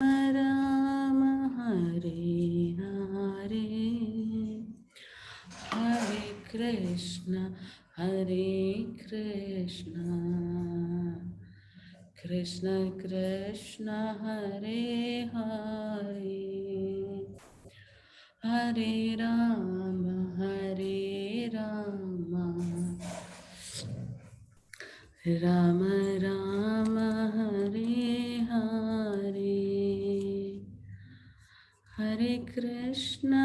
Ram Hare Hare Hare Krishna Krishna Krishna Hare Hare Hare Rama Rama Rama Hare Hare Hare Krishna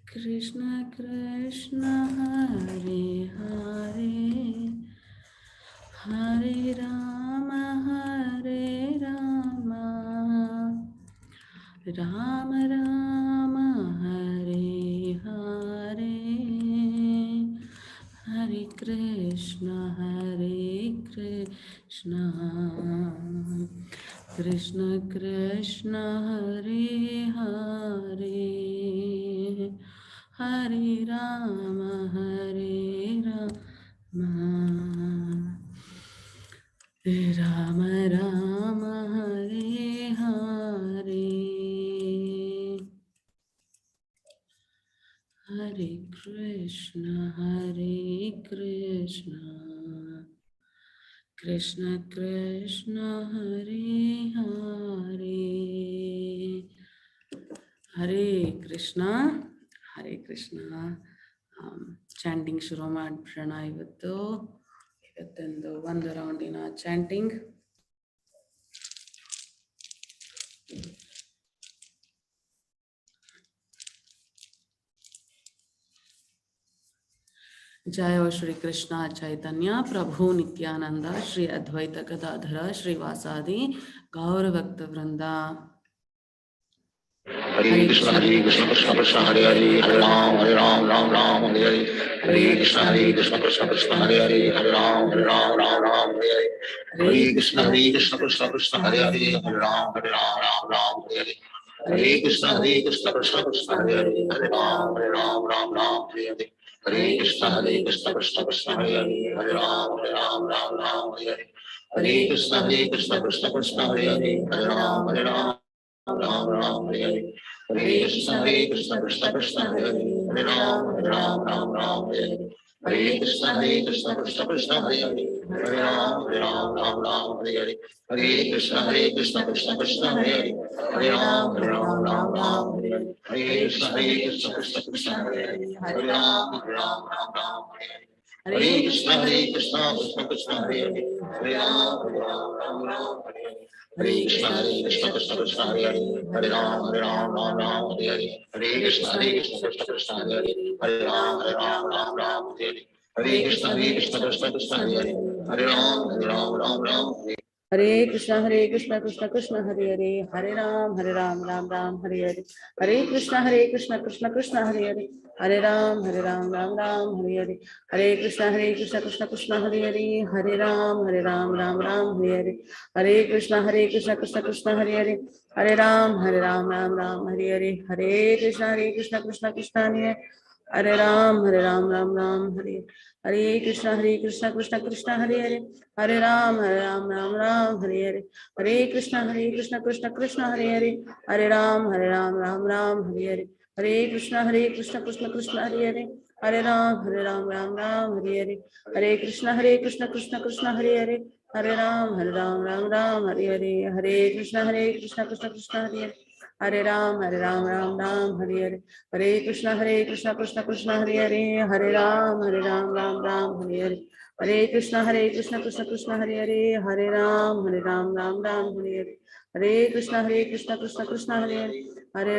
Krishna Krishna Hare Hare Hare Rama Rama Rama Hare Hare Hare Krishna Krishna Krishna Hare Hare Hare Rama Rama Rama Hare Hare Hare Krishna Krishna Krishna Hare Hare Hare Krishna chanting ಶುರು ಮಾಡೋಣ. ಇವತ್ತೊಂದು ಒಂದು ರೌಂಡಿನ chanting. जय हो श्री कृष्ण चैतन्य प्रभु नित्यानंद श्री अद्वैत गदाधर श्रीवासादि गौर भक्त वृंदा. हरे कृष्ण कृष्ण कृष्ण हरे हरे हरे राम राम राम हरे हरे. हरे कृष्ण कृष्ण कृष्ण हरे हरे हरे राम राम राम हरे हरे. हरे कृष्ण कृष्ण कृष्ण हरे हरे हरे राम राम हरे हरे. हरे कृष्ण कृष्ण कृष्ण हरे हरे हरे राम राम हरे हरे. हरे कृष्ण कृष्ण कृष्ण हरे हरे हरे राम राम हरे हरे. हरे कृष्ण कृष्ण कृष्ण हरे हरे हरे राम राम हरे हरे. हरे कृष्ण कृष्ण कृष्ण हरे हरे हरे राम हरे हरे. हरे कृष्ण कृष्ण कृष्ण हरे हरे हरे राम हरे हरे. हरे कृष्ण कृष्ण कृष्ण हरे हरे हरे राम हरे हरे. हरे कृष्ण कृष्ण कृष्ण हरे हरे हरे राम हरे हरे. हरे कृष्ण कृष्ण कृष्ण हरे हरे हरे राम हरे हरे. हरे कृष्ण कृष्ण कृष्ण हरे हरे हरे राम हरे हरे. हरे कृष्ण कृष्ण कृष्ण हरे हरे हरे राम हरे हरे. हरे कृष्ण कृष्ण कृष्ण हरे हरे हरे राम हरे. हरे कृष्ण कृष्ण कृष्ण हरे हरे हरे राम राम हरे हरे. हरे कृष्ण कृष्ण कृष्ण हरे हरे हरे राम राम हरे हरे. हरे कृष्ण कृष्ण कृष्ण हरे हरे हरे राम राम हरे हरे. हरे कृष्ण कृष्ण कृष्ण हरे हरे हरे राम राम हरे हरे. हरे कृष्ण कृष्ण कृष्ण हरे हरे हरे राम राम हरे. हरे कृष्ण कृष्ण कृष्ण हरे हरे हरे राम राम हरे हरे. हरे कृष्ण कृष्ण कृष्ण हरे हरे हरे राम राम हरे हरे. हरे कृष्ण कृष्ण कृष्ण हरे हरे हरे राम राम हरे हरे. हरे कृष्ण कृष्ण कृष्ण हरे हरे हरे राम राम हरे हरे. हरे कृष्ण कृष्ण कृष्ण हरे हरे हरे राम राम हरे हरे. हरे कृष्ण कृष्ण कृष्ण हरे हरे हरे राम राम हरे हरे. हरे कृष्ण कृष्ण कृष्ण हरे हरे हरे राम राम हरे हरे. हरे कृष्ण कृष्ण कृष्ण हरे हरे हरे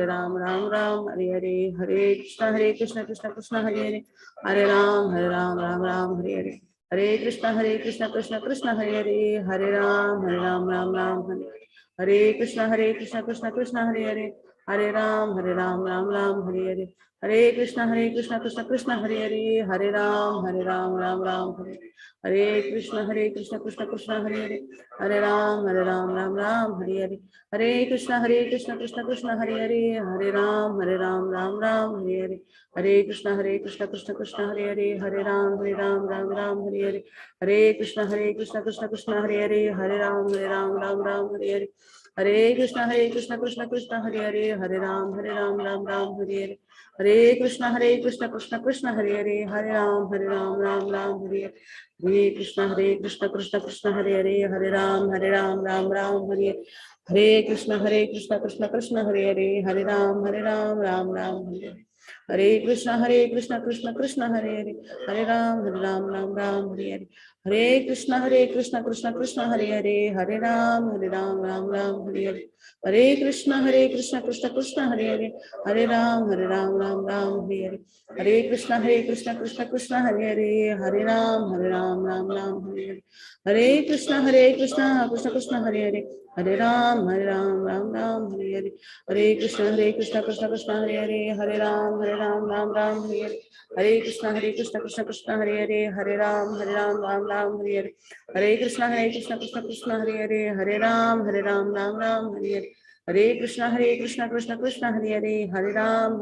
राम राम हरे हरे. हरे कृष्ण कृष्ण कृष्ण हरे हरे हरे राम राम हरे हरे. हरे कृष्ण कृष्ण कृष्ण हरे हरे हरे राम राम हरे. हरे Krishna Krishna Krishna Hare Hare Hare Ram, Ram Ram, Hare Hare. Hare Krishna, Krishna Krishna, Hare Hare. Hare Ram, Ram Ram, Hare Hare. Hare Krishna, Krishna Krishna, Hare Hare. Hare Ram, Ram Ram, Hare Hare. Hare Krishna, Krishna Krishna, Hare Hare. Hare Ram, Ram Ram, Hare Hare. Hare Krishna, Krishna Krishna, Hare Hare. Hare Ram, Ram, Hare Hare. Hare Krishna, Krishna Krishna, Hare Hare. Hare Ram, Ram Hare Hare. Hare Krishna, Krishna Krishna, Hare Hare. Hare Ram, Ram Hare Hare. Hare Krishna, Krishna Krishna, Hare Hare. Hare Ram, Ram Hare Hare. Hare Krishna, Krishna Krishna, Hare Hare. Hare Ram, Ram Hare Hare. Hare Krishna, Krishna Krishna, Hare Hare. Hare Ram, Ram Hare Hare. Hare Krishna, Krishna Krishna, Hare Hare. Hare Ram, Ram Hare Hare. Hare Krishna, Krishna Krishna, Hare Hare. Hare Ram, Ram Hare Hare. Hare Krishna, Krishna Krishna, Hare Hare. Hare Ram, Ram Hare Hare. Hare Krishna, Krishna Krishna, Hare Hare. Hare Ram, Ram Hare Hare. Hare Krishna, Krishna Krishna, Hare Hare. Hare Ram, Ram Hare Hare. Hare Krishna, Krishna Krishna, Hare Hare. Hare Ram, Ram Hare Hare. Hare Krishna, Krishna Krishna, Hare Hare. Hare Ram, Ram Hare Hare. Hare Krishna, Krishna Krishna, Hare Hare. Hare Ram, Ram Hare Hare. Hare Krishna, Krishna Krishna, Hare Hare. Hare Ram,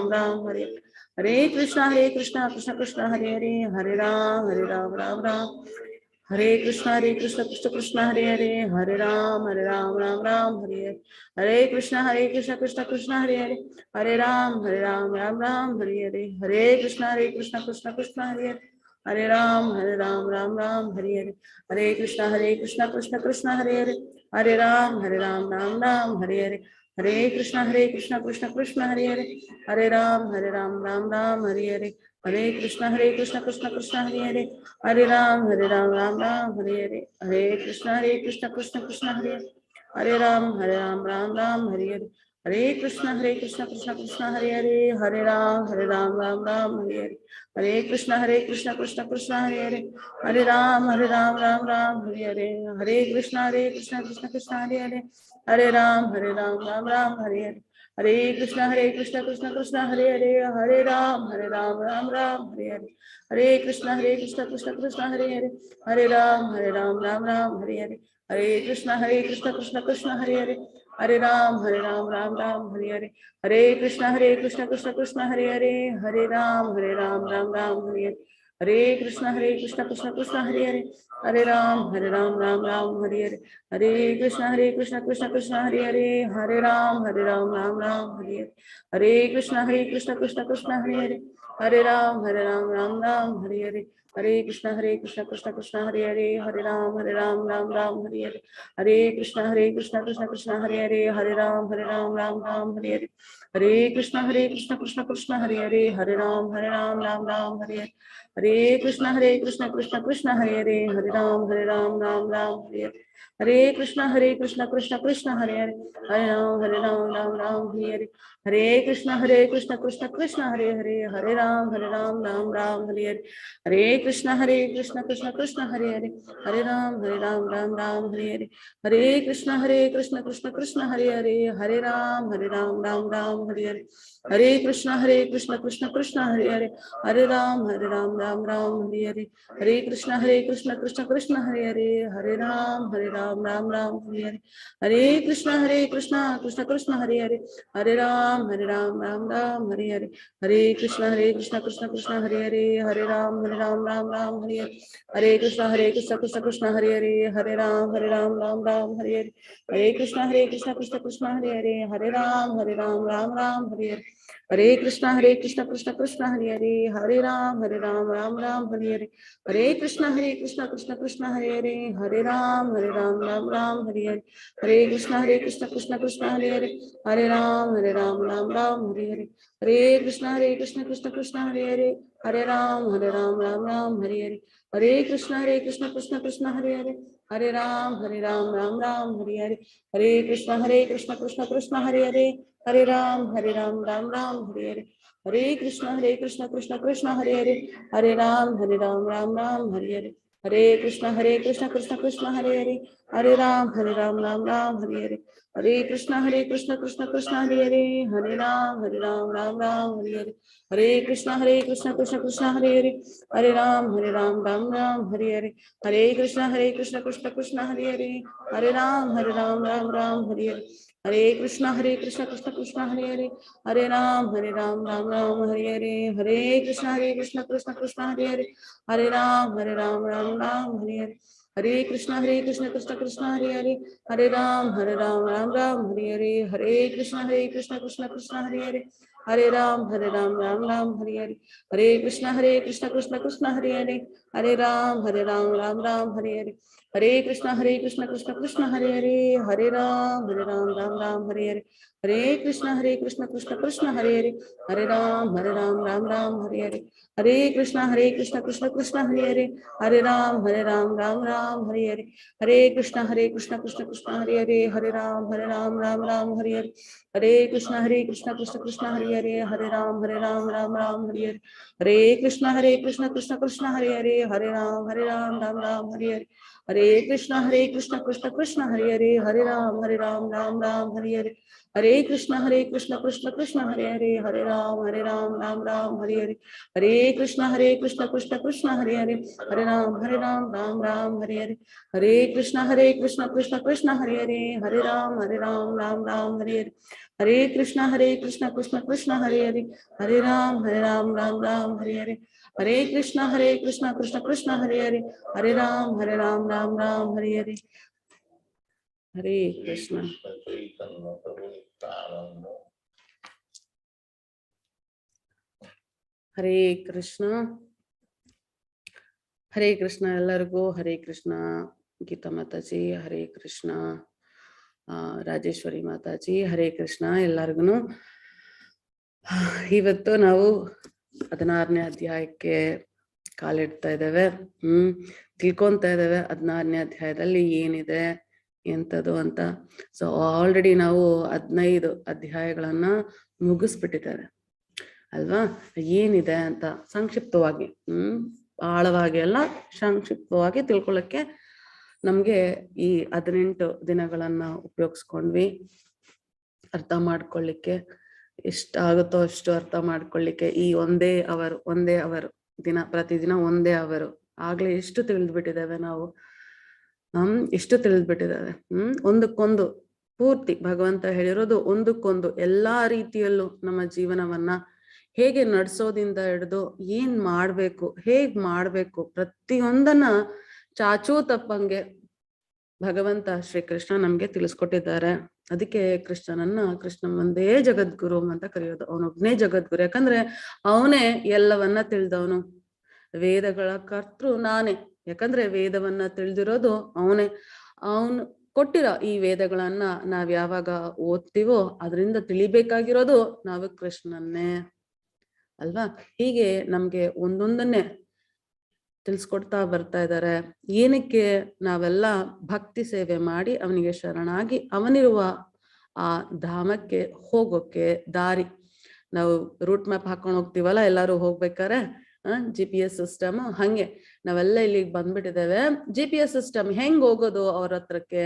Ram Hare Hare. Hare Krishna, Krishna Krishna, Hare Hare. Hare Ram, Ram. Hare Krishna, Krishna Krishna, Hare Hare. Hare Ram, Ram Hare Hare. Hare Krishna, Krishna Krishna, Hare Hare. Hare Ram, Ram Hare Hare. Hare Krishna, Krishna Krishna, Hare Hare. Hare Ram, Ram Hare Hare. Hare Krishna, Krishna Krishna, Hare Hare. Hare Ram, Ram Hare Hare. Hare Krishna, Krishna Krishna, Hare Hare. Hare Ram, Ram Hare Hare. Hare Krishna, Krishna Krishna, Hare Hare. Hare Ram, Ram Hare Hare. Hare Krishna, Krishna Krishna, Hare Hare. Hare Ram, Ram Hare Hare. Hare Krishna, Krishna Krishna, Hare Hare. Hare Ram, Ram Hare Hare. Hare Krishna, Krishna Krishna, Hare Hare. Hare Ram, Ram Hare Hare. Hare Krishna, Krishna Krishna, Hare Hare. Hare Ram, Ram Hare Hare. Hare Krishna, Krishna Krishna, Hare Hare. Hare Ram, Ram Hare Hare. Hare Krishna, Krishna Krishna, Hare Hare. Hare Ram, Ram Hare Hare. Hare Krishna, Krishna Krishna, Hare Hare. Hare Ram, Ram Hare Hare. Hare Krishna, Krishna Krishna, Hare Hare. Hare Ram, Ram Hare Hare. Hare Krishna, Krishna Krishna, Hare Hare. Hare Ram, Ram Hare Hare. Hare Krishna, Krishna Krishna, Hare Hare. Hare Ram, Ram Hare Hare. Hare Krishna, Krishna Krishna, Hare Hare. Hare Ram, Ram Hare Hare. Hare Krishna, Krishna Krishna, Hare Hare. Hare Ram, Ram Hare Hare. Hare Krishna, Krishna Krishna, Hare Hare. Hare Ram, Ram Hare Hare. Hare Krishna, Krishna Krishna, Hare Hare. Hare Ram, Ram Hare Hare. Hare Krishna, Krishna Krishna, Hare Hare. Hare Ram, Ram Hare Hare. Hare Krishna, Krishna Krishna, Hare Hare. Hare Ram, Ram Hare Hare. Hare Krishna, Krishna Krishna, Hare Hare. Hare Ram, Ram Hare Hare. Hare Krishna, Krishna Krishna, Hare Hare. Hare Ram, Ram Hare Hare. Hare Krishna, Krishna Krishna, Hare Hare. Hare Ram, Ram Hare Hare. Hare Krishna, Krishna Krishna, Hare Hare. Hare Ram, Ram Hare Hare. Hare Krishna, Krishna Krishna, Hare Hare. Hare Ram, Ram Hare Hare. Hare Krishna, Krishna Krishna, Hare Hare. Hare Ram, Ram Hare Hare. Hare Krishna, Krishna Krishna, Hare Hare. Hare Ram, Ram Hare Hare. Hare Krishna, Krishna Krishna, Hare Hare. Hare Ram, Ram Hare Hare. Hare Krishna, Krishna Krishna, Hare Hare. Hare Ram, Ram Hare Hare. Hare Krishna, Krishna Krishna, Hare Hare. Hare Ram, Ram Hare Hare. Hare Krishna, Krishna Krishna, Hare Hare. Hare Ram, Ram Hare Hare. Hare Krishna, Krishna Krishna, Hare Hare. Hare Ram, Ram Hare Hare. Hare Krishna, Krishna Krishna, Hare Hare. Hare Ram, Ram Hare Hare. Hare Krishna, Krishna Krishna, Hare Hare. Hare Ram, Ram Hare Hare. Hare Krishna, Krishna Krishna, Hare Hare. Hare Ram, Ram Hare Hare. Hare Krishna, Krishna Krishna, Hare Hare. Hare Ram, Ram Hare Hare. Hare Krishna, Krishna Krishna, Hare Hare. Hare Ram Ram Ram Hare Hare. Hare Krishna Krishna Krishna Hare Hare. Hare Ram Ram Ram Hare Hare. Hare Krishna Krishna Krishna Hare Hare. Hare Ram Ram Hare Hare. Hare Krishna Krishna Krishna Hare Hare. Hare Ram Ram Hare Hare. Hare Krishna Krishna Krishna Hare Hare. Hare Ram Ram Hare Hare. Hare Krishna Krishna Krishna Hare Hare. Hare Ram Ram Hare Hare. Hare Krishna Krishna Krishna Hare Hare. Hare Ram Ram Hare Hare. Hare Krishna Krishna Krishna Hare Hare. Hare Ram Ram Hare Hare. Hare Krishna Krishna Krishna Hare Hare. Hare Ram Ram Hare Hare. Hare Krishna Krishna Krishna Hare Hare. Hare Ram Ram Hare Hare. Hare Krishna Krishna Krishna Hare Hare. Hare Ram Ram Hare Hare. Hare Krishna Krishna Krishna Hare Hare. Hare Ram Ram Hare Hare. Hare Krishna Krishna Krishna Hare Hare. Hare Ram Ram Hare Hare. Hare Krishna Krishna Krishna Hare Hare. Hare Ram Ram Hare Hare. Hare Krishna Krishna Krishna Hare Hare. Hare Ram Ram Hare Hare. Hare Krishna Krishna Krishna Hare Hare. Hare Ram Ram Hare Hare. Hare Krishna Krishna Krishna Hare Hare. Hare Ram Ram Hare Hare. Hare Krishna Krishna Krishna Hare Hare. Hare Ram Ram Hare Hare. Hare Krishna Krishna Krishna Hare Hare. Hare Ram Ram Hare Hare. Hare Krishna Krishna Krishna Hare Hare. Hare Ram Ram Hare Hare. Hare Krishna Krishna Hare Hare. Hare Ram Ram Hare Hare. Hare Krishna. Hare Krishna. Hare Krishna ಎಲ್ಲರಿಗೂ ಹರೇ ಕೃಷ್ಣ. ಗೀತಾ ಮಾತಾಜಿ ಹರೇ ಕೃಷ್ಣ. ರಾಜೇಶ್ವರಿ ಮಾತಾಜಿ ಹರೇ ಕೃಷ್ಣ ಎಲ್ಲರಿಗೂ. ಇವತ್ತು ನಾವು 16ನೇ ಅಧ್ಯಾಯಕ್ಕೆ ಕಾಲಿಡ್ತಾ ಇದ್ದೇವೆ. ತಿಳ್ಕೊಂತಾ ಇದ್ದೇವೆ 16ನೇ ಅಧ್ಯಾಯದಲ್ಲಿ ಏನಿದೆ ಎಂತದು ಅಂತ. ಸೊ ಆಲ್ರೆಡಿ ನಾವು 15 ಅಧ್ಯಾಯಗಳನ್ನ ಮುಗಿಸ್ಬಿಟ್ಟಿದ್ದೇವೆ ಅಲ್ವಾ. ಏನಿದೆ ಅಂತ ಸಂಕ್ಷಿಪ್ತವಾಗಿ ಆಳವಾಗಿ ಎಲ್ಲ ಸಂಕ್ಷಿಪ್ತವಾಗಿ ತಿಳ್ಕೊಳ್ಳಕ್ಕೆ ನಮ್ಗೆ ಈ 18 ದಿನಗಳನ್ನ ಉಪಯೋಗಿಸ್ಕೊಂಡ್ವಿ. ಅರ್ಥ ಮಾಡ್ಕೊಳ್ಳಿಕ್ಕೆ ಎಷ್ಟಾಗುತ್ತೋ ಅಷ್ಟು ಅರ್ಥ ಮಾಡ್ಕೊಳ್ಳಿಕ್ಕೆ ಈ ಒಂದೇ ಅವರ್ ದಿನ ಪ್ರತಿದಿನ ಒಂದೇ ಅವರು ಆಗ್ಲೇ ಎಷ್ಟು ತಿಳಿದ್ಬಿಟ್ಟಿದ್ದೇವೆ ನಾವು. ಎಷ್ಟು ತಿಳಿದ್ಬಿಟ್ಟಿದ್ದೇವೆ. ಒಂದಕ್ಕೊಂದು ಪೂರ್ತಿ ಭಗವಂತ ಹೇಳಿರೋದು ಒಂದಕ್ಕೊಂದು ಎಲ್ಲಾ ರೀತಿಯಲ್ಲೂ ನಮ್ಮ ಜೀವನವನ್ನ ಹೇಗೆ ನಡ್ಸೋದಿಂದ ಹಿಡಿದು ಏನ್ ಮಾಡ್ಬೇಕು, ಹೇಗ್ ಮಾಡ್ಬೇಕು, ಪ್ರತಿಯೊಂದನ್ನ ಚಾಚೂ ತಪ್ಪಂಗೆ ಭಗವಂತ ಶ್ರೀಕೃಷ್ಣ ನಮ್ಗೆ ತಿಳಿಸ್ಕೊಟ್ಟಿದ್ದಾರೆ. ಅದಕ್ಕೆ ಕೃಷ್ಣ ಒಂದೇ ಜಗದ್ಗುರು ಅಂತ ಕರೆಯೋದು. ಅವನೊಬ್ನೇ ಜಗದ್ಗುರು. ಯಾಕಂದ್ರೆ ಅವನೇ ಎಲ್ಲವನ್ನ ತಿಳಿದವನು. ವೇದಗಳ ಕರ್ತೃ ನಾನೇ. ಯಾಕಂದ್ರೆ ವೇದವನ್ನ ತಿಳಿದಿರೋದು ಅವನೇ. ಅವನು ಕೊಟ್ಟಿರೋ ಈ ವೇದಗಳನ್ನ ನಾವ್ ಯಾವಾಗ ಓದ್ತೀವೋ ಅದರಿಂದ ತಿಳಿಬೇಕಾಗಿರೋದು ನಾವು ಕೃಷ್ಣನ್ನೇ ಅಲ್ವಾ. ಹೀಗೆ ನಮ್ಗೆ ಒಂದೊಂದನ್ನೇ ತಿಳಿಸ್ಕೊಡ್ತಾ ಬರ್ತಾ ಇದ್ದಾರೆ. ಏನಕ್ಕೆ ನಾವೆಲ್ಲ ಭಕ್ತಿ ಸೇವೆ ಮಾಡಿ ಅವನಿಗೆ ಶರಣಾಗಿ ಅವನಿರುವ ಆ ಧಾಮಕ್ಕೆ ಹೋಗೋಕೆ ದಾರಿ. ನಾವು ರೂಟ್ ಮ್ಯಾಪ್ ಹಾಕೊಂಡು ಹೋಗ್ತೀವಲ್ಲ ಎಲ್ಲಾರು ಹೋಗ್ಬೇಕಾರೆ, GPS ಸಿಸ್ಟಮ್ ಹಂಗೆ ನಾವೆಲ್ಲ ಇಲ್ಲಿಗೆ ಬಂದ್ಬಿಟ್ಟಿದ್ದೇವೆ. GPS ಸಿಸ್ಟಮ್ ಹೆಂಗ್ ಹೋಗೋದು ಅವ್ರ ಹತ್ರಕ್ಕೆ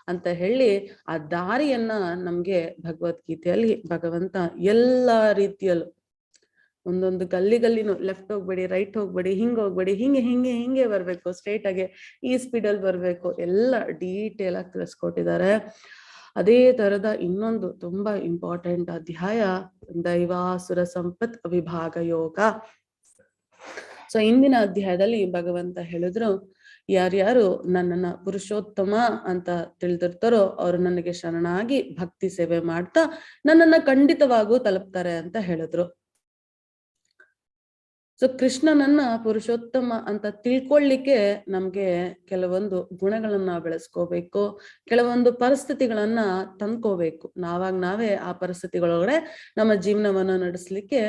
ಅಂತ ಹೇಳಿ ಆ ದಾರಿಯನ್ನ ನಮ್ಗೆ ಭಗವದ್ಗೀತೆಯಲ್ಲಿ ಭಗವಂತ ಎಲ್ಲಾ ರೀತಿಯಲ್ಲೂ ಒಂದೊಂದು ಗಲ್ಲಿನೂ ಲೆಫ್ಟ್ ಹೋಗ್ಬೇಡಿ, ರೈಟ್ ಹೋಗ್ಬೇಡಿ, ಹಿಂಗ್ ಹೋಗ್ಬೇಡಿ, ಹಿಂಗೆ ಬರ್ಬೇಕು, ಸ್ಟ್ರೈಟ್ ಆಗಿ ಈ ಸ್ಪೀಡಲ್ಲಿ ಬರ್ಬೇಕು, ಎಲ್ಲ ಡೀಟೇಲ್ ಆಗಿ ತಿಳಿಸ್ಕೊಟ್ಟಿದ್ದಾರೆ. ಅದೇ ತರದ ಇನ್ನೊಂದು ತುಂಬಾ ಇಂಪಾರ್ಟೆಂಟ್ ಅಧ್ಯಾಯ ದೈವಾಸುರ ಸಂಪತ್ ವಿಭಾಗ ಯೋಗ. ಸೊ ಇಂದಿನ ಅಧ್ಯಾಯದಲ್ಲಿ ಭಗವಂತ ಹೇಳಿದ್ರು, ಯಾರ್ಯಾರು ನನ್ನನ್ನ ಪುರುಷೋತ್ತಮ ಅಂತ ತಿಳಿದಿರ್ತಾರೋ ಅವ್ರು ನನಗೆ ಶರಣಾಗಿ ಭಕ್ತಿ ಸೇವೆ ಮಾಡ್ತಾ ನನ್ನನ್ನ ಖಂಡಿತವಾಗೂ ತಲುಪ್ತಾರೆ ಅಂತ ಹೇಳಿದ್ರು. ಸೊ ಕೃಷ್ಣನನ್ನ ಪುರುಷೋತ್ತಮ ಅಂತ ತಿಳ್ಕೊಳ್ಳಿಕ್ಕೆ ನಮ್ಗೆ ಕೆಲವೊಂದು ಗುಣಗಳನ್ನ ಬೆಳೆಸ್ಕೋಬೇಕು, ಕೆಲವೊಂದು ಪರಿಸ್ಥಿತಿಗಳನ್ನ ತಂದ್ಕೋಬೇಕು. ನಾವೇ ಆ ಪರಿಸ್ಥಿತಿಗಳೊಳಗಡೆ ನಮ್ಮ ಜೀವನವನ್ನ ನಡೆಸ್ಲಿಕ್ಕೆ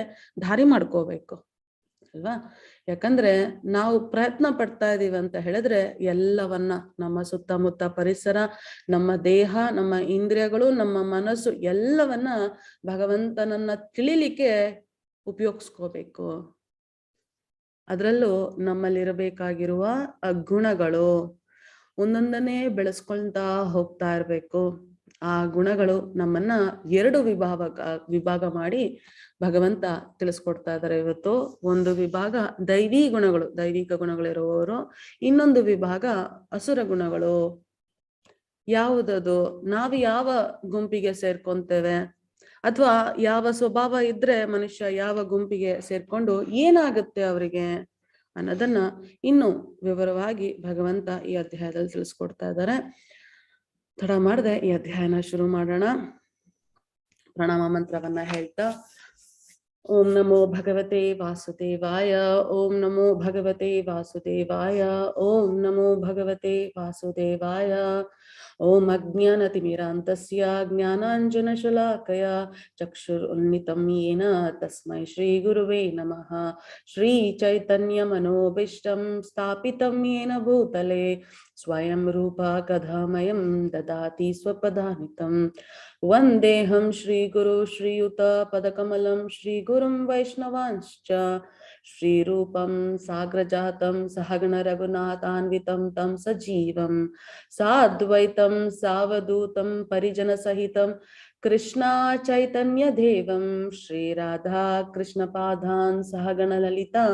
ದಾರಿ ಮಾಡ್ಕೋಬೇಕು ಅಲ್ವಾ. ಯಾಕಂದ್ರೆ ನಾವು ಪ್ರಯತ್ನ ಪಡ್ತಾ ಇದೀವಿ ಅಂತ ಹೇಳಿದ್ರೆ ಎಲ್ಲವನ್ನ ನಮ್ಮ ಸುತ್ತಮುತ್ತ ಪರಿಸರ, ನಮ್ಮ ದೇಹ, ನಮ್ಮ ಇಂದ್ರಿಯಗಳು, ನಮ್ಮ ಮನಸ್ಸು ಎಲ್ಲವನ್ನ ಭಗವಂತನನ್ನ ತಿಳಿಲಿಕ್ಕೆ ಉಪಯೋಗಿಸ್ಕೋಬೇಕು. ಅದರಲ್ಲೂ ನಮ್ಮಲ್ಲಿರಬೇಕಾಗಿರುವ ಗುಣಗಳು, ಒಂದೊಂದನ್ನೇ ಬೆಳೆಸ್ಕೊಳ್ತಾ ಹೋಗ್ತಾ ಇರ್ಬೇಕು. ಆ ಗುಣಗಳು ನಮ್ಮನ್ನ 2 ವಿಭಾಗ ಮಾಡಿ ಭಗವಂತ ತಿಳಿಸ್ಕೊಡ್ತಾ ಇದ್ದಾರೆ ಇವತ್ತು. ಒಂದು ವಿಭಾಗ ದೈವಿ ಗುಣಗಳು, ದೈವಿಕ ಗುಣಗಳಿರುವವರು. ಇನ್ನೊಂದು ವಿಭಾಗ ಅಸುರ ಗುಣಗಳು. ಯಾವುದದು? ನಾವು ಯಾವ ಗುಂಪಿಗೆ ಸೇರ್ಕೊಂತೇವೆ, ಅಥವಾ ಯಾವ ಸ್ವಭಾವ ಇದ್ರೆ ಮನುಷ್ಯ ಯಾವ ಗುಂಪಿಗೆ ಸೇರ್ಕೊಂಡು ಏನಾಗುತ್ತೆ ಅವರಿಗೆ ಅನ್ನೋದನ್ನ ಇನ್ನು ವಿವರವಾಗಿ ಭಗವಂತ ಈ ಅಧ್ಯಾಯದಲ್ಲಿ ತಿಳಿಸ್ಕೊಡ್ತಾ ಇದ್ದಾರೆ. ತಡ ಮಾಡದೆ ಈ ಅಧ್ಯಾಯನ ಶುರು ಮಾಡೋಣ. ಪ್ರಣಾಮ ಮಂತ್ರವನ್ನ ಹೇಳ್ತಾ, ಓಂ ನಮೋ ಭಗವತೆ ವಾಸುದೇವಾಯ, ಓಂ ನಮೋ ಭಗವತೆ ವಾಸುದೇವಾಯ, ಓಂ ನಮೋ ಭಗವತೆ ವಾಸುದೇವಾಯ. ಓಂ ಅಜ್ಞಾನತಿಮಿರಾಂತಸ್ಯ ಜ್ಞಾನಾಂಜನಶಲಾಕಯ ಚಕ್ಷುರುನ್ಮಿತಂ ಯೇನ ತಸ್ಮೈ ಶ್ರೀ ಗುರುವೇ ನಮಃ. ಶ್ರೀ ಚೈತನ್ಯ ಮನೋಭೀಷ್ಟಂ ಸ್ಥಾಪಿತಂ ಯೇನ ಭೂತಲೆ ಸ್ವಯಂ ರೂಪ ಕಥಾಮಯಂ ದದಾತಿ ಸ್ವಪದಾನಿತಂ. ವಂದೇಹಂ ಶ್ರೀ ಗುರು ಶ್ರೀಯುತ ಪದಕಮಲಂ ಶ್ರೀ ಗುರುಂ ವೈಷ್ಣವಾಂಶ್ಚ ಶ್ರೀರೂಪಂ ಸಾಗ್ರಜಾತಂ ಸಹಗಣ ರಘುನಾಥಾನ್ವಿತಂ ತಂ ಸಜೀವಂ ಸಾದ್ವೈತಂ ಸಾವಧೂತಂ ಪರಿಜನ ಸಹಿತಂ ಕೃಷ್ಣ ಚೈತನ್ಯ ದೇವಂ ಶ್ರೀ ರಾಧಾ ಕೃಷ್ಣ ಪಾದಾನ್ ಸಹಗಣ ಲಲಿತಾ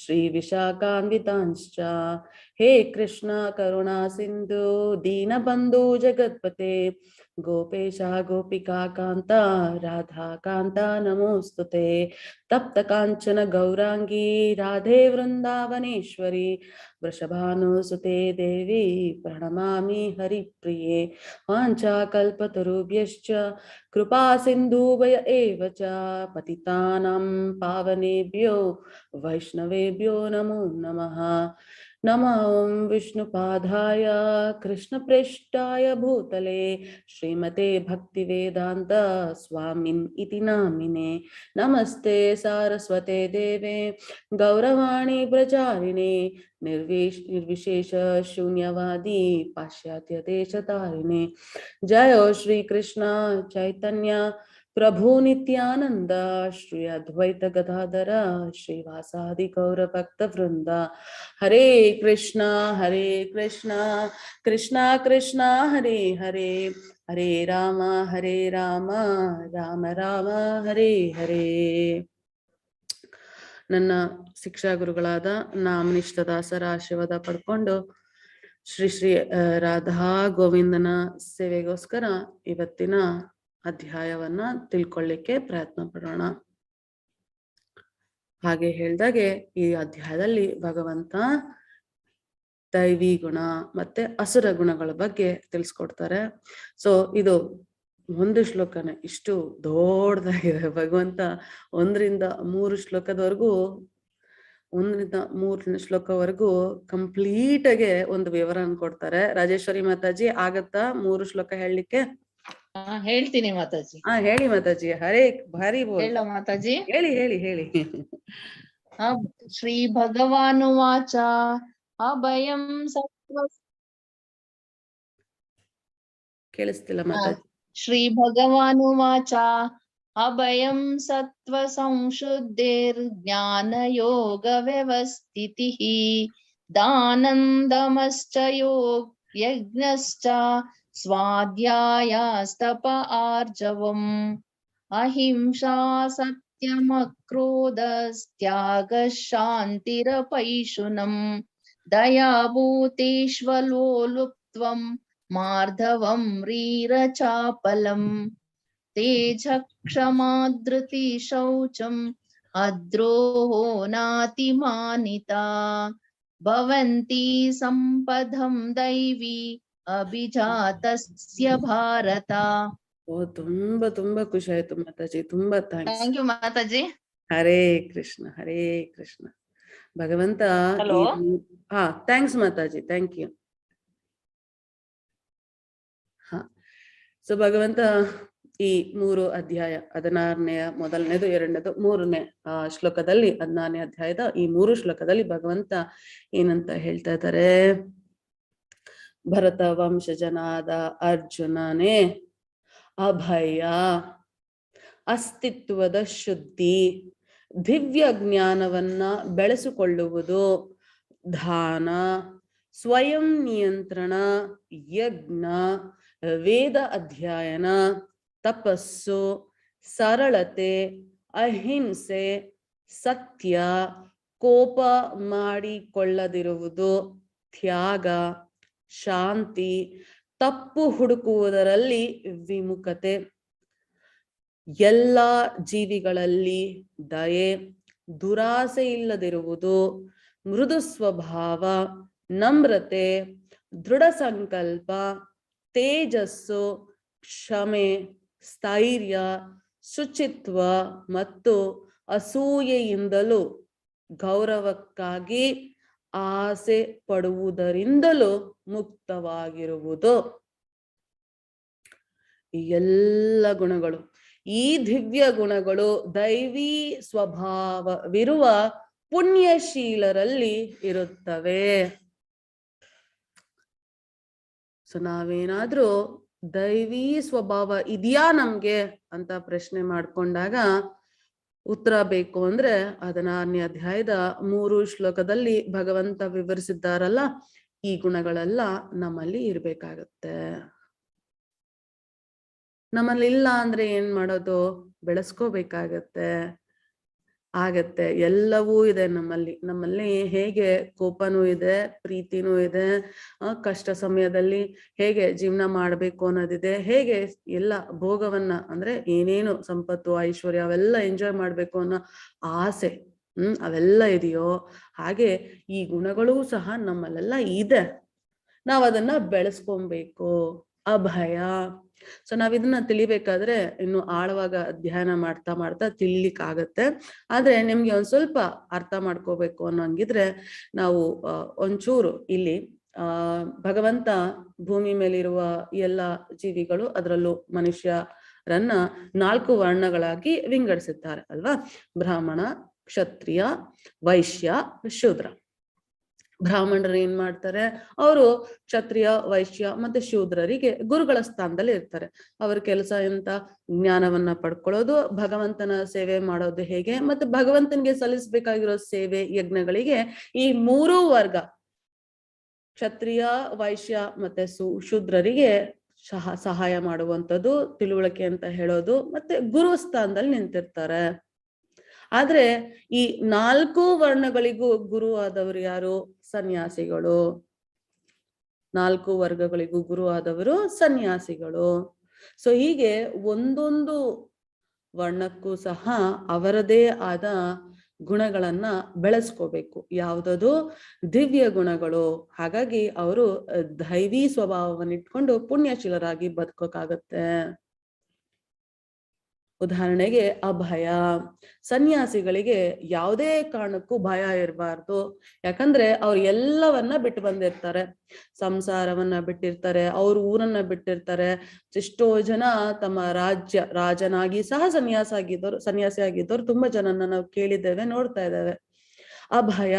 ಶ್ರೀ ವಿಶಾಖಾನ್ವಿತಾಂಶ್ಚ. ಹೇ ಕೃಷ್ಣ ಕರುಣಾ ಸಿಂಧು ದೀನಬಂಧು ಜಗತ್ಪತೆ ಗೋಪೇಶ ಗೋಪಿಕಾ ಕಾಂತ ರಾಧಾ ಕಾಂತ ನಮೋಸ್ತುತೆ. ತಪ್ತ ಕಾಂಚನ ಗೌರಾಂಗಿ ರಾಧೆ ವೃಂದಾವನೇಶ್ವರಿ ವೃಷಭಾನುಸುತೆ ದೇವಿ ಪ್ರಣಮಾಮಿ ಹರಿಪ್ರಿಯೆ. ವಾಂಛಾಕಲ್ಪತರುಭ್ಯಶ್ಚ ಕೃಪಾ ಸಿಂಧೂಭಯ ಏವ ಚ ಪತಿತಾನಾಂ ಪಾವನೇಭ್ಯೋ ವೈಷ್ಣವೇಭ್ಯೋ ನಮೋ ನಮಃ. ನಮೋ ವಿಷ್ಣುಪಾದಾಯ ಕೃಷ್ಣಪ್ರೇಷ್ಠಾಯ ಭೂತಲೆ ಶ್ರೀಮತೆ ಭಕ್ತಿವೇದಾಂತ ಸ್ವಾಮಿನ್ ಇತಿ ನಾಮಿನೆ. ನಮಸ್ತೆ ಸಾರಸ್ವತೆ ದೇವೆ ಗೌರವಾಣಿ ಪ್ರಚಾರಿಣೆ ನಿರ್ವಿಶೇಷ ಶೂನ್ಯವಾದಿ ಪಾಶ್ಚಾತ್ಯ ದೇಶತಾರಿಣೆ. ಜಯೋ ಶ್ರೀ ಕೃಷ್ಣ ಚೈತನ್ಯ ಪ್ರಭು ನಿತ್ಯಾನಂದ ಶ್ರೀ ಅದ್ವೈತ ಗದಾಧರ ಶ್ರೀವಾಸಾದಿ ಗೌರ ಭಕ್ತ ವೃಂದ. ಹರೇ ಕೃಷ್ಣ ಕೃಷ್ಣ ಕೃಷ್ಣ ಹರೇ ಹರೇ, ಹರೇ ರಾಮ ರಾಮ ರಾಮ ಹರೇ ಹರೇ. ನನ್ನ ಶಿಕ್ಷಾ ಗುರುಗಳಾದ ನಾಮನಿಷ್ಠ ದಾಸರ ಆಶೀರ್ವಾದ ಪಡ್ಕೊಂಡು ಶ್ರೀ ರಾಧಾ ಗೋವಿಂದನ ಸೇವೆಗೋಸ್ಕರ ಇವತ್ತಿನ ಅಧ್ಯಾಯವನ್ನ ತಿಳ್ಕೊಳ್ಳಿಕ್ಕೆ ಪ್ರಯತ್ನ ಪಡೋಣ. ಹಾಗೆ ಹೇಳ್ದಾಗೆ ಈ ಅಧ್ಯಾಯದಲ್ಲಿ ಭಗವಂತ ದೈವಿ ಗುಣ ಮತ್ತೆ ಅಸುರ ಗುಣಗಳ ಬಗ್ಗೆ ತಿಳಿಸ್ಕೊಡ್ತಾರೆ. ಸೊ ಇದು ಒಂದು ಶ್ಲೋಕನೇ, ಇಷ್ಟು ದೊಡ್ಡದಾಗಿದೆ. ಭಗವಂತ 1-3 ಶ್ಲೋಕದವರೆಗೂ 1-3 ಶ್ಲೋಕವರೆಗೂ ಕಂಪ್ಲೀಟ್ ಆಗಿ ಒಂದು ವಿವರ ಕೊಡ್ತಾರೆ. ರಾಜೇಶ್ವರಿ ಮಾತಾಜಿ ಆಗತ್ತಾ 3 ಶ್ಲೋಕ ಹೇಳಲಿಕ್ಕೆ? ಹೇಳ್ತೀನಿ ಮಾತಾಜಿ. ಹೇಳಿ ಮಾತಾಜಿ. ಹರೇ ಭಾರಿ ಹೇಳ ಮಾತಾಜಿ. ಹೇಳಿ. ಶ್ರೀ ಭಗವಾನುವಾಚ ಅಭಯಂ ಸತ್ವ. ಕೇಳಿಸ್ತಿಲ್ಲ ಮಾತಾಜಿ. ಶ್ರೀ ಭಗವಾನುವಾಚ ಅಭಯಂ ಸತ್ವ ಸಂಶುದ್ಧಿರ್ ಜ್ಞಾನ ಯೋಗ ವ್ಯವಸ್ಥಿತಿಃ ದಾನಂದಮಶ್ಚ ಯಜ್ಞಶ್ಚ ಸ್ವಾಧ್ಯಾಯಸ್ತಪ ಆರ್ಜವಂ ಅಹಿಂಸಾ ಸತ್ಯಮಕ್ರೋಧಸ್ತ್ಯಾಗ ಶಾಂತಿರಪೈಶುನಂ ದಯಾಭೂತೇಶ್ವಲೋಲುಪ್ತ್ವಂ ಮಾರ್ಧವಂ ರೀರಚಾಪಲಂ ತೇಜ ಕ್ಷಮಾಧೃತಿ ಶೌಚಂ ಅದ್ರೋಹೋ ನಾತಿಮಾನಿತಾ ಭವಂತಿ ಸಂಪದಂ ದೈವಿ ಅಭಿಜಾತಸ್ಯ ಭಾರತ. ತುಂಬಾ ಖುಷಿ ಆಯ್ತು ಮಾತಾಜಿ. ತುಂಬಾ ಥ್ಯಾಂಕ್ ಯು ಮಾತಾಜಿ. ಹರೇ ಕೃಷ್ಣ ಭಗವಂತ. Thanks Mataji, thank you. So ಭಗವಂತ ಈ 3 ಅಧ್ಯಾಯ 16ನೇ ಮೊದಲನೇದು 2ನೇದು 3ನೇ ಶ್ಲೋಕದಲ್ಲಿ 16ನೇ ಅಧ್ಯಾಯದ ಈ 3 ಶ್ಲೋಕದಲ್ಲಿ ಭಗವಂತ ಏನಂತ ಹೇಳ್ತಾ ಇದ್ದಾರೆ? ಭರತ ವಂಶಜನಾದ ಅರ್ಜುನನೇ, ಅಭಯ, ಅಸ್ತಿತ್ವದ ಶುದ್ಧಿ, ದಿವ್ಯ ಜ್ಞಾನವನ್ನ ಬೆಳೆಸಿಕೊಳ್ಳುವುದು, ದಾನ, ಸ್ವಯಂ ನಿಯಂತ್ರಣ, ಯಜ್ಞ, ವೇದ ಅಧ್ಯಯನ, ತಪಸ್ಸು, ಸರಳತೆ, ಅಹಿಂಸೆ, ಸತ್ಯ, ಕೋಪ ಮಾಡಿಕೊಳ್ಳದಿರುವುದು, ತ್ಯಾಗ, ಶಾಂತಿ, ತಪ್ಪು ಹುಡುಕುವುದರಲ್ಲಿ ವಿಮುಖತೆ, ಎಲ್ಲ ಜೀವಿಗಳಲ್ಲಿ ದಯೆ, ದುರಾಸೆ ಇಲ್ಲದಿರುವುದು, ಮೃದು ಸ್ವಭಾವ, ನಮ್ರತೆ, ದೃಢ ಸಂಕಲ್ಪ, ತೇಜಸ್ಸು, ಕ್ಷಮೆ, ಸ್ಥೈರ್ಯ, ಶುಚಿತ್ವ ಮತ್ತು ಅಸೂಯೆಯಿಂದಲೂ ಗೌರವಕ್ಕಾಗಿ ಆಸೆ ಪಡುವುದರಿಂದಲೂ ಮುಕ್ತವಾಗಿರುವುದು. ಈ ಎಲ್ಲ ಗುಣಗಳು, ಈ ದಿವ್ಯ ಗುಣಗಳು ದೈವಿ ಸ್ವಭಾವವಿರುವ ಪುಣ್ಯಶೀಲರಲ್ಲಿ ಇರುತ್ತವೆ. ಸೊ ನಾವೇನಾದ್ರೂ ದೈವಿ ಸ್ವಭಾವ ಇದೆಯಾ ನಮ್ಗೆ ಅಂತ ಪ್ರಶ್ನೆ ಮಾಡ್ಕೊಂಡಾಗ ಉತ್ತರ ಬೇಕು ಅಂದ್ರೆ 16ನೇ ಅಧ್ಯಾಯದ 3 ಶ್ಲೋಕದಲ್ಲಿ ಭಗವಂತ ವಿವರಿಸಿದ್ದಾರಲ್ಲ, ಈ ಗುಣಗಳೆಲ್ಲ ನಮ್ಮಲ್ಲಿ ಇರ್ಬೇಕಾಗತ್ತೆ. ನಮ್ಮಲ್ಲಿ ಇಲ್ಲ ಅಂದ್ರೆ ಏನ್ ಮಾಡೋದು? ಬೆಳೆಸ್ಕೋಬೇಕಾಗತ್ತೆ. ಆಗತ್ತೆ. ಎಲ್ಲವೂ ಇದೆ ನಮ್ಮಲ್ಲಿ ಹೇಗೆ ಕೋಪನೂ ಇದೆ, ಪ್ರೀತಿನೂ ಇದೆ, ಕಷ್ಟ ಸಮಯದಲ್ಲಿ ಹೇಗೆ ಜೀವನ ಮಾಡ್ಬೇಕು ಅನ್ನೋದಿದೆ, ಹೇಗೆ ಎಲ್ಲ ಭೋಗವನ್ನ ಅಂದ್ರೆ ಏನೇನು ಸಂಪತ್ತು ಐಶ್ವರ್ಯ ಅವೆಲ್ಲ ಎಂಜಾಯ್ ಮಾಡ್ಬೇಕು ಅನ್ನೋ ಆಸೆ ಅವೆಲ್ಲ ಇದೆಯೋ ಹಾಗೆ ಈ ಗುಣಗಳೂ ಸಹ ನಮ್ಮಲ್ಲೆಲ್ಲ ಇದೆ. ನಾವ್ ಅದನ್ನ ಬೆಳೆಸ್ಕೊಬೇಕು. ಅಭಯ. ಸೊ ನಾವ್ ಇದನ್ನ ತಿಳಿಬೇಕಾದ್ರೆ ಇನ್ನು ಆಳವಾಗ ಅಧ್ಯಯನ ಮಾಡ್ತಾ ತಿಳಿಲಿಕ್ಕಾಗತ್ತೆ. ಆದ್ರೆ ನಿಮ್ಗೆ ಒಂದ್ ಸ್ವಲ್ಪ ಅರ್ಥ ಮಾಡ್ಕೋಬೇಕು ಅನ್ನೋಂಗಿದ್ರೆ ನಾವು ಒಂಚೂರು ಇಲ್ಲಿ ಭಗವಂತ ಭೂಮಿ ಮೇಲಿರುವ ಎಲ್ಲ ಜೀವಿಗಳು ಅದರಲ್ಲೂ ಮನುಷ್ಯರನ್ನ 4 ವರ್ಣಗಳಾಗಿ ವಿಂಗಡಿಸಿದ್ದಾರೆ ಅಲ್ವಾ? ಬ್ರಾಹ್ಮಣ, ಕ್ಷತ್ರಿಯ, ವೈಶ್ಯ, ಶೂದ್ರ. ಬ್ರಾಹ್ಮಣರು ಏನ್ ಮಾಡ್ತಾರೆ? ಅವರು ಕ್ಷತ್ರಿಯ, ವೈಶ್ಯ ಮತ್ತೆ ಶೂದ್ರರಿಗೆ ಗುರುಗಳ ಸ್ಥಾನದಲ್ಲಿ ಇರ್ತಾರೆ. ಅವ್ರ ಕೆಲಸ ಎಂತ? ಜ್ಞಾನವನ್ನ ಪಡ್ಕೊಳ್ಳೋದು, ಭಗವಂತನ ಸೇವೆ ಮಾಡೋದು ಹೇಗೆ, ಮತ್ತೆ ಭಗವಂತನಿಗೆ ಸಲ್ಲಿಸಬೇಕಾಗಿರೋ ಸೇವೆ ಯಜ್ಞಗಳಿಗೆ ಈ 3 ವರ್ಗ ಕ್ಷತ್ರಿಯ, ವೈಶ್ಯ ಮತ್ತೆ ಶೂದ್ರರಿಗೆ ಸಹಾಯ ಮಾಡುವಂಥದ್ದು, ತಿಳುವಳಿಕೆ ಅಂತ ಹೇಳೋದು, ಮತ್ತೆ ಗುರು ಸ್ಥಾನದಲ್ಲಿ ನಿಂತಿರ್ತಾರೆ. ಆದ್ರೆ ಈ 4 ವರ್ಣಗಳಿಗೂ ಗುರು ಆದವರು ಯಾರು? ಸನ್ಯಾಸಿಗಳು. 4 ವರ್ಗಗಳಿಗೂ ಗುರು ಆದವರು ಸನ್ಯಾಸಿಗಳು. ಸೊ ಹೀಗೆ ಒಂದೊಂದು ವರ್ಣಕ್ಕೂ ಸಹ ಅವರದೇ ಆದ ಗುಣಗಳನ್ನ ಬೆಳೆಸ್ಕೋಬೇಕು. ಯಾವುದದು? ದಿವ್ಯ ಗುಣಗಳು. ಹಾಗಾಗಿ ಅವರು ದೈವಿ ಸ್ವಭಾವವನ್ನಿಟ್ಕೊಂಡು ಪುಣ್ಯಶೀಲರಾಗಿ ಬದುಕೋಕಾಗತ್ತೆ. ಉದಾಹರಣೆಗೆ ಅಭಯ. ಸನ್ಯಾಸಿಗಳಿಗೆ ಯಾವುದೇ ಕಾರಣಕ್ಕೂ ಭಯ ಇರಬಾರ್ದು. ಯಾಕಂದ್ರೆ ಅವ್ರು ಎಲ್ಲವನ್ನ ಬಿಟ್ಟು ಬಂದಿರ್ತಾರೆ. ಸಂಸಾರವನ್ನ ಬಿಟ್ಟಿರ್ತಾರೆ, ಅವ್ರ ಊರನ್ನ ಬಿಟ್ಟಿರ್ತಾರೆ. ಎಷ್ಟೋ ಜನ ತಮ್ಮ ರಾಜನಾಗಿ ಸಹ ಸನ್ಯಾಸಿ ಆಗಿದ್ದವ್ರು ತುಂಬಾ ಜನನ್ನ ನಾವು ಕೇಳಿದ್ದೇವೆ, ನೋಡ್ತಾ ಇದ್ದೇವೆ. ಅಭಯ.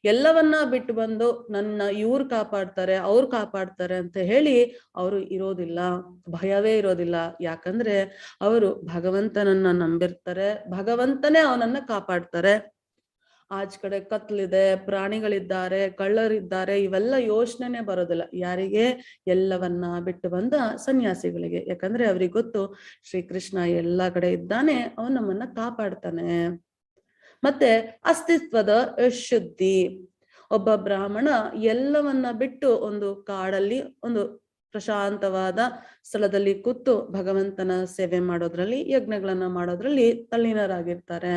ಎಲ್ಲವನ್ನ ಬಿಟ್ಟು ಬಂದು ನನ್ನ ಇವ್ರು ಕಾಪಾಡ್ತಾರೆ, ಅವ್ರು ಕಾಪಾಡ್ತಾರೆ ಅಂತ ಹೇಳಿ ಅವರು ಇರೋದಿಲ್ಲ, ಭಯವೇ ಇರೋದಿಲ್ಲ. ಯಾಕಂದ್ರೆ ಅವರು ಭಗವಂತನನ್ನ ನಂಬಿರ್ತಾರೆ, ಭಗವಂತನೇ ಅವನನ್ನ ಕಾಪಾಡ್ತಾರೆ. ಆಚ್ ಕಡೆ ಕತ್ಲಿದೆ, ಪ್ರಾಣಿಗಳಿದ್ದಾರೆ, ಕಳ್ಳರಿದ್ದಾರೆ, ಇವೆಲ್ಲ ಯೋಚನೆನೇ ಬರೋದಿಲ್ಲ. ಯಾರಿಗೆ? ಎಲ್ಲವನ್ನ ಬಿಟ್ಟು ಬಂದ ಸನ್ಯಾಸಿಗಳಿಗೆ. ಯಾಕಂದ್ರೆ ಅವ್ರಿಗೆ ಗೊತ್ತು ಶ್ರೀಕೃಷ್ಣ ಎಲ್ಲಾ ಕಡೆ ಇದ್ದಾನೆ, ಅವನು ನಮ್ಮನ್ನ ಕಾಪಾಡ್ತಾನೆ. ಮತ್ತೆ ಅಸ್ತಿತ್ವದ ಶುದ್ಧಿ. ಒಬ್ಬ ಬ್ರಾಹ್ಮಣ ಎಲ್ಲವನ್ನ ಬಿಟ್ಟು ಒಂದು ಕಾಡಲ್ಲಿ ಒಂದು ಪ್ರಶಾಂತವಾದ ಸ್ಥಳದಲ್ಲಿ ಕೂತು ಭಗವಂತನ ಸೇವೆ ಮಾಡೋದ್ರಲ್ಲಿ, ಯಜ್ಞಗಳನ್ನ ಮಾಡೋದ್ರಲ್ಲಿ ತಲ್ಲೀನರಾಗಿರ್ತಾರೆ.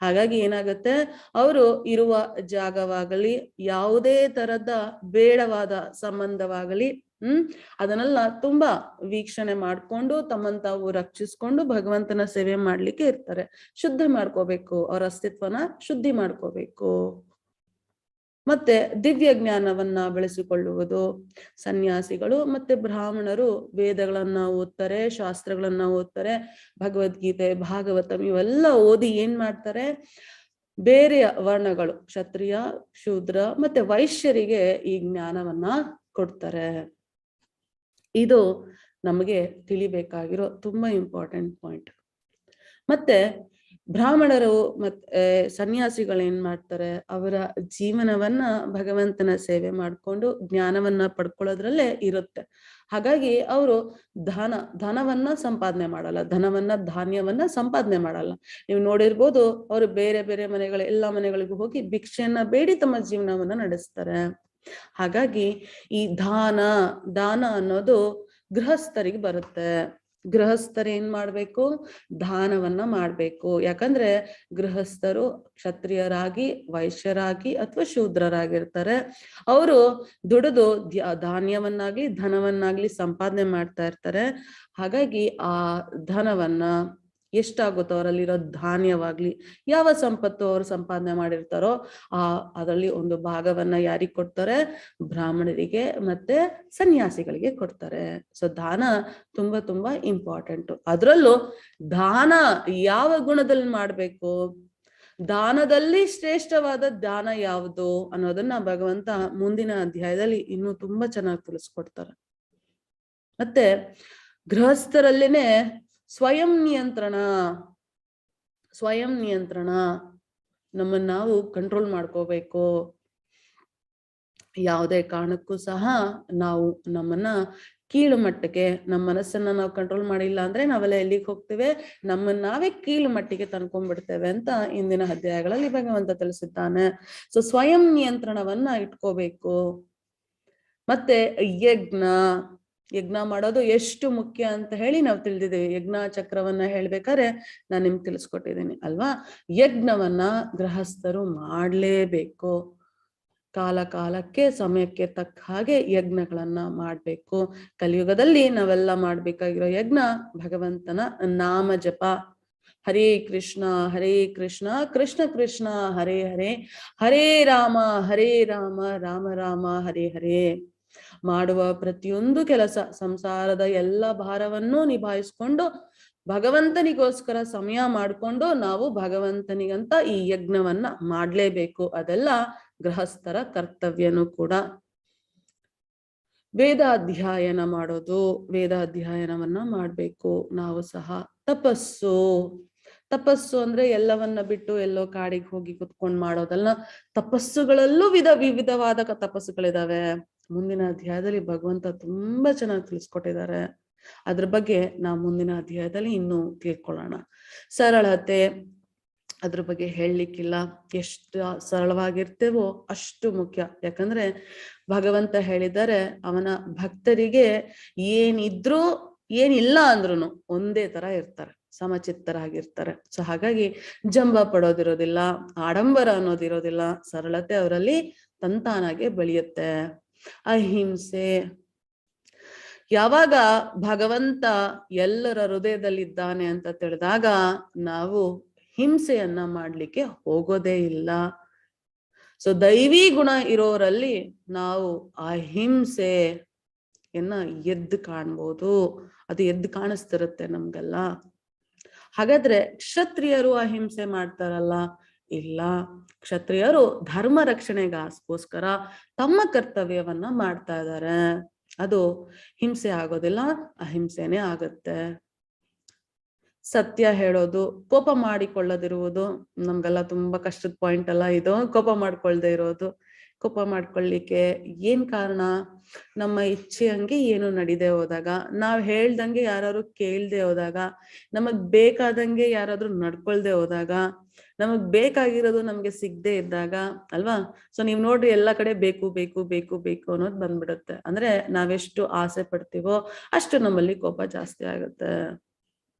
ಹಾಗಾಗಿ ಏನಾಗುತ್ತೆ? ಅವರು ಇರುವ ಜಾಗವಾಗಲಿ, ಯಾವುದೇ ತರದ ಬೇಡವಾದ ಸಂಬಂಧವಾಗಲಿ ಅದನ್ನೆಲ್ಲ ತುಂಬಾ ವೀಕ್ಷಣೆ ಮಾಡ್ಕೊಂಡು ತಮ್ಮನ್ ತಾವು ರಕ್ಷಿಸ್ಕೊಂಡು ಭಗವಂತನ ಸೇವೆ ಮಾಡ್ಲಿಕ್ಕೆ ಇರ್ತಾರೆ. ಶುದ್ಧ ಮಾಡ್ಕೋಬೇಕು, ಅವರ ಅಸ್ತಿತ್ವನ ಶುದ್ಧಿ ಮಾಡ್ಕೋಬೇಕು. ಮತ್ತೆ ದಿವ್ಯ ಜ್ಞಾನವನ್ನ ಬೆಳೆಸಿಕೊಳ್ಳುವುದು. ಸನ್ಯಾಸಿಗಳು ಮತ್ತೆ ಬ್ರಾಹ್ಮಣರು ವೇದಗಳನ್ನ ಓದ್ತಾರೆ, ಶಾಸ್ತ್ರಗಳನ್ನ ಓದ್ತಾರೆ, ಭಗವದ್ಗೀತೆ, ಭಾಗವತಂ ಇವೆಲ್ಲ ಓದಿ ಏನ್ ಮಾಡ್ತಾರೆ? ಬೇರೆಯ ವರ್ಣಗಳು ಕ್ಷತ್ರಿಯ, ಶೂದ್ರ ಮತ್ತೆ ವೈಶ್ಯರಿಗೆ ಈ ಜ್ಞಾನವನ್ನ ಕೊಡ್ತಾರೆ. ಇದು ನಮಗೆ ತಿಳಿಬೇಕಾಗಿರೋ ತುಂಬಾ ಇಂಪಾರ್ಟೆಂಟ್ ಪಾಯಿಂಟ್. ಮತ್ತೆ ಬ್ರಾಹ್ಮಣರು ಮತ್ತೆ ಸನ್ಯಾಸಿಗಳು ಏನ್ ಮಾಡ್ತಾರೆ, ಅವರ ಜೀವನವನ್ನ ಭಗವಂತನ ಸೇವೆ ಮಾಡ್ಕೊಂಡು ಜ್ಞಾನವನ್ನ ಪಡ್ಕೊಳ್ಳೋದ್ರಲ್ಲೇ ಇರುತ್ತೆ. ಹಾಗಾಗಿ ಅವರು ಧನವನ್ನ ಸಂಪಾದನೆ ಮಾಡಲ್ಲ, ಧಾನ್ಯವನ್ನ ಸಂಪಾದನೆ ಮಾಡಲ್ಲ. ನೀವು ನೋಡಿರ್ಬೋದು, ಅವರು ಬೇರೆ ಬೇರೆ ಎಲ್ಲ ಮನೆಗಳಿಗೂ ಹೋಗಿ ಭಿಕ್ಷೆಯನ್ನ ಬೇಡಿ ತಮ್ಮ ಜೀವನವನ್ನ ನಡೆಸ್ತಾರೆ. ಹಾಗಾಗಿ ಈ ದಾನ ಅನ್ನೋದು ಗೃಹಸ್ಥರಿಗೆ ಬರುತ್ತೆ. ಗೃಹಸ್ಥರು ಏನ್ ಮಾಡ್ಬೇಕು, ದಾನವನ್ನ ಮಾಡ್ಬೇಕು. ಯಾಕಂದ್ರೆ ಗೃಹಸ್ಥರು ಕ್ಷತ್ರಿಯರಾಗಿ, ವೈಶ್ಯರಾಗಿ ಅಥವಾ ಶೂದ್ರರಾಗಿರ್ತಾರೆ. ಅವರು ದುಡಿದು ಧಾನ್ಯವನ್ನಾಗ್ಲಿ ಧನವನ್ನಾಗ್ಲಿ ಸಂಪಾದನೆ ಮಾಡ್ತಾ ಇರ್ತಾರೆ. ಹಾಗಾಗಿ ಆ ಧನವನ್ನ ಎಷ್ಟಾಗುತ್ತೋ ಅವರಲ್ಲಿರೋ ಧಾನ್ಯವಾಗ್ಲಿ ಯಾವ ಸಂಪತ್ತು ಅವರು ಸಂಪಾದನೆ ಮಾಡಿರ್ತಾರೋ ಅದರಲ್ಲಿ ಒಂದು ಭಾಗವನ್ನ ಯಾರಿಗೆ ಕೊಡ್ತಾರೆ, ಬ್ರಾಹ್ಮಣರಿಗೆ ಮತ್ತೆ ಸನ್ಯಾಸಿಗಳಿಗೆ ಕೊಡ್ತಾರೆ. ಸೊ ದಾನ ತುಂಬಾ ತುಂಬಾ ಇಂಪಾರ್ಟೆಂಟ್. ಅದರಲ್ಲೂ ದಾನ ಯಾವ ಗುಣದಲ್ಲಿ ಮಾಡ್ಬೇಕು, ದಾನದಲ್ಲಿ ಶ್ರೇಷ್ಠವಾದ ದಾನ ಯಾವುದು ಅನ್ನೋದನ್ನ ಭಗವಂತ ಮುಂದಿನ ಅಧ್ಯಾಯದಲ್ಲಿ ಇನ್ನೂ ತುಂಬಾ ಚೆನ್ನಾಗಿ ತಿಳಿಸ್ಕೊಡ್ತಾರೆ. ಮತ್ತೆ ಗೃಹಸ್ಥರಲ್ಲೇನೆ ಸ್ವಯಂ ನಿಯಂತ್ರಣ ನಮ್ಮನ್ನ ನಾವು ಕಂಟ್ರೋಲ್ ಮಾಡ್ಕೋಬೇಕು. ಯಾವುದೇ ಕಾರಣಕ್ಕೂ ಸಹ ನಾವು ನಮ್ಮನ್ನ ಕೀಳು ಮಟ್ಟಕ್ಕೆ, ನಮ್ಮ ಮನಸ್ಸನ್ನ ನಾವು ಕಂಟ್ರೋಲ್ ಮಾಡಿಲ್ಲ ಅಂದ್ರೆ ನಾವೆಲ್ಲ ಎಲ್ಲಿಗೆ ಹೋಗ್ತೇವೆ, ನಮ್ಮನ್ನ ನಾವೇ ಕೀಳು ಮಟ್ಟಿಗೆ ತಂದ್ಕೊಂಡ್ಬಿಡ್ತೇವೆ ಅಂತ ಇಂದಿನ ಅಧ್ಯಾಯಗಳಲ್ಲಿ ಭಗವಂತ ತಿಳಿಸಿದ್ದಾನೆ. ಸೊ ಸ್ವಯಂ ನಿಯಂತ್ರಣವನ್ನ ಇಟ್ಕೋಬೇಕು. ಮತ್ತೆ ಯಜ್ಞ ಮಾಡೋದು ಎಷ್ಟು ಮುಖ್ಯ ಅಂತ ಹೇಳಿ ನಾವು ತಿಳಿದಿದ್ದೇವೆ. ಯಜ್ಞ ಚಕ್ರವನ್ನ ಹೇಳ್ಬೇಕಾದ್ರೆ ನಾನು ನಿಮ್ಗೆ ತಿಳಿಸ್ಕೊಟ್ಟಿದ್ದೀನಿ ಅಲ್ವಾ. ಯಜ್ಞವನ್ನ ಗೃಹಸ್ಥರು ಮಾಡ್ಲೇಬೇಕು. ಕಾಲಕ್ಕೆ ಸಮಯಕ್ಕೆ ತಕ್ಕ ಹಾಗೆ ಯಜ್ಞಗಳನ್ನ ಮಾಡ್ಬೇಕು. ಕಲಿಯುಗದಲ್ಲಿ ನಾವೆಲ್ಲ ಮಾಡ್ಬೇಕಾಗಿರೋ ಯಜ್ಞ ಭಗವಂತನ ನಾಮ ಜಪ. ಹರೇ ಕೃಷ್ಣ ಕೃಷ್ಣ ಕೃಷ್ಣ ಹರೇ ಹರೇ, ಹರೇ ರಾಮ ರಾಮ ರಾಮ ಹರೇ ಹರೇ. ಮಾಡುವ ಪ್ರತಿಯೊಂದು ಕೆಲಸ, ಸಂಸಾರದ ಎಲ್ಲ ಭಾರವನ್ನು ನಿಭಾಯಿಸ್ಕೊಂಡು ಭಗವಂತನಿಗೋಸ್ಕರ ಸಮಯ ಮಾಡಿಕೊಂಡು ನಾವು ಭಗವಂತನಿಗಂತ ಈ ಯಜ್ಞವನ್ನ ಮಾಡ್ಲೇಬೇಕು. ಅದೆಲ್ಲ ಗೃಹಸ್ಥರ ಕರ್ತವ್ಯನೂ ಕೂಡ. ವೇದಾಧ್ಯಯನ ಮಾಡೋದು, ವೇದಾಧ್ಯಯನವನ್ನ ಮಾಡ್ಬೇಕು ನಾವು ಸಹ. ತಪಸ್ಸು ಅಂದ್ರೆ ಎಲ್ಲವನ್ನ ಬಿಟ್ಟು ಎಲ್ಲೋ ಕಾಡಿಗೆ ಹೋಗಿ ಕುತ್ಕೊಂಡ್ ಮಾಡೋದಲ್ಲ. ತಪಸ್ಸುಗಳಲ್ಲೂ ವಿವಿಧವಾದ ತಪಸ್ಸುಗಳಿದಾವೆ. ಮುಂದಿನ ಅಧ್ಯಾಯದಲ್ಲಿ ಭಗವಂತ ತುಂಬಾ ಚೆನ್ನಾಗಿ ತಿಳಿಸ್ಕೊಟ್ಟಿದ್ದಾರೆ. ಅದ್ರ ಬಗ್ಗೆ ನಾವು ಮುಂದಿನ ಅಧ್ಯಾಯದಲ್ಲಿ ಇನ್ನೂ ತಿಳ್ಕೊಳ್ಳೋಣ. ಸರಳತೆ, ಅದ್ರ ಬಗ್ಗೆ ಹೇಳಲಿಕ್ಕಿಲ್ಲ. ಎಷ್ಟು ಸರಳವಾಗಿರ್ತೇವೋ ಅಷ್ಟು ಮುಖ್ಯ. ಯಾಕಂದ್ರೆ ಭಗವಂತ ಹೇಳಿದ್ದಾರೆ, ಅವನ ಭಕ್ತರಿಗೆ ಏನಿದ್ರು ಏನಿಲ್ಲ ಅಂದ್ರೂ ಒಂದೇ ತರ ಇರ್ತಾರೆ, ಸಮಚಿತ್ತರಾಗಿರ್ತಾರೆ. ಸೊ ಹಾಗಾಗಿ ಜಂಬ ಪಡೋದಿರೋದಿಲ್ಲ, ಆಡಂಬರ ಅನ್ನೋದಿರೋದಿಲ್ಲ. ಸರಳತೆ ಅವರಲ್ಲಿ ತಂತಾನಾಗೆ ಬೆಳೆಯುತ್ತೆ. ಅಹಿಂಸೆ, ಯಾವಾಗ ಭಗವಂತ ಎಲ್ಲರ ಹೃದಯದಲ್ಲಿದ್ದಾನೆ ಅಂತ ತಿಳಿದಾಗ ನಾವು ಹಿಂಸೆಯನ್ನ ಮಾಡ್ಲಿಕ್ಕೆ ಹೋಗೋದೇ ಇಲ್ಲ. ಸೊ ದೈವಿ ಗುಣ ಇರೋರಲ್ಲಿ ನಾವು ಅಹಿಂಸೆಯನ್ನ ಎದ್ದು ಕಾಣ್ಬೋದು. ಅದು ಎದ್ದು ಕಾಣಿಸ್ತಿರುತ್ತೆ ನಮ್ಗೆಲ್ಲ. ಹಾಗಾದ್ರೆ ಕ್ಷತ್ರಿಯರು ಅಹಿಂಸೆ ಮಾಡ್ತಾರಲ್ಲ? ಇಲ್ಲ, ಕ್ಷತ್ರಿಯರು ಧರ್ಮ ರಕ್ಷಣೆಗೋಸ್ಕರ ತಮ್ಮ ಕರ್ತವ್ಯವನ್ನ ಮಾಡ್ತಾ ಇದ್ದಾರೆ. ಅದು ಹಿಂಸೆ ಆಗೋದಿಲ್ಲ, ಅಹಿಂಸೆನೇ ಆಗತ್ತೆ. ಸತ್ಯ ಹೇಳೋದು, ಕೋಪ ಮಾಡಿಕೊಳ್ಳದಿರುವುದು, ನಮ್ಗೆಲ್ಲ ತುಂಬಾ ಕಷ್ಟದ ಪಾಯಿಂಟ್ ಅಲ್ಲ ಇದು. ಕೋಪ ಮಾಡ್ಕೊಳ್ದೆ ಇರೋದು. ಕೋಪ ಮಾಡ್ಕೊಳ್ಳಿಕ್ಕೆ ಏನ್ ಕಾರಣ? ನಮ್ಮ ಇಚ್ಛೆ ಹಂಗೆ ಏನು ನಡೀದೆ ಹೋದಾಗ, ನಾವ್ ಹೇಳ್ದಂಗೆ ಯಾರು ಕೇಳ್ದೆ ಹೋದಾಗ, ನಮಗ್ ಬೇಕಾದಂಗೆ ಯಾರಾದ್ರೂ ನಡ್ಕೊಳ್ದೆ ಹೋದಾಗ, ನಮಗ್ ಬೇಕಾಗಿರೋದು ನಮ್ಗೆ ಸಿಗದೆ ಇದ್ದಾಗ ಅಲ್ವಾ. ಸೊ ನೀವ್ ನೋಡ್ರಿ, ಎಲ್ಲಾ ಕಡೆ ಬೇಕು ಬೇಕು ಬೇಕು ಬೇಕು ಅನ್ನೋದು ಬಂದ್ಬಿಡುತ್ತೆ. ಅಂದ್ರೆ ನಾವೆಷ್ಟು ಆಸೆ ಪಡ್ತೀವೋ ಅಷ್ಟು ನಮ್ಮಲ್ಲಿ ಕೋಪ ಜಾಸ್ತಿ ಆಗುತ್ತೆ.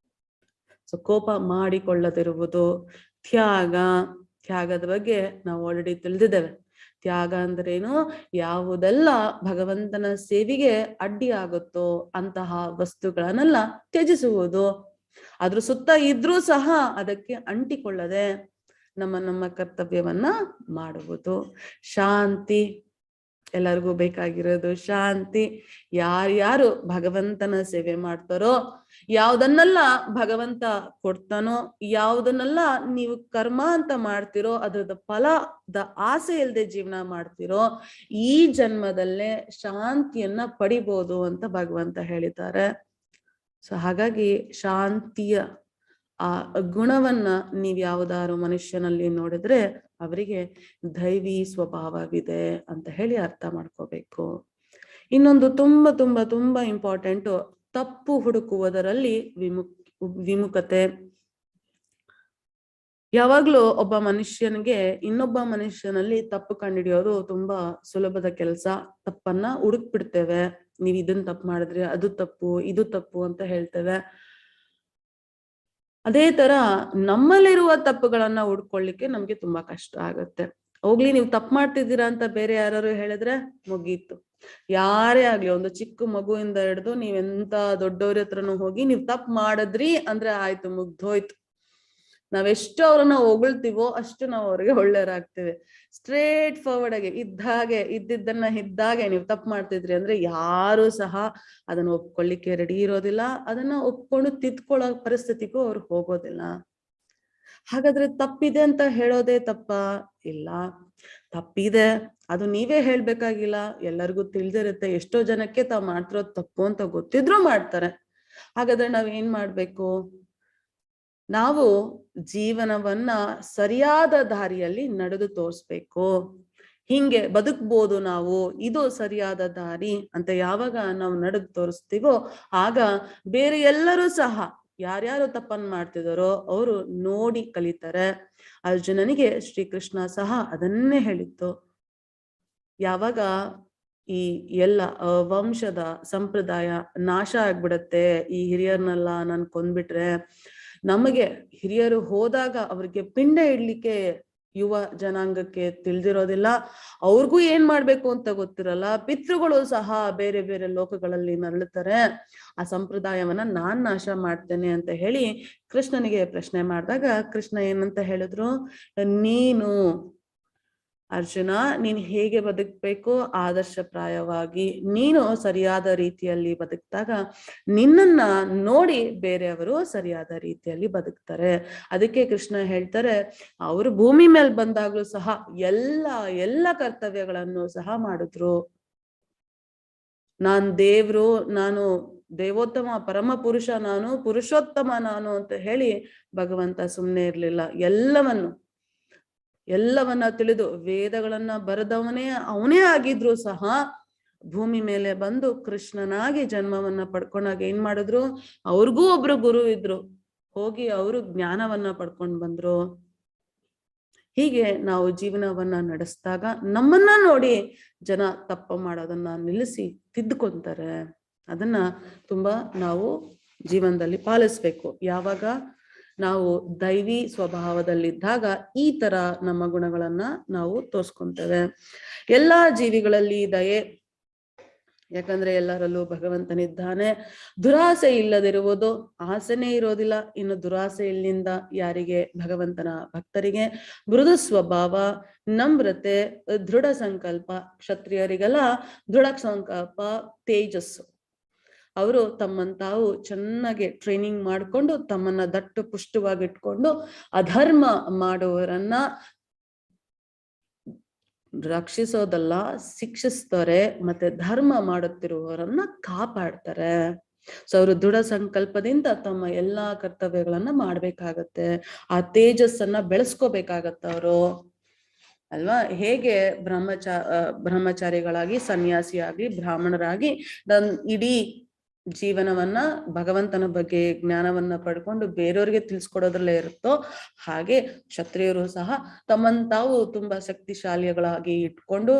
ಸೊ ಕೋಪ ಮಾಡಿಕೊಳ್ಳದಿರುವುದು. ತ್ಯಾಗದ ಬಗ್ಗೆ ನಾವು ಆಲ್ರೆಡಿ ತಿಳಿದಿದ್ದೇವೆ. ತ್ಯಾಗ ಅಂದ್ರೇನು? ಯಾವುದೆಲ್ಲ ಭಗವಂತನ ಸೇವೆಗೆ ಅಡ್ಡಿ ಆಗುತ್ತೋ ಅಂತಹ ವಸ್ತುಗಳನ್ನೆಲ್ಲ ತ್ಯಜಿಸುವುದು. ಅದ್ರ ಸುತ್ತ ಇದ್ರೂ ಸಹ ಅದಕ್ಕೆ ಅಂಟಿಕೊಳ್ಳದೆ ನಮ್ಮ ಕರ್ತವ್ಯವನ್ನ ಮಾಡುವುದು. ಶಾಂತಿ, ಎಲ್ಲರಿಗೂ ಬೇಕಾಗಿರೋದು ಶಾಂತಿ. ಯಾರ್ಯಾರು ಭಗವಂತನ ಸೇವೆ ಮಾಡ್ತಾರೋ, ಯಾವ್ದನ್ನೆಲ್ಲ ಭಗವಂತ ಕೊಡ್ತಾನೋ, ಯಾವ್ದನ್ನೆಲ್ಲ ನೀವು ಕರ್ಮ ಅಂತ ಮಾಡ್ತಿರೋ, ಅದ್ರದ ಫಲದ ಆಸೆ ಇಲ್ಲದೆ ಜೀವನ ಮಾಡ್ತಿರೋ, ಈ ಜನ್ಮದಲ್ಲೇ ಶಾಂತಿಯನ್ನ ಪಡಿಬೋದು ಅಂತ ಭಗವಂತ ಹೇಳಿದ್ದಾರೆ. ಸೊ ಹಾಗಾಗಿ ಶಾಂತಿಯ ಆ ಗುಣವನ್ನ ನೀವ್ ಯಾವ್ದಾರು ಮನುಷ್ಯನಲ್ಲಿ ನೋಡಿದ್ರೆ ಅವರಿಗೆ ದೈವಿ ಸ್ವಭಾವವಿದೆ ಅಂತ ಹೇಳಿ ಅರ್ಥ ಮಾಡ್ಕೋಬೇಕು. ಇನ್ನೊಂದು ತುಂಬಾ ತುಂಬಾ ತುಂಬಾ ಇಂಪಾರ್ಟೆಂಟ್, ತಪ್ಪು ಹುಡುಕುವುದರಲ್ಲಿ ವಿಮುಖತೆ. ಯಾವಾಗ್ಲೂ ಒಬ್ಬ ಮನುಷ್ಯನಿಗೆ ಇನ್ನೊಬ್ಬ ಮನುಷ್ಯನಲ್ಲಿ ತಪ್ಪು ಕಂಡುಹಿಡಿಯೋದು ತುಂಬಾ ಸುಲಭದ ಕೆಲಸ. ತಪ್ಪನ್ನ ಹುಡುಕ್ಬಿಡ್ತೇವೆ. ನೀವ್ ಇದನ್ನ ತಪ್ಪು ಮಾಡಿದ್ರೆ ಅದು ತಪ್ಪು, ಇದು ತಪ್ಪು ಅಂತ ಹೇಳ್ತೇವೆ. ಅದೇ ತರ ನಮ್ಮಲ್ಲಿರುವ ತಪ್ಪುಗಳನ್ನ ಹುಡ್ಕೊಳ್ಳಿಕ್ಕೆ ನಮ್ಗೆ ತುಂಬಾ ಕಷ್ಟ ಆಗತ್ತೆ. ಹೋಗ್ಲಿ, ನೀವು ತಪ್ಪು ಮಾಡ್ತಿದ್ದೀರಾ ಅಂತ ಬೇರೆ ಯಾರು ಹೇಳಿದ್ರೆ ಮುಗೀತು. ಯಾರೇ ಆಗ್ಲಿ, ಒಂದು ಚಿಕ್ಕ ಮಗುವಿಂದ ಹಿಡಿದು ನೀವೆಂತ ದೊಡ್ಡವ್ರ ಹತ್ರನೂ ಹೋಗಿ ನೀವ್ ತಪ್ಪು ಮಾಡಿದ್ರಿ ಅಂದ್ರೆ ಆಯ್ತು, ಮುಗ್ದೋಯ್ತು. ನಾವೆಷ್ಟು ಅವ್ರನ್ನ ಹೊಗಳ್ತೀವೋ ಅಷ್ಟು ನಾವು ಅವ್ರಿಗೆ ಒಳ್ಳೆಯರಾಗ್ತೇವೆ. ಸ್ಟ್ರೇಟ್ ಫಾರ್ವರ್ಡ್ ಆಗಿ ಇದ್ದಿದ್ದನ್ನ ಇದ್ದಾಗೆ ನೀವು ತಪ್ಪು ಮಾಡ್ತಿದ್ರಿ ಅಂದ್ರೆ ಯಾರು ಸಹ ಅದನ್ನ ಒಪ್ಕೊಳ್ಳಿಕ್ಕೆ ರೆಡಿ ಇರೋದಿಲ್ಲ. ಅದನ್ನ ಒಪ್ಕೊಂಡು ತಿದ್ಕೊಳ್ಳೋ ಪರಿಸ್ಥಿತಿಗೂ ಅವ್ರು ಹೋಗೋದಿಲ್ಲ. ಹಾಗಾದ್ರೆ ತಪ್ಪಿದೆ ಅಂತ ಹೇಳೋದೇ ತಪ್ಪ? ಇಲ್ಲ, ತಪ್ಪಿದೆ, ಅದು ನೀವೇ ಹೇಳ್ಬೇಕಾಗಿಲ್ಲ. ಎಲ್ಲರಿಗೂ ತಿಳಿದಿರುತ್ತೆ. ಎಷ್ಟೋ ಜನಕ್ಕೆ ತಾವ್ ಮಾಡ್ತಿರೋದು ತಪ್ಪು ಅಂತ ಗೊತ್ತಿದ್ರು ಮಾಡ್ತಾರೆ. ಹಾಗಾದ್ರೆ ನಾವ್ ಏನ್ ಮಾಡ್ಬೇಕು? ನಾವು ಜೀವನವನ್ನ ಸರಿಯಾದ ದಾರಿಯಲ್ಲಿ ನಡೆದು ತೋರಿಸ್ಬೇಕು. ಹಿಂಗೆ ಬದುಕ್ಬೋದು ನಾವು, ಇದು ಸರಿಯಾದ ದಾರಿ ಅಂತ ಯಾವಾಗ ನಾವು ನಡೆದು ತೋರಿಸ್ತೀವೋ ಆಗ ಬೇರೆ ಎಲ್ಲರೂ ಸಹ ಯಾರ್ಯಾರು ತಪ್ಪನ್ನು ಮಾಡ್ತಿದಾರೋ ಅವರು ನೋಡಿ ಕಲಿತಾರೆ. ಅರ್ಜುನನಿಗೆ ಶ್ರೀಕೃಷ್ಣ ಸಹ ಅದನ್ನೇ ಹೇಳಿತ್ತು. ಯಾವಾಗ ಈ ಎಲ್ಲ ವಂಶದ ಸಂಪ್ರದಾಯ ನಾಶ ಆಗ್ಬಿಡತ್ತೆ, ಈ ಹಿರಿಯರ್ನೆಲ್ಲ ನಾನು ಕೊಂದ್ಬಿಟ್ರೆ, ನಮಗೆ ಹಿರಿಯರು ಹೋದಾಗ ಅವ್ರಿಗೆ ಪಿಂಡ ಇಡ್ಲಿಕ್ಕೆ ಯುವ ಜನಾಂಗಕ್ಕೆ ತಿಳಿದಿರೋದಿಲ್ಲ, ಅವ್ರಿಗೂ ಏನ್ ಮಾಡ್ಬೇಕು ಅಂತ ಗೊತ್ತಿರಲ್ಲ, ಪಿತೃಗಳು ಸಹ ಬೇರೆ ಬೇರೆ ಲೋಕಗಳಲ್ಲಿ ನರಳುತ್ತಾರೆ, ಆ ಸಂಪ್ರದಾಯವನ್ನ ನಾನ್ ನಾಶ ಮಾಡ್ತೇನೆ ಅಂತ ಹೇಳಿ ಕೃಷ್ಣನಿಗೆ ಪ್ರಶ್ನೆ ಮಾಡಿದಾಗ ಕೃಷ್ಣ ಏನಂತ ಹೇಳಿದ್ರು, ನೀನು ಅರ್ಜುನ ನೀನ್ ಹೇಗೆ ಬದುಕ್ಬೇಕು ಆದರ್ಶಪ್ರಾಯವಾಗಿ ನೀನು ಸರಿಯಾದ ರೀತಿಯಲ್ಲಿ ಬದುಕ್ದಾಗ ನಿನ್ನನ್ನ ನೋಡಿ ಬೇರೆಯವರು ಸರಿಯಾದ ರೀತಿಯಲ್ಲಿ ಬದುಕ್ತಾರೆ. ಅದಕ್ಕೆ ಕೃಷ್ಣ ಹೇಳ್ತಾರೆ, ಅವರು ಭೂಮಿ ಮೇಲೆ ಬಂದಾಗ್ಲೂ ಸಹ ಎಲ್ಲ ಕರ್ತವ್ಯಗಳನ್ನು ಸಹ ಮಾಡಿದ್ರು. ನಾನ್ ದೇವ್ರು, ನಾನು ದೇವೋತ್ತಮ ಪರಮ ಪುರುಷ, ನಾನು ಪುರುಷೋತ್ತಮ ನಾನು ಅಂತ ಹೇಳಿ ಭಗವಂತ ಸುಮ್ಮನೆ ಇರ್ಲಿಲ್ಲ. ಎಲ್ಲವನ್ನ ತಿಳಿದು ವೇದಗಳನ್ನ ಬರೆದವನೇ ಅವನೇ ಆಗಿದ್ರು ಸಹ ಭೂಮಿ ಮೇಲೆ ಬಂದು ಕೃಷ್ಣನಾಗಿ ಜನ್ಮವನ್ನ ಪಡ್ಕೊಂಡಾಗ ಏನ್ ಮಾಡಿದ್ರು, ಅವ್ರಿಗೂ ಒಬ್ರು ಗುರು ಇದ್ರು, ಹೋಗಿ ಅವರು ಜ್ಞಾನವನ್ನ ಪಡ್ಕೊಂಡ್ ಬಂದ್ರು. ಹೀಗೆ ನಾವು ಜೀವನವನ್ನ ನಡೆಸಿದಾಗ ನಮ್ಮನ್ನ ನೋಡಿ ಜನ ತಪ್ಪು ಮಾಡೋದನ್ನ ನಿಲ್ಲಿಸಿ ತಿದ್ದುಕೊಂತಾರೆ. ಅದನ್ನ ತುಂಬಾ ನಾವು ಜೀವನದಲ್ಲಿ ಪಾಲಿಸ್ಬೇಕು. ಯಾವಾಗ ನಾವು ದೈವಿ ಸ್ವಭಾವದಲ್ಲಿದ್ದಾಗ ಈ ತರ ನಮ್ಮ ಗುಣಗಳನ್ನ ನಾವು ತೋರ್ಸ್ಕೊಂತೇವೆ. ಎಲ್ಲಾ ಜೀವಿಗಳಲ್ಲಿ ದಯೆ, ಯಾಕಂದ್ರೆ ಎಲ್ಲರಲ್ಲೂ ಭಗವಂತನಿದ್ದಾನೆ. ದುರಾಸೆ ಇಲ್ಲದಿರುವುದು, ಆಸೆನೇ ಇರೋದಿಲ್ಲ, ಇನ್ನು ದುರಾಸೆ ಇಲ್ಲಿಂದ ಯಾರಿಗೆ? ಭಗವಂತನ ಭಕ್ತರಿಗೆ. ಮೃದು ಸ್ವಭಾವ, ನಮ್ರತೆ, ದೃಢ ಸಂಕಲ್ಪ. ಕ್ಷತ್ರಿಯರಿಗೆಲ್ಲ ದೃಢ ಸಂಕಲ್ಪ, ತೇಜಸ್ಸು. ಅವರು ತಮ್ಮನ್ನು ತಾವು ಚೆನ್ನಾಗಿ ಟ್ರೈನಿಂಗ್ ಮಾಡಿಕೊಂಡು ತಮ್ಮನ್ನ ದಟ್ಟು ಪುಷ್ಟವಾಗಿಟ್ಕೊಂಡು ಅಧರ್ಮ ಮಾಡುವವರನ್ನ ರಕ್ಷಿಸೋದಲ್ಲ, ಶಿಕ್ಷಿಸ್ತಾರೆ, ಮತ್ತೆ ಧರ್ಮ ಮಾಡುತ್ತಿರುವವರನ್ನ ಕಾಪಾಡ್ತಾರೆ. ಸೊ ಅವರು ದೃಢ ಸಂಕಲ್ಪದಿಂದ ತಮ್ಮ ಎಲ್ಲಾ ಕರ್ತವ್ಯಗಳನ್ನ ಮಾಡ್ಬೇಕಾಗತ್ತೆ. ಆ ತೇಜಸ್ಸನ್ನ ಬೆಳೆಸ್ಕೋಬೇಕಾಗತ್ತ ಅವರು, ಅಲ್ವಾ? ಹೇಗೆ ಬ್ರಹ್ಮಚಾರಿಗಳಾಗಿ, ಸನ್ಯಾಸಿಯಾಗಿ, ಬ್ರಾಹ್ಮಣರಾಗಿ ಇಡೀ ಜೀವನವನ್ನ ಭಗವಂತನ ಬಗ್ಗೆ ಜ್ಞಾನವನ್ನ ಪಡ್ಕೊಂಡು ಬೇರೆಯವ್ರಿಗೆ ತಿಳಿಸ್ಕೊಡೋದ್ರಲ್ಲೇ ಇರುತ್ತೋ, ಹಾಗೆ ಕ್ಷತ್ರಿಯರು ಸಹ ತಮ್ಮನ್ನು ತಾವು ತುಂಬಾ ಶಕ್ತಿಶಾಲಿಗಳಾಗಿ ಇಟ್ಕೊಂಡು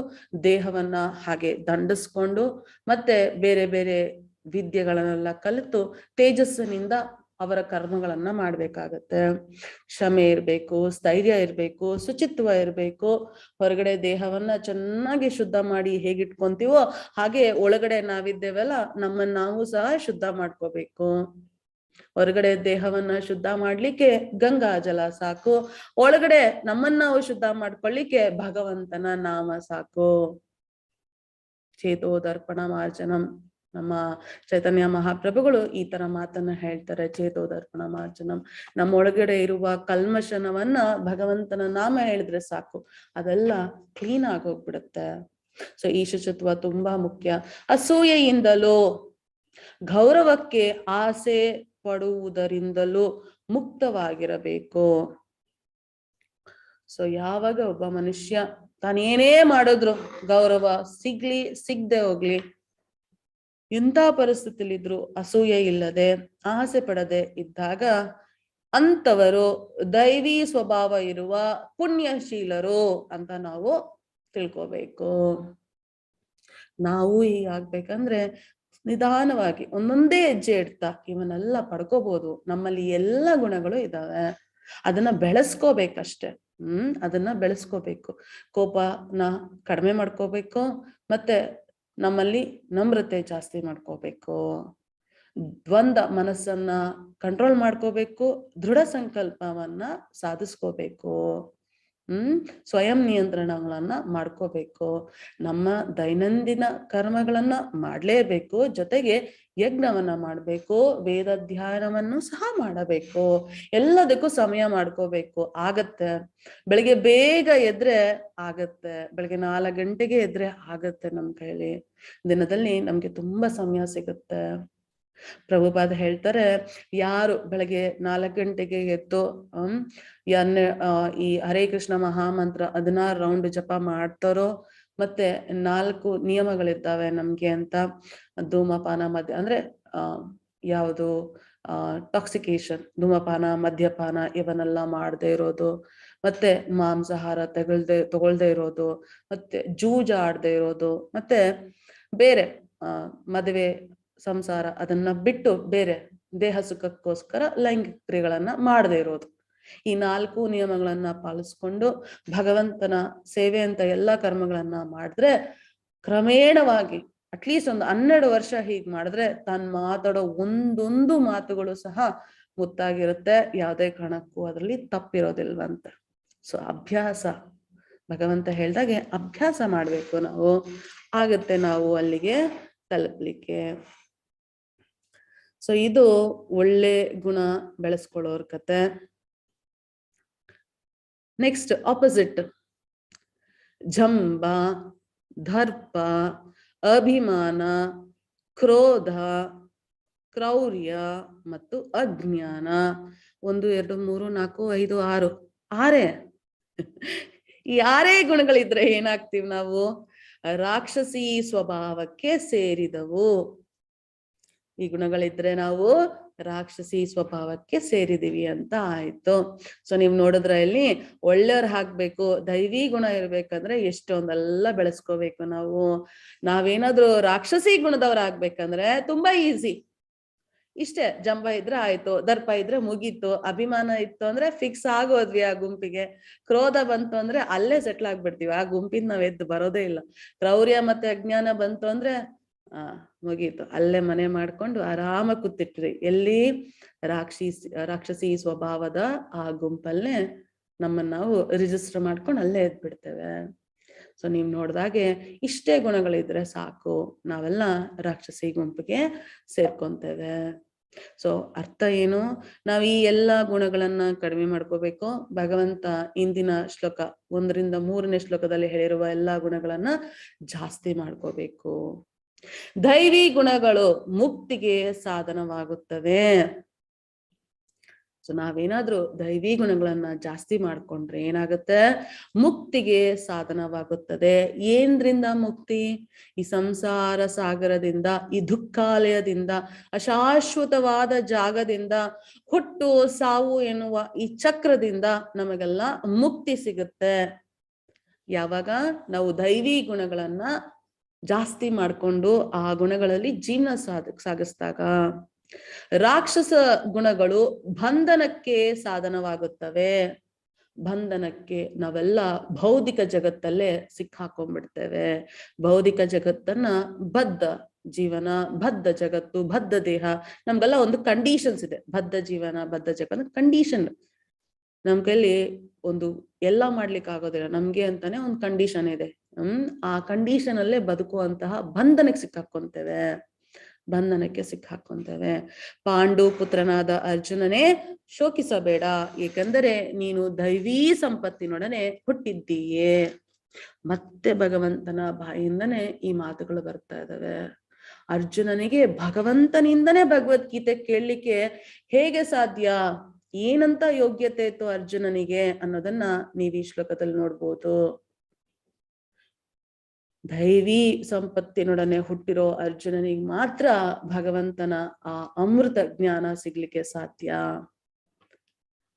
ದೇಹವನ್ನ ಹಾಗೆ ದಂಡಿಸ್ಕೊಂಡು ಮತ್ತೆ ಬೇರೆ ಬೇರೆ ವಿದ್ಯೆಗಳನ್ನೆಲ್ಲ ಕಲಿತು ತೇಜಸ್ಸಿನಿಂದ ಅವರ ಕರ್ಮಗಳನ್ನ ಮಾಡ್ಬೇಕಾಗತ್ತೆ. ಕ್ಷಮೆ ಇರ್ಬೇಕು, ಸ್ಥೈರ್ಯ ಇರ್ಬೇಕು, ಶುಚಿತ್ವ ಇರ್ಬೇಕು. ಹೊರಗಡೆ ದೇಹವನ್ನ ಚೆನ್ನಾಗಿ ಶುದ್ಧ ಮಾಡಿ ಹೇಗಿಟ್ಕೊಂತೀವೋ ಹಾಗೆ ಒಳಗಡೆ ನಾವಿದ್ದೇವಲ್ಲ ನಮ್ಮನ್ನ ನಾವು ಸಹ ಶುದ್ಧ ಮಾಡ್ಕೋಬೇಕು. ಹೊರಗಡೆ ದೇಹವನ್ನ ಶುದ್ಧ ಮಾಡ್ಲಿಕ್ಕೆ ಗಂಗಾ ಜಲ ಸಾಕು, ಒಳಗಡೆ ನಮ್ಮನ್ನ ನಾವು ಶುದ್ಧ ಮಾಡ್ಕೊಳ್ಳಿಕ್ಕೆ ಭಗವಂತನ ನಾಮ ಸಾಕು. ಚೇತೋದರ್ಪಣ ಮಾರ್ಜನಂ. ನಮ್ಮ ಚೈತನ್ಯ ಮಹಾಪ್ರಭುಗಳು ಈ ತರ ಮಾತನ್ನ ಹೇಳ್ತಾರೆ, ಚೇತೋದರ್ಪಣ ಮಾರ್ಜನಂ. ನಮ್ಮೊಳಗಡೆ ಇರುವ ಕಲ್ಮಶನವನ್ನ ಭಗವಂತನ ನಾಮ ಹೇಳಿದ್ರೆ ಸಾಕು, ಅದೆಲ್ಲ ಕ್ಲೀನ್ ಆಗೋಗ್ಬಿಡುತ್ತೆ. ಸೊ ಈ ಶುಚಿತ್ವ ತುಂಬಾ ಮುಖ್ಯ. ಅಸೂಯೆಯಿಂದಲೋ, ಗೌರವಕ್ಕೆ ಆಸೆ ಪಡುವುದರಿಂದಲೂ ಮುಕ್ತವಾಗಿರಬೇಕು. ಸೊ ಯಾವಾಗ ಒಬ್ಬ ಮನುಷ್ಯ ತಾನೇನೇ ಮಾಡಿದ್ರು ಗೌರವ ಸಿಗ್ಲಿ ಸಿಗದೆ ಹೋಗ್ಲಿ, ಎಂಥ ಪರಿಸ್ಥಿತಿಲಿದ್ರು ಅಸೂಯೆ ಇಲ್ಲದೆ ಆಸೆ ಪಡದೆ ಇದ್ದಾಗ ಅಂತವರು ದೈವಿ ಸ್ವಭಾವ ಇರುವ ಪುಣ್ಯಶೀಲರು ಅಂತ ನಾವು ತಿಳ್ಕೋಬೇಕು. ನಾವು ಹೀಗಾಗ್ಬೇಕಂದ್ರೆ ನಿಧಾನವಾಗಿ ಒಂದೊಂದೇ ಹೆಜ್ಜೆ ಇಡ್ತಾ ಇವನ್ನೆಲ್ಲ ಪಡ್ಕೋಬಹುದು. ನಮ್ಮಲ್ಲಿ ಎಲ್ಲ ಗುಣಗಳು ಇದಾವೆ, ಅದನ್ನ ಬೆಳೆಸ್ಕೋಬೇಕಷ್ಟೆ. ಅದನ್ನ ಬೆಳೆಸ್ಕೋಬೇಕು. ಕೋಪನ ಕಡಿಮೆ ಮಾಡ್ಕೋಬೇಕು, ಮತ್ತೆ ನಮ್ಮಲ್ಲಿ ನಮ್ರತೆ ಜಾಸ್ತಿ ಮಾಡ್ಕೋಬೇಕು. ದ್ವಂದ್ವ ಮನಸ್ಸನ್ನ ಕಂಟ್ರೋಲ್ ಮಾಡ್ಕೋಬೇಕು, ದೃಢ ಸಂಕಲ್ಪವನ್ನ ಸಾಧಿಸ್ಕೋಬೇಕು. ಸ್ವಯಂ ನಿಯಂತ್ರಣಗಳನ್ನ ಮಾಡ್ಕೋಬೇಕು. ನಮ್ಮ ದೈನಂದಿನ ಕರ್ಮಗಳನ್ನ ಮಾಡ್ಲೇಬೇಕು, ಜೊತೆಗೆ ಯಜ್ಞವನ್ನ ಮಾಡ್ಬೇಕು, ವೇದ ಧ್ಯಾನವನ್ನು ಸಹ ಮಾಡಬೇಕು. ಎಲ್ಲದಕ್ಕೂ ಸಮಯ ಮಾಡ್ಕೋಬೇಕು. ಆಗತ್ತೆ. ಬೆಳಿಗ್ಗೆ ಬೇಗ ಎದ್ರೆ ಆಗತ್ತೆ, ಬೆಳಿಗ್ಗೆ 4 ಗಂಟೆಗೆ ಎದ್ರೆ ಆಗತ್ತೆ. ನಮ್ ಕೈಲಿ ದಿನದಲ್ಲಿ ನಮ್ಗೆ ತುಂಬಾ ಸಮಯ ಸಿಗುತ್ತೆ. ಪ್ರಭುಪಾದ ಹೇಳ್ತಾರೆ, ಯಾರು ಬೆಳಗ್ಗೆ 4 ಗಂಟೆಗೆ ಎದ್ದು ಈ ಹರೇ ಕೃಷ್ಣ ಮಹಾಮಂತ್ರ 16 ರೌಂಡ್ ಜಪ ಮಾಡ್ತಾರೋ, ಮತ್ತೆ 4 ನಿಯಮಗಳಿದ್ದಾವೆ ನಮ್ಗೆ ಅಂತ. ಧೂಮಪಾನ ಮದ್ಯ ಅಂದ್ರೆ ಯಾವುದು ಟಾಕ್ಸಿಕೇಶನ್, ಧೂಮಪಾನ ಮದ್ಯಪಾನ ಇವನ್ನೆಲ್ಲ ಮಾಡದೇ ಇರೋದು, ಮತ್ತೆ ಮಾಂಸಾಹಾರ ತಗೊಳ್ದೇ ಇರೋದು, ಮತ್ತೆ ಜೂಜಾಡದೆ ಇರೋದು, ಮತ್ತೆ ಬೇರೆ ಮದುವೆ ಸಂಸಾರ ಅದನ್ನ ಬಿಟ್ಟು ಬೇರೆ ದೇಹ ಸುಖಕ್ಕೋಸ್ಕರ ಲೈಂಗಿಕ ಕ್ರಿಯೆಗಳನ್ನ ಮಾಡದೇ ಇರೋದು. ಈ 4 ನಿಯಮಗಳನ್ನ ಪಾಲಿಸ್ಕೊಂಡು ಭಗವಂತನ ಸೇವೆ ಅಂತ ಎಲ್ಲಾ ಕರ್ಮಗಳನ್ನ ಮಾಡಿದ್ರೆ ಕ್ರಮೇಣವಾಗಿ ಅಟ್ಲೀಸ್ಟ್ ಒಂದು 12 ವರ್ಷ ಹೀಗ್ ಮಾಡಿದ್ರೆ ತಾನು ಮಾತಾಡೋ ಒಂದೊಂದು ಮಾತುಗಳು ಸಹ ಮುತ್ತಾಗಿರುತ್ತೆ. ಯಾವುದೇ ಕಾರಣಕ್ಕೂ ಅದರಲ್ಲಿ ತಪ್ಪಿರೋದಿಲ್ವಂತೆ. ಸೊ ಅಭ್ಯಾಸ, ಭಗವಂತ ಹೇಳ್ದಾಗೆ ಅಭ್ಯಾಸ ಮಾಡ್ಬೇಕು ನಾವು, ಆಗತ್ತೆ ನಾವು ಅಲ್ಲಿಗೆ ತಲುಪಲಿಕ್ಕೆ. ಸೊ ಇದು ಒಳ್ಳೆ ಗುಣ ಬೆಳೆಸ್ಕೊಳ್ಳೋರ್ ಕತೆ. ನೆಕ್ಸ್ಟ್ ಆಪೋಸಿಟ್, ಜಂಬ, ದರ್ಪ, ಅಭಿಮಾನ, ಕ್ರೋಧ, ಕ್ರೌರ್ಯ ಮತ್ತು ಅಜ್ಞಾನ. 1 2 3 4 5 6 6 ಈ 6 ಗುಣಗಳಿದ್ರೆ ಏನಾಗ್ತೀವಿ ನಾವು? ರಾಕ್ಷಸಿ ಸ್ವಭಾವಕ್ಕೆ ಸೇರಿದವು. ಈ ಗುಣಗಳಿದ್ರೆ ನಾವು ರಾಕ್ಷಸಿ ಸ್ವಭಾವಕ್ಕೆ ಸೇರಿದೀವಿ ಅಂತ ಆಯ್ತು. ಸೊ ನೀವ್ ನೋಡಿದ್ರೆ ಇಲ್ಲಿ ಒಳ್ಳೆಯವ್ರು ಹಾಕ್ಬೇಕು, ದೈವಿ ಗುಣ ಇರ್ಬೇಕಂದ್ರೆ ಎಷ್ಟೊಂದೆಲ್ಲ ಬೆಳೆಸ್ಕೋಬೇಕು ನಾವು. ನಾವೇನಾದ್ರೂ ರಾಕ್ಷಸಿ ಗುಣದವ್ರು ಆಗ್ಬೇಕಂದ್ರೆ ತುಂಬಾ ಈಸಿ. ಇಷ್ಟೇ, ಜಂಬ ಇದ್ರೆ ಆಯ್ತು, ದರ್ಪ ಇದ್ರೆ ಮುಗೀತು, ಅಭಿಮಾನ ಇತ್ತು ಅಂದ್ರೆ ಫಿಕ್ಸ್ ಆಗೋದ್ವಿ ಆ ಗುಂಪಿಗೆ, ಕ್ರೋಧ ಬಂತು ಅಂದ್ರೆ ಅಲ್ಲೇ ಸೆಟ್ಲ್ ಆಗ್ಬಿಡ್ತೀವಿ, ಆ ಗುಂಪಿನ ನಾವ್ ಎದ್ದು ಬರೋದೇ ಇಲ್ಲ. ಕ್ರೌರ್ಯ ಮತ್ತೆ ಅಜ್ಞಾನ ಬಂತು ಅಂದ್ರೆ ಮುಗೀತು, ಅಲ್ಲೇ ಮನೆ ಮಾಡ್ಕೊಂಡು ಆರಾಮ ಕೂತಿಟ್ರಿ. ಎಲ್ಲಿ? ರಾಕ್ಷಸಿ ಸ್ವಭಾವದ ಆ ಗುಂಪಲ್ಲೇ ನಮ್ಮನ್ನ ನಾವು ರಿಜಿಸ್ಟರ್ ಮಾಡ್ಕೊಂಡು ಅಲ್ಲೇ ಎದ್ಬಿಡ್ತೇವೆ. ಸೊ ನೀವ್ ನೋಡ್ದಾಗೆ ಇಷ್ಟೇ ಗುಣಗಳಿದ್ರೆ ಸಾಕು, ನಾವೆಲ್ಲ ರಾಕ್ಷಸಿ ಗುಂಪಿಗೆ ಸೇರ್ಕೊಂತೇವೆ. ಸೊ ಅರ್ಥ ಏನು? ನಾವ್ ಈ ಎಲ್ಲಾ ಗುಣಗಳನ್ನ ಕಡಿಮೆ ಮಾಡ್ಕೋಬೇಕು. ಭಗವಂತ ಇಂದಿನ ಶ್ಲೋಕ 1 ರಿಂದ 3ನೇ ಶ್ಲೋಕದಲ್ಲಿ ಹೇಳಿರುವ ಎಲ್ಲಾ ಗುಣಗಳನ್ನ ಜಾಸ್ತಿ ಮಾಡ್ಕೋಬೇಕು. ದೈವಿ ಗುಣಗಳು ಮುಕ್ತಿಗೆ ಸಾಧನವಾಗುತ್ತವೆ. ಸೊ ನಾವೇನಾದ್ರೂ ದೈವಿ ಗುಣಗಳನ್ನ ಜಾಸ್ತಿ ಮಾಡ್ಕೊಂಡ್ರೆ ಏನಾಗುತ್ತೆ? ಮುಕ್ತಿಗೆ ಸಾಧನವಾಗುತ್ತದೆ. ಏನ್ರಿಂದ ಮುಕ್ತಿ? ಈ ಸಂಸಾರ ಸಾಗರದಿಂದ, ಈ ದುಃಖಾಲಯದಿಂದ, ಅಶಾಶ್ವತವಾದ ಜಾಗದಿಂದ, ಹುಟ್ಟು ಸಾವು ಎನ್ನುವ ಈ ಚಕ್ರದಿಂದ ನಮಗೆಲ್ಲ ಮುಕ್ತಿ ಸಿಗುತ್ತೆ. ಯಾವಾಗ ನಾವು ದೈವಿ ಗುಣಗಳನ್ನ ಜಾಸ್ತಿ ಮಾಡ್ಕೊಂಡು ಆ ಗುಣಗಳಲ್ಲಿ ಜೀವನ ಸಾಗಿಸಿದಾಗ. ರಾಕ್ಷಸ ಗುಣಗಳು ಬಂಧನಕ್ಕೆ ಸಾಧನವಾಗುತ್ತವೆ. ಬಂಧನಕ್ಕೆ, ನಾವೆಲ್ಲ ಭೌತಿಕ ಜಗತ್ತಲ್ಲೇ ಸಿಕ್ಕಾಕೊಂಡ್ಬಿಡ್ತೇವೆ. ಭೌತಿಕ ಜಗತ್ತನ್ನ ಬದ್ಧ ಜೀವನ, ಬದ್ಧ ಜಗತ್ತು, ಬದ್ಧ ದೇಹ, ನಮ್ಗೆಲ್ಲ ಒಂದು ಕಂಡೀಷನ್ಸ್ ಇದೆ. ಬದ್ಧ ಜೀವನ, ಬದ್ಧ ಜಗತ್ತು ಕಂಡೀಷನ್. ನಮ್ ಕೈಲಿ ಒಂದು ಎಲ್ಲ ಮಾಡ್ಲಿಕ್ಕೆ ಆಗೋದಿಲ್ಲ, ನಮ್ಗೆ ಅಂತಾನೆ ಒಂದು ಕಂಡೀಷನ್ ಇದೆ. ಆ ಕಂಡೀಷನ್ ಅಲ್ಲೇ ಬದುಕುವಂತಹ ಬಂಧನಕ್ಕೆ ಸಿಕ್ಕಾಕೊಂತೇವೆ. ಪಾಂಡು ಪುತ್ರನಾದ ಅರ್ಜುನನೇ ಶೋಕಿಸಬೇಡ, ಏಕೆಂದರೆ ನೀನು ದೈವೀ ಸಂಪತ್ತಿನೊಡನೆ ಹುಟ್ಟಿದ್ದೀಯೇ. ಮತ್ತೆ ಭಗವಂತನ ಬಾಯಿಂದನೇ ಈ ಮಾತುಗಳು ಬರ್ತಾ ಇದಾವೆ. ಅರ್ಜುನನಿಗೆ ಭಗವಂತನಿಂದನೇ ಭಗವದ್ಗೀತೆ ಕೇಳಲಿಕ್ಕೆ ಹೇಗೆ ಸಾಧ್ಯ? ಏನಂತ ಯೋಗ್ಯತೆ ಇತ್ತು ಅರ್ಜುನನಿಗೆ ಅನ್ನೋದನ್ನ ನೀವು ಈ ಶ್ಲೋಕದಲ್ಲಿ ನೋಡ್ಬೋದು. ದೈವಿ ಸಂಪತ್ತಿನೊಡನೆ ಹುಟ್ಟಿರೋ ಅರ್ಜುನನಿಗೆ ಮಾತ್ರ ಭಗವಂತನ ಆ ಅಮೃತ ಜ್ಞಾನ ಸಿಗ್ಲಿಕ್ಕೆ ಸಾಧ್ಯ.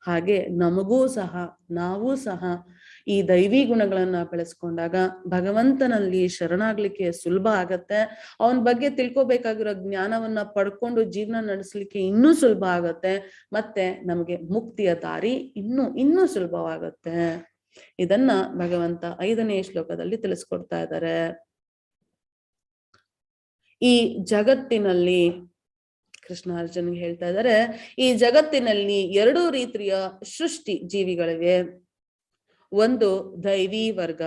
ಹಾಗೆ ನಮಗೂ ಸಹ, ನಾವೂ ಸಹ ಈ ದೈವಿ ಗುಣಗಳನ್ನ ಬೆಳೆಸ್ಕೊಂಡಾಗ ಭಗವಂತನಲ್ಲಿ ಶರಣಾಗ್ಲಿಕ್ಕೆ ಸುಲಭ ಆಗತ್ತೆ. ಅವನ ಬಗ್ಗೆ ತಿಳ್ಕೊಬೇಕಾಗಿರೋ ಜ್ಞಾನವನ್ನ ಪಡ್ಕೊಂಡು ಜೀವನ ನಡೆಸಲಿಕ್ಕೆ ಇನ್ನೂ ಸುಲಭ ಆಗತ್ತೆ. ಮತ್ತೆ ನಮಗೆ ಮುಕ್ತಿಯ ದಾರಿ ಇನ್ನೂ ಸುಲಭವಾಗತ್ತೆ. ಇದನ್ನ ಭಗವಂತ 5ನೇ ಶ್ಲೋಕದಲ್ಲಿ ತಿಳಿಸ್ಕೊಡ್ತಾ ಇದ್ದಾರೆ. ಈ ಜಗತ್ತಿನಲ್ಲಿ ಕೃಷ್ಣ ಅರ್ಜುನ್ಗೆ ಹೇಳ್ತಾ ಇದ್ದಾರೆ, ಈ ಜಗತ್ತಿನಲ್ಲಿ 2 ರೀತಿಯ ಸೃಷ್ಟಿ ಜೀವಿಗಳಿವೆ. ಒಂದು ದೈವಿ ವರ್ಗ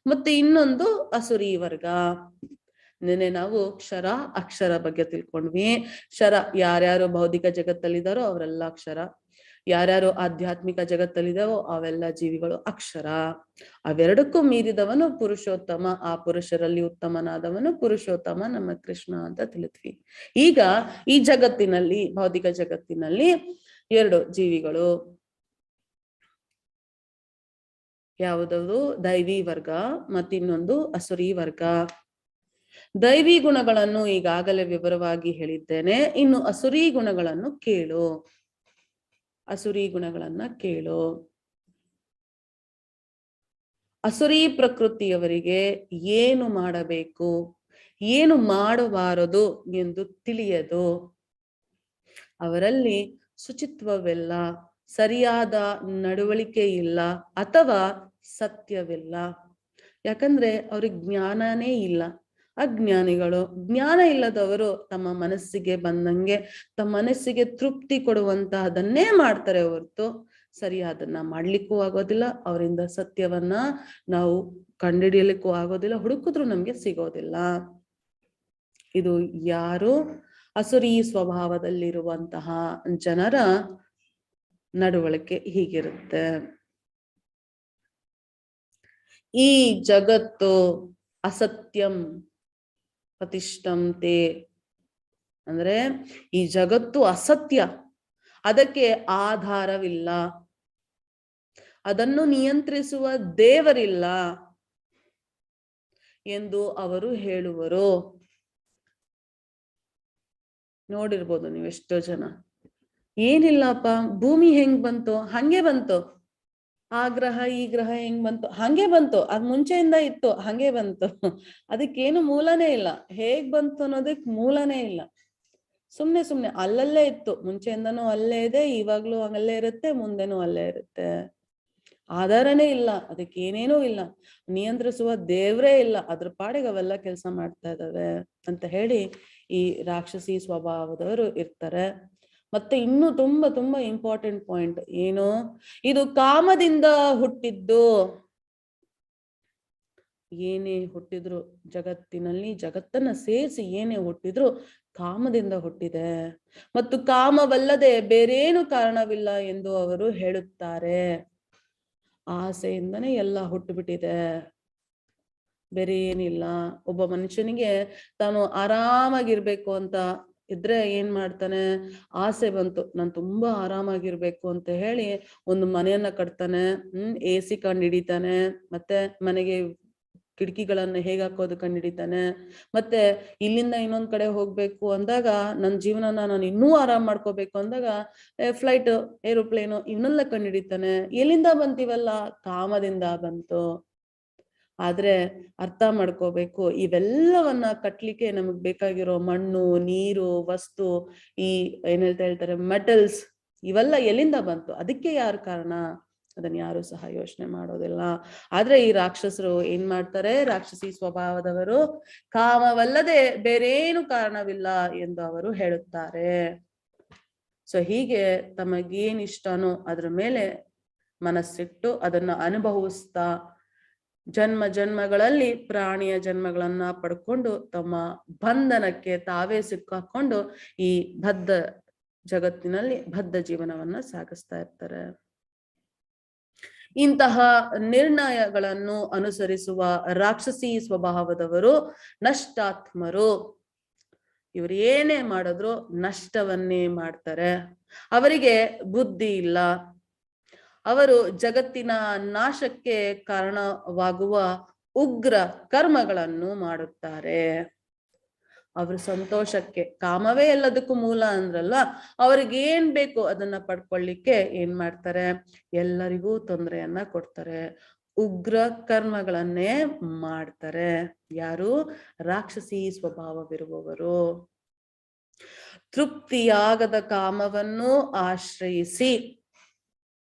ಮತ್ತೆ ಇನ್ನೊಂದು ಅಸುರಿ ವರ್ಗ. ನೆನ್ನೆ ನಾವು ಕ್ಷರ ಅಕ್ಷರ ಬಗ್ಗೆ ತಿಳ್ಕೊಂಡ್ವಿ. ಕ್ಷರ ಯಾರ್ಯಾರು ಭೌತಿಕ ಜಗತ್ತಲ್ಲಿದ್ದಾರೋ ಅವರೆಲ್ಲ ಅಕ್ಷರ, ಯಾರ್ಯಾರು ಆಧ್ಯಾತ್ಮಿಕ ಜಗತ್ತಲ್ಲಿದ್ದಾವೋ ಅವೆಲ್ಲ ಜೀವಿಗಳು ಅಕ್ಷರ. ಅವೆರಡಕ್ಕೂ ಮೀರಿದವನು ಪುರುಷೋತ್ತಮ. ಆ ಪುರುಷರಲ್ಲಿ ಉತ್ತಮನಾದವನು ಪುರುಷೋತ್ತಮ ನಮ್ಮ ಕೃಷ್ಣ ಅಂತ ತಿಳಿದ್ವಿ. ಈಗ ಈ ಜಗತ್ತಿನಲ್ಲಿ, ಭೌತಿಕ ಜಗತ್ತಿನಲ್ಲಿ 2 ಜೀವಿಗಳು. ಯಾವುದದು? ದೈವಿ ವರ್ಗ ಮತ್ತಿನ್ನೊಂದು ಅಸುರಿ ವರ್ಗ. ದೈವಿ ಗುಣಗಳನ್ನು ಈಗಾಗಲೇ ವಿವರವಾಗಿ ಹೇಳಿದ್ದೇನೆ. ಇನ್ನು ಅಸುರಿ ಗುಣಗಳನ್ನು ಕೇಳು. ಅಸುರಿ ಗುಣಗಳನ್ನ ಕೇಳು. ಅಸುರಿ ಪ್ರಕೃತಿಯವರಿಗೆ ಏನು ಮಾಡಬೇಕು, ಏನು ಮಾಡಬಾರದು ಎಂದು ತಿಳಿಯದು. ಅವರಲ್ಲಿ ಶುಚಿತ್ವವಿಲ್ಲ, ಸರಿಯಾದ ನಡವಳಿಕೆ ಇಲ್ಲ ಅಥವಾ ಸತ್ಯವಿಲ್ಲ. ಯಾಕಂದ್ರೆ ಅವ್ರಿಗೆ ಜ್ಞಾನನೇ ಇಲ್ಲ. ಅಜ್ಞಾನಿಗಳು. ಜ್ಞಾನ ಇಲ್ಲದವರು ತಮ್ಮ ಮನಸ್ಸಿಗೆ ಬಂದಂಗೆ, ತಮ್ಮ ಮನಸ್ಸಿಗೆ ತೃಪ್ತಿ ಕೊಡುವಂತಹದನ್ನೇ ಮಾಡ್ತಾರೆ ಹೊರತು ಸರಿಯಾದನ್ನ ಮಾಡ್ಲಿಕ್ಕೂ ಆಗೋದಿಲ್ಲ. ಅವರಿಂದ ಸತ್ಯವನ್ನ ನಾವು ಕಂಡುಹಿಡಿಯಲಿಕ್ಕೂ ಆಗೋದಿಲ್ಲ, ಹುಡುಕಿದ್ರು ನಮ್ಗೆ ಸಿಗೋದಿಲ್ಲ. ಇದು ಯಾರು ಅಸುರಿ ಸ್ವಭಾವದಲ್ಲಿರುವಂತಹ ಜನರ ನಡವಳಿಕೆ ಹೀಗಿರುತ್ತೆ. ಈ ಜಗತ್ತು ಅಸತ್ಯಂ ಪ್ರತಿಷ್ಠಂತೆ ಅಂದ್ರೆ ಈ ಜಗತ್ತು ಅಸತ್ಯ, ಅದಕ್ಕೆ ಆಧಾರವಿಲ್ಲ, ಅದನ್ನು ನಿಯಂತ್ರಿಸುವ ದೇವರಿಲ್ಲ ಎಂದು ಅವರು ಹೇಳುವರು. ನೋಡಿರ್ಬೋದು ನೀವು ಎಷ್ಟೋ ಜನ, ಏನಿಲ್ಲಪ್ಪ ಭೂಮಿ ಹೆಂಗ್ ಬಂತು ಹಂಗೆ ಬಂತು, ಆ ಗ್ರಹ ಈ ಗ್ರಹ ಹೆಂಗ್ ಬಂತು ಹಂಗೆ ಬಂತು, ಅದ್ ಮುಂಚೆಯಿಂದ ಇತ್ತು ಹಂಗೆ ಬಂತು, ಅದಕ್ಕೇನು ಮೂಲನೇ ಇಲ್ಲ. ಹೇಗ್ ಬಂತು ಅನ್ನೋದಕ್ ಮೂಲನೇ ಇಲ್ಲ. ಸುಮ್ನೆ ಅಲ್ಲಲ್ಲೇ ಇತ್ತು, ಮುಂಚೆಯಿಂದನೂ ಅಲ್ಲೇ ಇದೆ, ಇವಾಗ್ಲೂ ಅಲ್ಲೇ ಇರುತ್ತೆ, ಮುಂದೆನೂ ಅಲ್ಲೇ ಇರುತ್ತೆ. ಆಧಾರನೇ ಇಲ್ಲ, ಅದಕ್ಕೆ ಏನೇನೂ ಇಲ್ಲ, ನಿಯಂತ್ರಿಸುವ ದೇವ್ರೇ ಇಲ್ಲ, ಅದ್ರ ಪಾಡಿಗೆ ಅವೆಲ್ಲ ಕೆಲಸ ಮಾಡ್ತಾ ಇದಾವೆ ಅಂತ ಹೇಳಿ ಈ ರಾಕ್ಷಸಿ ಸ್ವಭಾವದವರು ಇರ್ತಾರೆ. ಮತ್ತೆ ಇನ್ನು ತುಂಬಾ ಇಂಪಾರ್ಟೆಂಟ್ ಪಾಯಿಂಟ್ ಏನು, ಇದು ಕಾಮದಿಂದ ಹುಟ್ಟಿದ್ದು. ಏನೇ ಹುಟ್ಟಿದ್ರು ಜಗತ್ತಿನಲ್ಲಿ, ಜಗತ್ತನ್ನ ಸೇರಿಸಿ ಏನೇ ಹುಟ್ಟಿದ್ರು ಕಾಮದಿಂದ ಹುಟ್ಟಿದೆ ಮತ್ತು ಕಾಮವಲ್ಲದೆ ಬೇರೇನು ಕಾರಣವಿಲ್ಲ ಎಂದು ಅವರು ಹೇಳುತ್ತಾರೆ. ಆಸೆಯಿಂದನೇ ಎಲ್ಲ ಹುಟ್ಟುಬಿಟ್ಟಿದೆ, ಬೇರೆ ಏನಿಲ್ಲ. ಒಬ್ಬ ಮನುಷ್ಯನಿಗೆ ತಾನು ಆರಾಮಾಗಿರ್ಬೇಕು ಅಂತ ಇದ್ರೆ ಏನ್ ಮಾಡ್ತಾನೆ, ಆಸೆ ಬಂತು ನಾನು ತುಂಬಾ ಆರಾಮಾಗಿರ್ಬೇಕು ಅಂತ ಹೇಳಿ ಒಂದು ಮನೆಯನ್ನ ಕಟ್ತಾನೆ, AC ಕಂಡು ಹಿಡಿತಾನೆ, ಮತ್ತೆ ಮನೆಗೆ ಕಿಟಕಿಗಳನ್ನ ಹೇಗ್ ಹಾಕೋದು ಕಂಡು ಹಿಡಿತಾನೆ, ಮತ್ತೆ ಇಲ್ಲಿಂದ ಇನ್ನೊಂದ್ ಕಡೆ ಹೋಗ್ಬೇಕು ಅಂದಾಗ ನನ್ನ ಜೀವನನ ನಾನು ಇನ್ನೂ ಆರಾಮ್ ಮಾಡ್ಕೋಬೇಕು ಅಂದಾಗ ಫ್ಲೈಟ್, ಏರೋಪ್ಲೇನು ಇವನ್ನೆಲ್ಲ ಕಂಡು ಹಿಡಿತಾನೆ. ಎಲ್ಲಿಂದ ಬಂತೀವಲ್ಲ, ಕಾಮದಿಂದ ಬಂತು. ಆದ್ರೆ ಅರ್ಥ ಮಾಡ್ಕೋಬೇಕು, ಇವೆಲ್ಲವನ್ನ ಕಟ್ಲಿಕ್ಕೆ ನಮಗ್ ಬೇಕಾಗಿರೋ ಮಣ್ಣು, ನೀರು, ವಸ್ತು, ಈ ಏನ್ ಹೇಳ್ತಾರೆ ಮೆಟಲ್ಸ್, ಇವೆಲ್ಲ ಎಲ್ಲಿಂದ ಬಂತು, ಅದಕ್ಕೆ ಯಾರು ಕಾರಣ, ಅದನ್ನ ಯಾರು ಸಹ ಯೋಚನೆ ಮಾಡೋದಿಲ್ಲ. ಆದ್ರೆ ಈ ರಾಕ್ಷಸರು ಏನ್ ಮಾಡ್ತಾರೆ, ರಾಕ್ಷಸಿ ಸ್ವಭಾವದವರು ಕಾಮವಲ್ಲದೆ ಬೇರೇನು ಕಾರಣವಿಲ್ಲ ಎಂದು ಅವರು ಹೇಳುತ್ತಾರೆ. ಸೊ ಹೀಗೆ ತಮಗೇನ್ ಇಷ್ಟನೋ ಅದ್ರ ಮೇಲೆ ಮನಸ್ಸಿಟ್ಟು ಅದನ್ನ ಅನುಭವಿಸ್ತಾ ಜನ್ಮಗಳಲ್ಲಿ ಪ್ರಾಣಿಯ ಜನ್ಮಗಳನ್ನ ಪಡ್ಕೊಂಡು ತಮ್ಮ ಬಂಧನಕ್ಕೆ ತಾವೇ ಸಿಕ್ಕಾಕೊಂಡು ಈ ಬದ್ಧ ಜಗತ್ತಿನಲ್ಲಿ ಬದ್ಧ ಜೀವನವನ್ನ ಸಾಗಿಸ್ತಾ ಇರ್ತಾರೆ. ಇಂತಹ ನಿರ್ಣಯಗಳನ್ನು ಅನುಸರಿಸುವ ರಾಕ್ಷಸಿ ಸ್ವಭಾವದವರು ನಷ್ಟಾತ್ಮರು. ಇವರು ಏನೇ ಮಾಡಿದ್ರು ನಷ್ಟವನ್ನೇ ಮಾಡ್ತಾರೆ. ಅವರಿಗೆ ಬುದ್ಧಿ ಇಲ್ಲ. ಅವರು ಜಗತ್ತಿನ ನಾಶಕ್ಕೆ ಕಾರಣವಾಗುವ ಉಗ್ರ ಕರ್ಮಗಳನ್ನು ಮಾಡುತ್ತಾರೆ. ಅವ್ರ ಸಂತೋಷಕ್ಕೆ, ಕಾಮವೇ ಎಲ್ಲದಕ್ಕೂ ಮೂಲ ಅಂದ್ರಲ್ವಾ, ಅವ್ರಿಗೆ ಏನ್ ಬೇಕು ಅದನ್ನ ಪಡ್ಕೊಳ್ಳಿಕ್ಕೆ ಏನ್ ಮಾಡ್ತಾರೆ, ಎಲ್ಲರಿಗೂ ತೊಂದರೆಯನ್ನ ಕೊಡ್ತಾರೆ, ಉಗ್ರ ಕರ್ಮಗಳನ್ನೇ ಮಾಡ್ತಾರೆ. ಯಾರು? ರಾಕ್ಷಸಿ ಸ್ವಭಾವವಿರುವವರು. ತೃಪ್ತಿಯಾಗದ ಕಾಮವನ್ನು ಆಶ್ರಯಿಸಿ,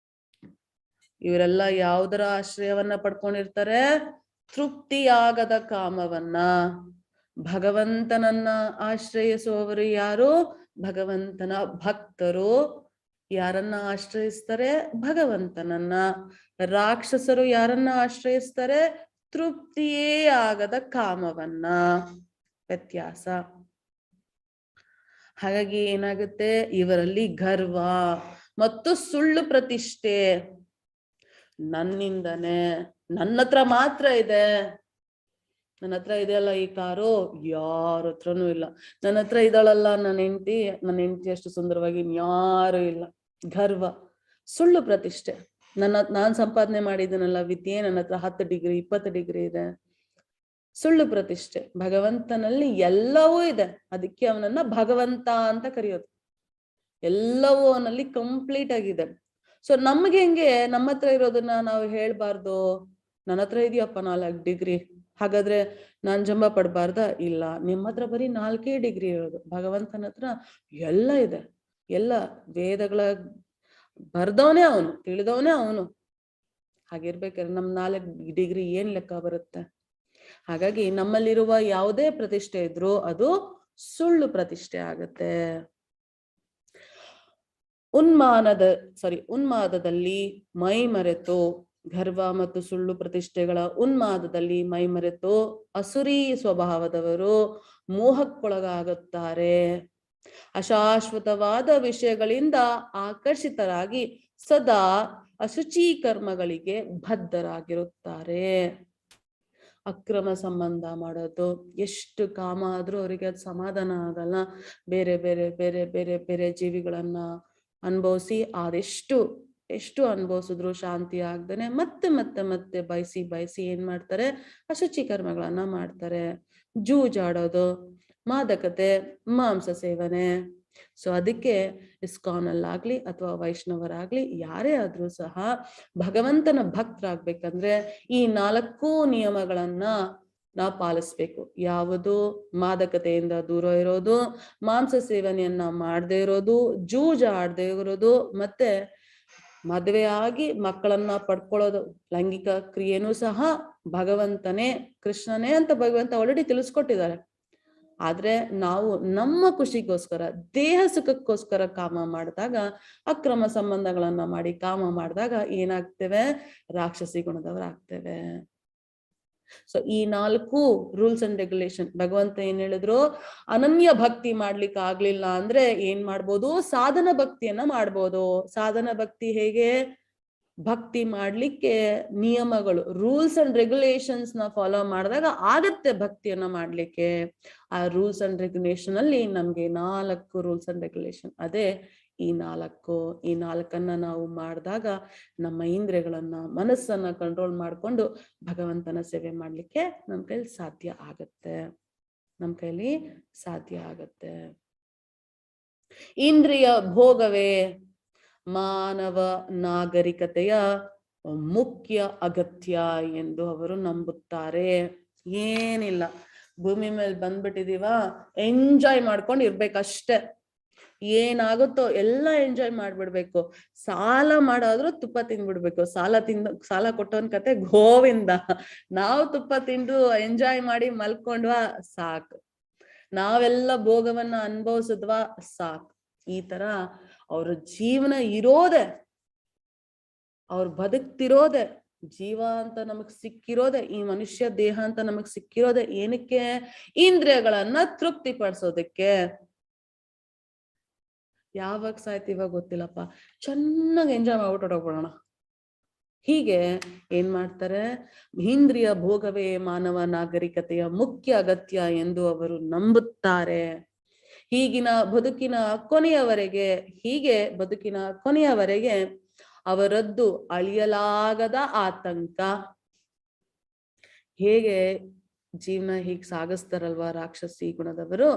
ಇವರೆಲ್ಲ ಯಾವುದರ ಆಶ್ರಯವನ್ನ ಪಡ್ಕೊಂಡಿರ್ತಾರೆ? ತೃಪ್ತಿಯಾಗದ ಕಾಮವನ್ನ. ಭಗವಂತನನ್ನ ಆಶ್ರಯಿಸುವವರು ಯಾರು? ಭಗವಂತನ ಭಕ್ತರು. ಯಾರನ್ನ ಆಶ್ರಯಿಸ್ತಾರೆ? ಭಗವಂತನನ್ನ. ರಾಕ್ಷಸರು ಯಾರನ್ನ ಆಶ್ರಯಿಸ್ತಾರೆ? ತೃಪ್ತಿಯೇ ಆಗದ ಕಾಮವನ್ನ. ವ್ಯತ್ಯಾಸ. ಹಾಗಾಗಿ ಏನಾಗುತ್ತೆ, ಇವರಲ್ಲಿ ಗರ್ವ ಮತ್ತು ಸುಳ್ಳು ಪ್ರತಿಷ್ಠೆ. ನನ್ನಿಂದನೇ, ನನ್ನ ಹತ್ರ ಮಾತ್ರ ಇದೆ, ನನ್ನ ಹತ್ರ ಇದೆಯಲ್ಲ ಈ ಕಾರು, ಯಾರ ಹತ್ರನೂ ಇಲ್ಲ. ನನ್ನ ಹತ್ರ ಇದ್ದಾಳಲ್ಲ ನನ್ನ ಹೆಂಡತಿ ಅಷ್ಟು ಸುಂದರವಾಗಿ ಯಾರು ಇಲ್ಲ. ಗರ್ವ, ಸುಳ್ಳು ಪ್ರತಿಷ್ಠೆ. ನಾನ್ ಸಂಪಾದನೆ ಮಾಡಿದ್ದೀನಲ್ಲ ವಿದ್ಯೆ, ನನ್ನ ಹತ್ರ 10 ಡಿಗ್ರಿ 20 ಡಿಗ್ರಿ ಇದೆ. ಸುಳ್ಳು ಪ್ರತಿಷ್ಠೆ. ಭಗವಂತನಲ್ಲಿ ಎಲ್ಲವೂ ಇದೆ, ಅದಕ್ಕೆ ಅವನನ್ನ ಭಗವಂತ ಅಂತ ಕರೆಯೋದು. ಎಲ್ಲವೂ ಅವನಲ್ಲಿ ಕಂಪ್ಲೀಟ್ ಆಗಿದೆ. ಸೊ ನಮ್ಗೆ ಹೆಂಗೆ ನಮ್ಮ ಹತ್ರ ಇರೋದನ್ನ ನಾವು ಹೇಳ್ಬಾರ್ದು? ನನ್ನ ಹತ್ರ ಇದೆಯಪ್ಪ 4 ಡಿಗ್ರಿ, ಹಾಗಾದ್ರೆ ನಾನ್ ಜಂಬ ಪಡ್ಬಾರ್ದ? ಇಲ್ಲ, ನಿಮ್ಮ ಹತ್ರ ಬರೀ 4 ಡಿಗ್ರಿ ಇರೋದು. ಭಗವಂತನ ಹತ್ರ ಎಲ್ಲ ಇದೆ. ಎಲ್ಲ ವೇದಗಳ ಬರ್ದವನೇ ಅವನು, ತಿಳಿದವನೇ ಅವನು. ಹಾಗಿರ್ಬೇಕಾದ್ರೆ ನಮ್ 4 ಡಿಗ್ರಿ ಏನ್ ಲೆಕ್ಕ ಬರುತ್ತೆ? ಹಾಗಾಗಿ ನಮ್ಮಲ್ಲಿರುವ ಯಾವುದೇ ಪ್ರತಿಷ್ಠೆ ಇದ್ರೂ ಅದು ಸುಳ್ಳು ಪ್ರತಿಷ್ಠೆ ಆಗತ್ತೆ. ಉನ್ಮಾದದಲ್ಲಿ ಮೈ ಮರೆತು, ಗರ್ವ ಮತ್ತು ಸುಳ್ಳು ಪ್ರತಿಷ್ಠೆಗಳ ಉನ್ಮಾದದಲ್ಲಿ ಮೈ ಮರೆತು ಅಸುರಿ ಸ್ವಭಾವದವರು ಮೋಹಕ್ಕೊಳಗಾಗುತ್ತಾರೆ. ಅಶಾಶ್ವತವಾದ ವಿಷಯಗಳಿಂದ ಆಕರ್ಷಿತರಾಗಿ ಸದಾ ಅಶುಚಿ ಕರ್ಮಗಳಿಗೆ ಬದ್ಧರಾಗಿರುತ್ತಾರೆ. ಅಕ್ರಮ ಸಂಬಂಧ ಮಾಡೋದು, ಎಷ್ಟು ಕಾಮ ಆದ್ರೂ ಅವರಿಗೆ ಅದು ಸಮಾಧಾನ ಆಗಲ್ಲ. ಬೇರೆ ಬೇರೆ ಬೇರೆ ಬೇರೆ ಬೇರೆ ಜೀವಿಗಳನ್ನ ಅನುಭವಿಸಿ ಎಷ್ಟು ಅನುಭವಿಸಿದ್ರು ಶಾಂತಿ ಆಗ್ದೇನೆ ಮತ್ತೆ ಮತ್ತೆ ಮತ್ತೆ ಬಯಸಿ ಏನ್ ಮಾಡ್ತಾರೆ? ಅಶುಚಿ ಕರ್ಮಗಳನ್ನ ಮಾಡ್ತಾರೆ. ಜೂಜಾಡೋದು, ಮಾದಕತೆ, ಮಾಂಸ ಸೇವನೆ. ಸೊ ಅದಕ್ಕೆ ಇಸ್ಕಾನ್ ಅಲ್ಲಾಗ್ಲಿ ಅಥವಾ ವೈಷ್ಣವರಾಗ್ಲಿ ಯಾರೇ ಆದ್ರೂ ಸಹ ಭಗವಂತನ ಭಕ್ತರಾಗ್ಬೇಕಂದ್ರೆ ಈ 4 ನಿಯಮಗಳನ್ನ ನಾವು ಪಾಲಿಸ್ಬೇಕು. ಯಾವುದು? ಮಾದಕತೆಯಿಂದ ದೂರ ಇರೋದು, ಮಾಂಸ ಸೇವನೆಯನ್ನ ಮಾಡದೇ ಇರೋದು, ಜೂಜ ಆಡದೆ ಇರೋದು, ಮತ್ತೆ ಮದುವೆ ಆಗಿ ಮಕ್ಕಳನ್ನ ಪಡ್ಕೊಳ್ಳೋದು. ಲೈಂಗಿಕ ಕ್ರಿಯೆನೂ ಸಹ ಭಗವಂತನೇ, ಕೃಷ್ಣನೇ ಅಂತ ಭಗವಂತ ಆಲ್ರೆಡಿ ತಿಳಿಸ್ಕೊಟ್ಟಿದ್ದಾರೆ. ಆದ್ರೆ ನಾವು ನಮ್ಮ ಖುಷಿಗೋಸ್ಕರ, ದೇಹ ಸುಖಕ್ಕೋಸ್ಕರ ಕಾಮ ಮಾಡಿದಾಗ, ಅಕ್ರಮ ಸಂಬಂಧಗಳನ್ನ ಮಾಡಿ ಕಾಮ ಮಾಡಿದಾಗ ಏನಾಗ್ತೇವೆ? ರಾಕ್ಷಸಿ ಗುಣದವರಾಗ್ತೇವೆ. ಸೊ ಈ 4 ರೂಲ್ಸ್ ಅಂಡ್ ರೆಗ್ಯುಲೇಷನ್ ಭಗವಂತ ಏನ್ ಹೇಳಿದ್ರು? ಅನನ್ಯ ಭಕ್ತಿ ಮಾಡ್ಲಿಕ್ಕೆ ಆಗ್ಲಿಲ್ಲ ಅಂದ್ರೆ ಏನ್ ಮಾಡ್ಬೋದು? ಸಾಧನ ಭಕ್ತಿಯನ್ನ ಮಾಡ್ಬೋದು. ಸಾಧನ ಭಕ್ತಿ ಹೇಗೆ? ಭಕ್ತಿ ಮಾಡ್ಲಿಕ್ಕೆ ನಿಯಮಗಳು, ರೂಲ್ಸ್ ಅಂಡ್ ರೆಗ್ಯುಲೇಷನ್ಸ್ ನ ಫಾಲೋ ಮಾಡಿದಾಗ ಆಗತ್ತೆ ಭಕ್ತಿಯನ್ನ ಮಾಡ್ಲಿಕ್ಕೆ. ಆ ರೂಲ್ಸ್ ಅಂಡ್ ರೆಗ್ಯುಲೇಷನ್ ಅಲ್ಲಿ ನಮ್ಗೆ 4 ರೂಲ್ಸ್ ಅಂಡ್ ರೆಗ್ಯುಲೇಷನ್. ಅದೇ ಈ 4 ನಾವು ಮಾಡಿದಾಗ ನಮ್ಮ ಇಂದ್ರಿಯಗಳನ್ನ, ಮನಸ್ಸನ್ನ ಕಂಟ್ರೋಲ್ ಮಾಡ್ಕೊಂಡು ಭಗವಂತನ ಸೇವೆ ಮಾಡ್ಲಿಕ್ಕೆ ನಮ್ ಕೈಲಿ ಸಾಧ್ಯ ಆಗತ್ತೆ. ಇಂದ್ರಿಯ ಭೋಗವೇ ಮಾನವ ನಾಗರಿಕತೆಯ ಮುಖ್ಯ ಅಗತ್ಯ ಎಂದು ಅವರು ನಂಬುತ್ತಾರೆ. ಏನಿಲ್ಲ, ಭೂಮಿ ಮೇಲೆ ಬಂದ್ಬಿಟ್ಟಿದೀವ, ಎಂಜಾಯ್ ಮಾಡ್ಕೊಂಡು ಇರ್ಬೇಕಷ್ಟೆ. ಏನಾಗುತ್ತೋ ಎಲ್ಲ ಎಂಜಾಯ್ ಮಾಡ್ಬಿಡ್ಬೇಕು. ಸಾಲ ಮಾಡಾದ್ರೂ ತುಪ್ಪ ತಿಂದ್ಬಿಡ್ಬೇಕು. ಸಾಲ ಕೊಟ್ಟವನ್ ಕತೆ ಗೋವಿಂದ. ನಾವು ತುಪ್ಪ ತಿಂದು ಎಂಜಾಯ್ ಮಾಡಿ ಮಲ್ಕೊಂಡ್ವಾ ಸಾಕು, ನಾವೆಲ್ಲ ಭೋಗವನ್ನ ಅನುಭವಿಸಿದ್ವಾ ಸಾಕು. ಈ ತರ ಅವ್ರ ಜೀವನ ಇರೋದೆ, ಅವ್ರ ಬದುಕ್ತಿರೋದೆ, ಜೀವ ಅಂತ ನಮಗ್ ಸಿಕ್ಕಿರೋದೆ, ಈ ಮನುಷ್ಯ ದೇಹ ಅಂತ ನಮಗ್ ಸಿಕ್ಕಿರೋದೆ ಏನಕ್ಕೆ? ಇಂದ್ರಿಯಗಳನ್ನ ತೃಪ್ತಿ ಪಡಿಸೋದಕ್ಕೆ. ಯಾವಾಗ ಸಾಯ್ತೀವ ಗೊತ್ತಿಲ್ಲಪ್ಪ, ಚೆನ್ನಾಗಿ ಎಂಜಾಯ್ ಮಾಡ್ಬಿಟ್ಟು ಹೊರಟೋಗ್ಬಿಡೋಣ. ಹೀಗೆ ಏನ್ ಮಾಡ್ತಾರೆ? ಇಂದ್ರಿಯ ಭೋಗವೇ ಮಾನವ ನಾಗರಿಕತೆಯ ಮುಖ್ಯ ಅಗತ್ಯ ಎಂದು ಅವರು ನಂಬುತ್ತಾರೆ. ಬದುಕಿನ ಕೊನೆಯವರೆಗೆ ಅವರದ್ದು ಅಳಿಯಲಾಗದ ಆತಂಕ. ಹೇಗೆ ಜೀವನ ಹೀಗೆ ಸಾಗಿಸ್ತಾರಲ್ವಾ ರಾಕ್ಷಸಿ ಗುಣದವರು,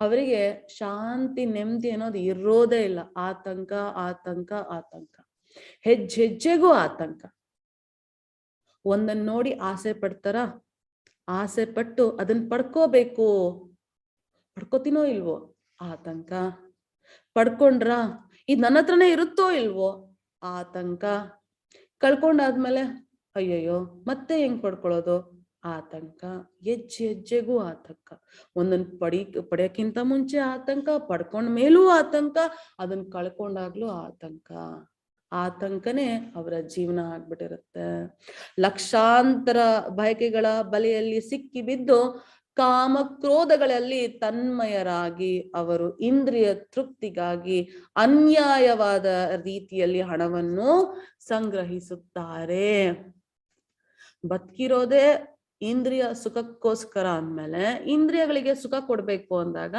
ಅವರಿಗೆ ಶಾಂತಿ ನೆಮ್ಮದಿ ಅನ್ನೋದು ಇರೋದೇ ಇಲ್ಲ. ಆತಂಕ ಆತಂಕ ಆತಂಕ, ಹೆಜ್ಜೆಜ್ಜೆಗೂ ಆತಂಕ. ಒಂದನ್ನ ನೋಡಿ ಆಸೆ ಪಡ್ತಾರ, ಆಸೆ ಪಟ್ಟು ಅದನ್ನ ಪಡ್ಕೋತೀನೋ ಇಲ್ವೋ ಆತಂಕ. ಪಡ್ಕೊಂಡ್ರ ಇದ್ ನನ್ನ ಹತ್ರನೇ ಇರುತ್ತೋ ಇಲ್ವೋ ಆತಂಕ. ಕಳ್ಕೊಂಡಾದ್ಮೇಲೆ ಅಯ್ಯಯ್ಯೋ ಮತ್ತೆ ಹೆಂಗ್ ಪಡ್ಕೊಳ್ಳೋದು ಆತಂಕ. ಹೆಜ್ಜೆಜ್ಜೆಗೂ ಆತಂಕ. ಒಂದನ್ ಪಡೆಯಕ್ಕಿಂತ ಮುಂಚೆ ಆತಂಕ, ಪಡ್ಕೊಂಡ ಮೇಲೂ ಆತಂಕ, ಅದನ್ನ ಕಳ್ಕೊಂಡಾಗ್ಲೂ ಆತಂಕ. ಆತಂಕನೇ ಅವರ ಜೀವನ ಆಗ್ಬಿಟ್ಟಿರುತ್ತೆ. ಲಕ್ಷಾಂತರ ಬಯಕೆಗಳ ಬಲೆಯಲ್ಲಿ ಸಿಕ್ಕಿ ಬಿದ್ದು ಕಾಮಕ್ರೋಧಗಳಲ್ಲಿ ತನ್ಮಯರಾಗಿ ಅವರು ಇಂದ್ರಿಯ ತೃಪ್ತಿಗಾಗಿ ಅನ್ಯಾಯವಾದ ರೀತಿಯಲ್ಲಿ ಹಣವನ್ನು ಸಂಗ್ರಹಿಸುತ್ತಾರೆ. ಬದುಕಿರೋದೇ ಇಂದ್ರಿಯ ಸುಖಕ್ಕೋಸ್ಕರ ಅಂದ್ಮೇಲೆ ಇಂದ್ರಿಯಗಳಿಗೆ ಸುಖ ಕೊಡ್ಬೇಕು ಅಂದಾಗ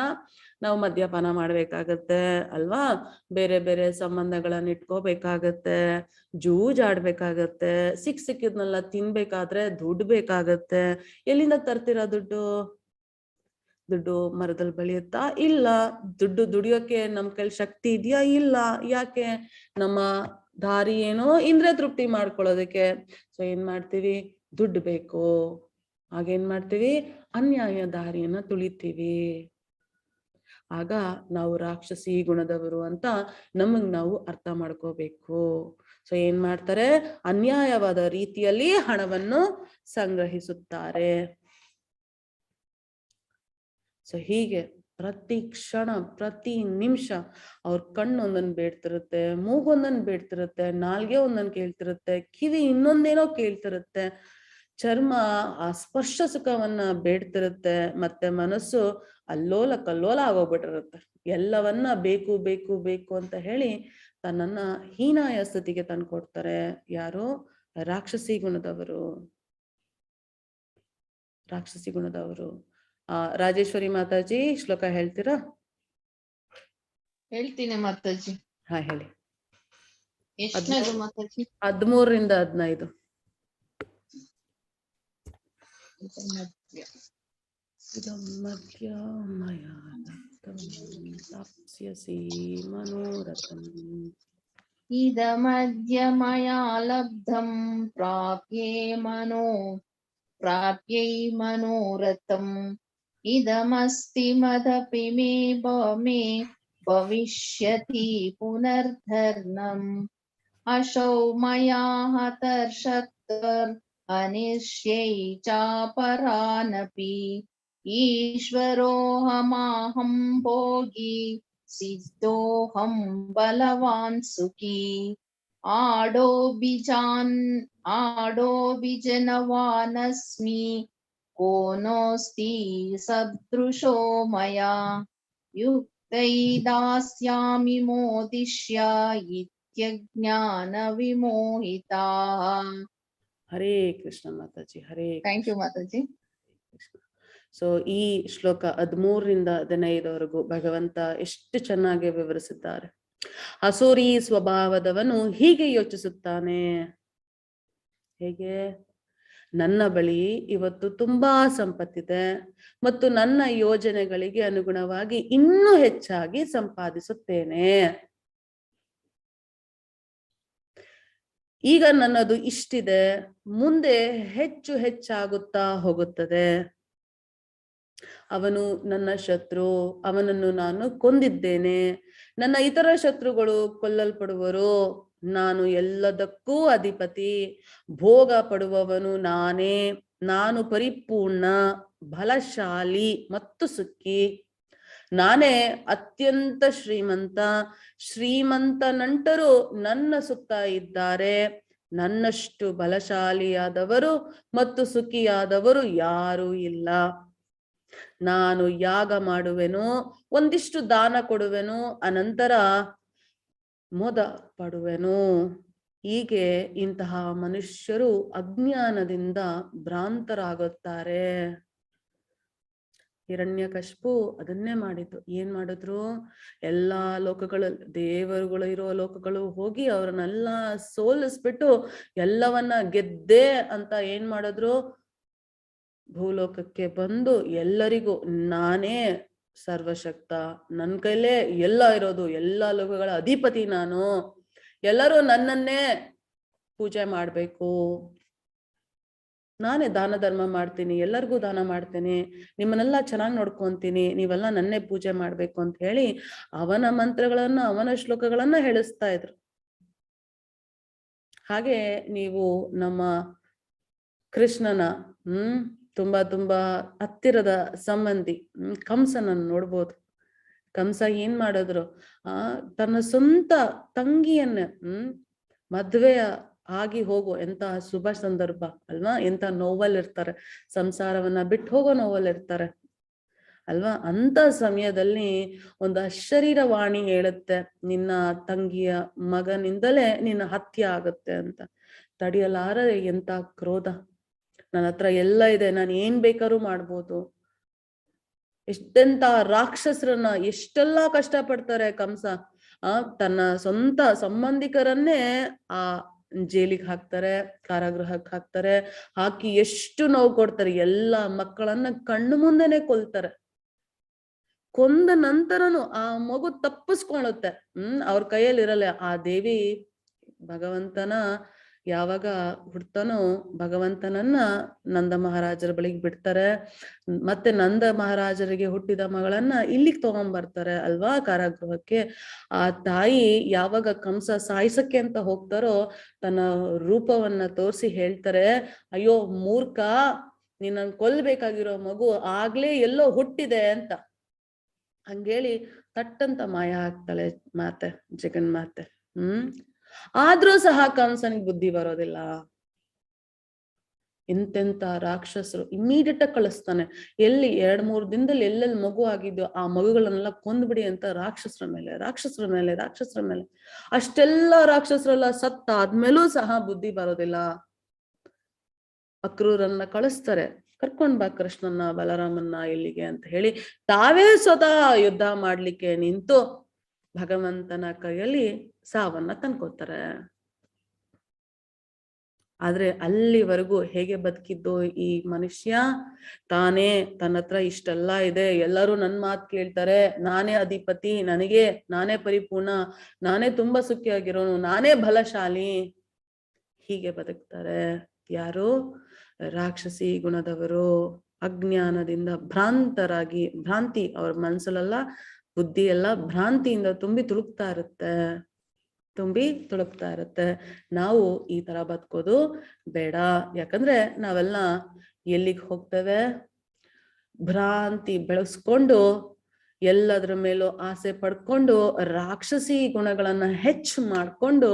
ನಾವು ಮದ್ಯಪಾನ ಮಾಡ್ಬೇಕಾಗತ್ತೆ ಅಲ್ವಾ, ಬೇರೆ ಬೇರೆ ಸಂಬಂಧಗಳನ್ನ ಇಟ್ಕೋಬೇಕಾಗತ್ತೆ, ಜೂಜಾಡ್ಬೇಕಾಗತ್ತೆ, ಸಿಕ್ಕಿದ್ನೆಲ್ಲ ತಿನ್ಬೇಕಾದ್ರೆ ದುಡ್ಡು ಬೇಕಾಗತ್ತೆ. ಎಲ್ಲಿಂದ ತರ್ತೀರಾ ದುಡ್ಡು ಮರದಲ್ಲಿ ಬೆಳೆಯುತ್ತಾ ಇಲ್ಲ. ದುಡಿಯೋಕೆ ನಮ್ ಕೈಲಿ ಶಕ್ತಿ ಇದೆಯಾ ಇಲ್ಲ. ಯಾಕೆ? ನಮ್ಮ ದಾರಿ ಏನೋ ಇಂದ್ರಿಯ ತೃಪ್ತಿ ಮಾಡ್ಕೊಳ್ಳೋದಕ್ಕೆ. ಸೊ ಏನ್ ಮಾಡ್ತೀವಿ? ದುಡ್ಡು ಬೇಕು, ಆಗೇನ್ ಮಾಡ್ತೀವಿ? ಅನ್ಯಾಯ ದಾರಿಯನ್ನ ತುಳಿತೀವಿ. ಆಗ ನಾವು ರಾಕ್ಷಸಿ ಗುಣದವರು ಅಂತ ನಮಗ್ ನಾವು ಅರ್ಥ ಮಾಡ್ಕೋಬೇಕು. ಸೊ ಏನ್ ಮಾಡ್ತಾರೆ? ಅನ್ಯಾಯವಾದ ರೀತಿಯಲ್ಲಿ ಹಣವನ್ನು ಸಂಗ್ರಹಿಸುತ್ತಾರೆ. ಸೊ ಹೀಗೆ ಪ್ರತಿ ಕ್ಷಣ ಪ್ರತಿ ನಿಮಿಷ ಅವ್ರ ಕಣ್ಣು ಒಂದನ್ ಬೇಡ್ತಿರುತ್ತೆ, ಮೂಗೊಂದನ್ ಬೇಡ್ತಿರುತ್ತೆ, ನಾಲ್ಗೆ ಒಂದನ್ ಕೇಳ್ತಿರುತ್ತೆ, ಕಿವಿ ಇನ್ನೊಂದೇನೋ ಕೇಳ್ತಿರುತ್ತೆ, ಚರ್ಮ ಆ ಸ್ಪರ್ಶ ಸುಖವನ್ನ ಬೇಡ್ತಿರುತ್ತೆ, ಮತ್ತೆ ಮನಸ್ಸು ಅಲ್ಲೋಲ ಕಲ್ಲೋಲ ಆಗೋಗ್ಬಿಟ್ಟಿರುತ್ತೆ. ಎಲ್ಲವನ್ನ ಬೇಕು ಬೇಕು ಬೇಕು ಅಂತ ಹೇಳಿ ತನ್ನನ್ನ ಹೀನಾಯ ಸ್ಥಿತಿಗೆ ತಂದ್ಕೊಡ್ತಾರೆ. ಯಾರು? ರಾಕ್ಷಸಿ ಗುಣದವರು. ರಾಜೇಶ್ವರಿ ಮಾತಾಜಿ ಶ್ಲೋಕ ಹೇಳ್ತೀರಾ? ಹೇಳ್ತೀನಿ ಮಾತಾಜಿ. ಹಾ ಹೇಳಿ. ಎಷ್ಟನೇದು ಮಾತಾಜಿ? 13ರಿಂದ 15. ಇದಮದ್ಯ ಮಯಾ ಲಬ್ಧಂ ಪ್ರಾಪ್ಯೈ ಮನೋರಥಂ ಇದಮಸ್ತಿ ಮದಪಿ ಮೇ ಭವಿಷ್ಯತಿ ಪುನರ್ಧರ್ನಂ ಅಶೌ ಮಯಾ ಹತರ್ಷತ್ವರ್ ಅನಿಶ್ಯೈ ಚಾಪರಾನಪಿ ಈಶ್ವರೋಹಮಾಹಂ ಭೋಗಿ ಸಿದ್ಧೋಹಂ ಬಲವಾನ್ ಸುಖಿ ಆಡೋಬಿಜನವಾನಸ್ಮಿ ಕೋನೋಸ್ತಿ ಸದೃಶೋ ಮಯಾ ಯುಕ್ತೈ ದಾಸ್ಯಾಮಿ ಮೋದಿಷ್ಯ ಇತ್ಯಜ್ಞಾನ ವಿಮೋಹಿತಾಃ. Hare Krishna Mataji. Hare. Thank you Mataji. So ಈ ಶ್ಲೋಕ 13ರಿಂದ 15ವರೆಗೂ ಭಗವಂತ ಎಷ್ಟು ಚೆನ್ನಾಗಿ ವಿವರಿಸಿದ್ದಾರೆ. ಅಸೂರಿ ಸ್ವಭಾವದವನು ಹೀಗೆ ಯೋಚಿಸುತ್ತಾನೆ. ಹೇಗೆ? ನನ್ನ ಬಳಿ ಇವತ್ತು ತುಂಬಾ ಸಂಪತ್ತಿದೆ ಮತ್ತು ನನ್ನ ಯೋಜನೆಗಳಿಗೆ ಅನುಗುಣವಾಗಿ ಇನ್ನೂ ಹೆಚ್ಚಾಗಿ ಸಂಪಾದಿಸುತ್ತೇನೆ. ಈಗ ನನ್ನದು ಇಷ್ಟಿದೆ, ಮುಂದೆ ಹೆಚ್ಚು ಹೆಚ್ಚಾಗುತ್ತಾ ಹೋಗುತ್ತದೆ. ಅವನು ನನ್ನ ಶತ್ರು, ಅವನನ್ನು ನಾನು ಕೊಂದಿದ್ದೇನೆ, ನನ್ನ ಇತರ ಶತ್ರುಗಳು ಕೊಲ್ಲಲ್ಪಡುವರು. ನಾನು ಎಲ್ಲದಕ್ಕೂ ಅಧಿಪತಿ, ಭೋಗ ಪಡುವವನು ನಾನೇ. ನಾನು ಪರಿಪೂರ್ಣ, ಬಲಶಾಲಿ ಮತ್ತು ಸುಖಿ. ನಾನೇ ಅತ್ಯಂತ ಶ್ರೀಮಂತ ನಂಟರು ನನ್ನ ಸುತ್ತ ಇದ್ದಾರೆ. ನನ್ನಷ್ಟು ಬಲಶಾಲಿಯಾದವರು ಮತ್ತು ಸುಖಿಯಾದವರು ಯಾರೂ ಇಲ್ಲ. ನಾನು ಯಾಗ ಮಾಡುವೆನು, ಒಂದಿಷ್ಟು ದಾನ ಕೊಡುವೆನು, ಅನಂತರ ಮೋದ ಪಡುವೆನು. ಹೀಗೆ ಇಂತಹ ಮನುಷ್ಯರು ಅಜ್ಞಾನದಿಂದ ಭ್ರಾಂತರಾಗುತ್ತಾರೆ. ಹಿರಣ್ಯಕಶಿಪು ಅದನ್ನೇ ಮಾಡಿದ್ದು. ಏನ್ ಮಾಡಿದ್ರು, ಎಲ್ಲಾ ಲೋಕಗಳು, ದೇವರುಗಳು ಇರೋ ಲೋಕಗಳು ಹೋಗಿ ಅವ್ರನ್ನೆಲ್ಲ ಸೋಲಿಸ್ಬಿಟ್ಟು ಎಲ್ಲವನ್ನ ಗೆದ್ದೆ ಅಂತ ಏನ್ ಮಾಡಿದ್ರು, ಭೂಲೋಕಕ್ಕೆ ಬಂದು ಎಲ್ಲರಿಗೂ ನಾನೇ ಸರ್ವಶಕ್ತ, ನನ್ ಕೈಲೇ ಎಲ್ಲ ಇರೋದು, ಎಲ್ಲಾ ಲೋಕಗಳ ಅಧಿಪತಿ ನಾನು, ಎಲ್ಲರೂ ನನ್ನನ್ನೇ ಪೂಜೆ ಮಾಡ್ಬೇಕು, ನಾನೇ ದಾನ ಧರ್ಮ ಮಾಡ್ತೀನಿ, ಎಲ್ಲರಿಗೂ ದಾನ ಮಾಡ್ತೀನಿ, ನಿಮ್ಮನ್ನೆಲ್ಲ ಚೆನ್ನಾಗಿ ನೋಡ್ಕೊಂತೀನಿ, ನೀವೆಲ್ಲ ನನ್ನೇ ಪೂಜೆ ಮಾಡ್ಬೇಕು ಅಂತ ಹೇಳಿ ಅವನ ಮಂತ್ರಗಳನ್ನ ಅವನ ಶ್ಲೋಕಗಳನ್ನ ಹೇಳಿಸ್ತಾ ಇದ್ರು. ಹಾಗೆ ನೀವು ನಮ್ಮ ಕೃಷ್ಣನ ತುಂಬಾ ತುಂಬಾ ಹತ್ತಿರದ ಸಂಬಂಧಿ ಕಂಸನನ್ನು ನೋಡ್ಬೋದು. ಕಂಸ ಏನ್ ಮಾಡಿದ್ರು, ತನ್ನ ಸ್ವಂತ ತಂಗಿಯನ್ನ ಮದ್ವೆಯ ಆಗಿ ಹೋಗೋ ಎಂತ ಶುಭ ಸಂದರ್ಭ ಅಲ್ವಾ, ಎಂತ ನೋವಲ್ ಇರ್ತಾರೆ, ಸಂಸಾರವನ್ನ ಬಿಟ್ಟು ಹೋಗೋ ನೋವಲ್ ಇರ್ತಾರೆ ಅಲ್ವಾ. ಅಂತ ಸಮಯದಲ್ಲಿ ಒಂದು ಅಶರೀರವಾಣಿ ಹೇಳುತ್ತೆ, ನಿನ್ನ ತಂಗಿಯ ಮಗನಿಂದಲೇ ನಿನ್ನ ಹತ್ಯೆ ಆಗುತ್ತೆ ಅಂತ. ತಡೆಯಲಾರದೆ ಎಂತ ಕ್ರೋಧ, ನನ್ನ ಹತ್ರ ಎಲ್ಲ ಇದೆ, ನಾನು ಏನ್ ಬೇಕಾದ್ರೂ ಮಾಡ್ಬೋದು. ಎಷ್ಟೆಂತ ರಾಕ್ಷಸರನ್ನ ಎಷ್ಟೆಲ್ಲಾ ಕಷ್ಟ ಪಡ್ತಾರೆ ಕಂಸ. ತನ್ನ ಸ್ವಂತ ಸಂಬಂಧಿಕರನ್ನೇ ಆ ಜೈಲಿಗೆ ಹಾಕ್ತಾರೆ, ಕಾರಾಗೃಹಕ್ಕೆ ಹಾಕ್ತಾರೆ, ಹಾಕಿ ಎಷ್ಟು ನೋವು ಕೊಡ್ತಾರೆ, ಎಲ್ಲಾ ಮಕ್ಕಳನ್ನ ಕಣ್ಣು ಮುಂದೆನೆ ಕೊಲ್ತಾರೆ. ಕೊಂದ ನಂತರನು ಆ ಮಗು ತಪ್ಪಿಸ್ಕೊಳ್ಳುತ್ತೆ, ಅವ್ರ ಕೈಯಲ್ಲಿ ಇರಲ್ಲ. ಆ ದೇವಿ ಭಗವಂತನ ಯಾವಾಗ ಹುಡ್ತಾನೋ ಭಗವಂತನನ್ನ ನಂದ ಮಹಾರಾಜರ ಬಳಿಗೆ ಬಿಡ್ತಾರೆ, ಮತ್ತೆ ನಂದ ಮಹಾರಾಜರಿಗೆ ಹುಟ್ಟಿದ ಮಗಳನ್ನ ಇಲ್ಲಿಗೆ ತಗೊಂಡ್ಬರ್ತಾರೆ ಅಲ್ವಾ ಕಾರಾಗೃಹಕ್ಕೆ. ಆ ತಾಯಿ ಯಾವಾಗ ಕಂಸ ಸಾಯಿಸಕ್ಕೆ ಅಂತ ಹೋಗ್ತಾರೋ ತನ್ನ ರೂಪವನ್ನ ತೋರಿಸಿ ಹೇಳ್ತಾರೆ, ಅಯ್ಯೋ ಮೂರ್ಖ, ನಿನ್ನ ಕೊಲ್ಬೇಕಾಗಿರೋ ಮಗು ಆಗ್ಲೇ ಎಲ್ಲೋ ಹುಟ್ಟಿದೆ ಅಂತ. ಹಂಗೇಳಿ ತಟ್ಟಂತ ಮಾಯ ಆಗ್ತಾಳೆ ಮಾತೆ, ಜಗನ್ಮಾತೆ. ಆದ್ರೂ ಸಹ ಕಂಸನಿಗೆ ಬುದ್ಧಿ ಬರೋದಿಲ್ಲ. ಎಂತೆಂತ ರಾಕ್ಷಸರು ಇಮ್ಮಿಡಿಯೇಟ್ ಆಗಿ ಕಳಿಸ್ತಾನೆ. ಎಲ್ಲಿ 2-3 ದಿನದಲ್ಲಿ ಎಲ್ಲೆಲ್ಲಿ ಮಗು ಆಗಿದ್ಯೋ ಆ ಮಗುಗಳನ್ನೆಲ್ಲ ಕೊಂದ್ಬಿಡಿ ಅಂತ ರಾಕ್ಷಸರ ಮೇಲೆ. ಅಷ್ಟೆಲ್ಲ ರಾಕ್ಷಸರೆಲ್ಲ ಸತ್ತಾದ್ಮೇಲೂ ಸಹ ಬುದ್ಧಿ ಬರೋದಿಲ್ಲ. ಅಕ್ರೂರನ್ನ ಕಳಿಸ್ತಾರೆ, ಕರ್ಕೊಂಡ್ ಬಾ ಕೃಷ್ಣನ್ನ ಬಲರಾಮನ್ನ ಇಲ್ಲಿಗೆ ಅಂತ ಹೇಳಿ ತಾವೇ ಸ್ವತಃ ಯುದ್ಧ ಮಾಡ್ಲಿಕ್ಕೆ ನಿಂತು ಭಗವಂತನ ಕೈಯಲ್ಲಿ ಸಾವನ್ನ ತಂದ್ಕೊತಾರೆ. ಆದ್ರೆ ಅಲ್ಲಿವರೆಗೂ ಹೇಗೆ ಬದುಕಿದ್ದು ಈ ಮನುಷ್ಯ, ತಾನೇ ತನ್ನ ಹತ್ರ ಇಷ್ಟೆಲ್ಲ ಇದೆ, ಎಲ್ಲರೂ ನನ್ ಮಾತು ಕೇಳ್ತಾರೆ, ನಾನೇ ಅಧಿಪತಿ, ನಾನೇ ಪರಿಪೂರ್ಣ, ನಾನೇ ತುಂಬಾ ಸುಖಿಯಾಗಿರೋನು, ನಾನೇ ಬಲಶಾಲಿ, ಹೀಗೆ ಬದುಕ್ತಾರೆ. ಯಾರು? ರಾಕ್ಷಸಿ ಗುಣದವರು, ಅಜ್ಞಾನದಿಂದ ಭ್ರಾಂತಿ ಅವ್ರ ಮನ್ಸಲ್ಲೆಲ್ಲ ಬುದ್ಧಿ ಎಲ್ಲ ಭ್ರಾಂತಿಯಿಂದ ತುಂಬಿ ತುಳುಕ್ತಾ ಇರುತ್ತೆ. ನಾವು ಈ ತರ ಬದುಕೋದು ಬೇಡ. ಯಾಕಂದ್ರೆ ನಾವೆಲ್ಲ ಎಲ್ಲಿಗೆ ಹೋಗ್ತೇವೆ, ಭ್ರಾಂತಿ ಬೆಳೆಸ್ಕೊಂಡು ಎಲ್ಲದ್ರ ಮೇಲೂ ಆಸೆ ಪಡ್ಕೊಂಡು ರಾಕ್ಷಸಿ ಗುಣಗಳನ್ನ ಹೆಚ್ಚು ಮಾಡ್ಕೊಂಡು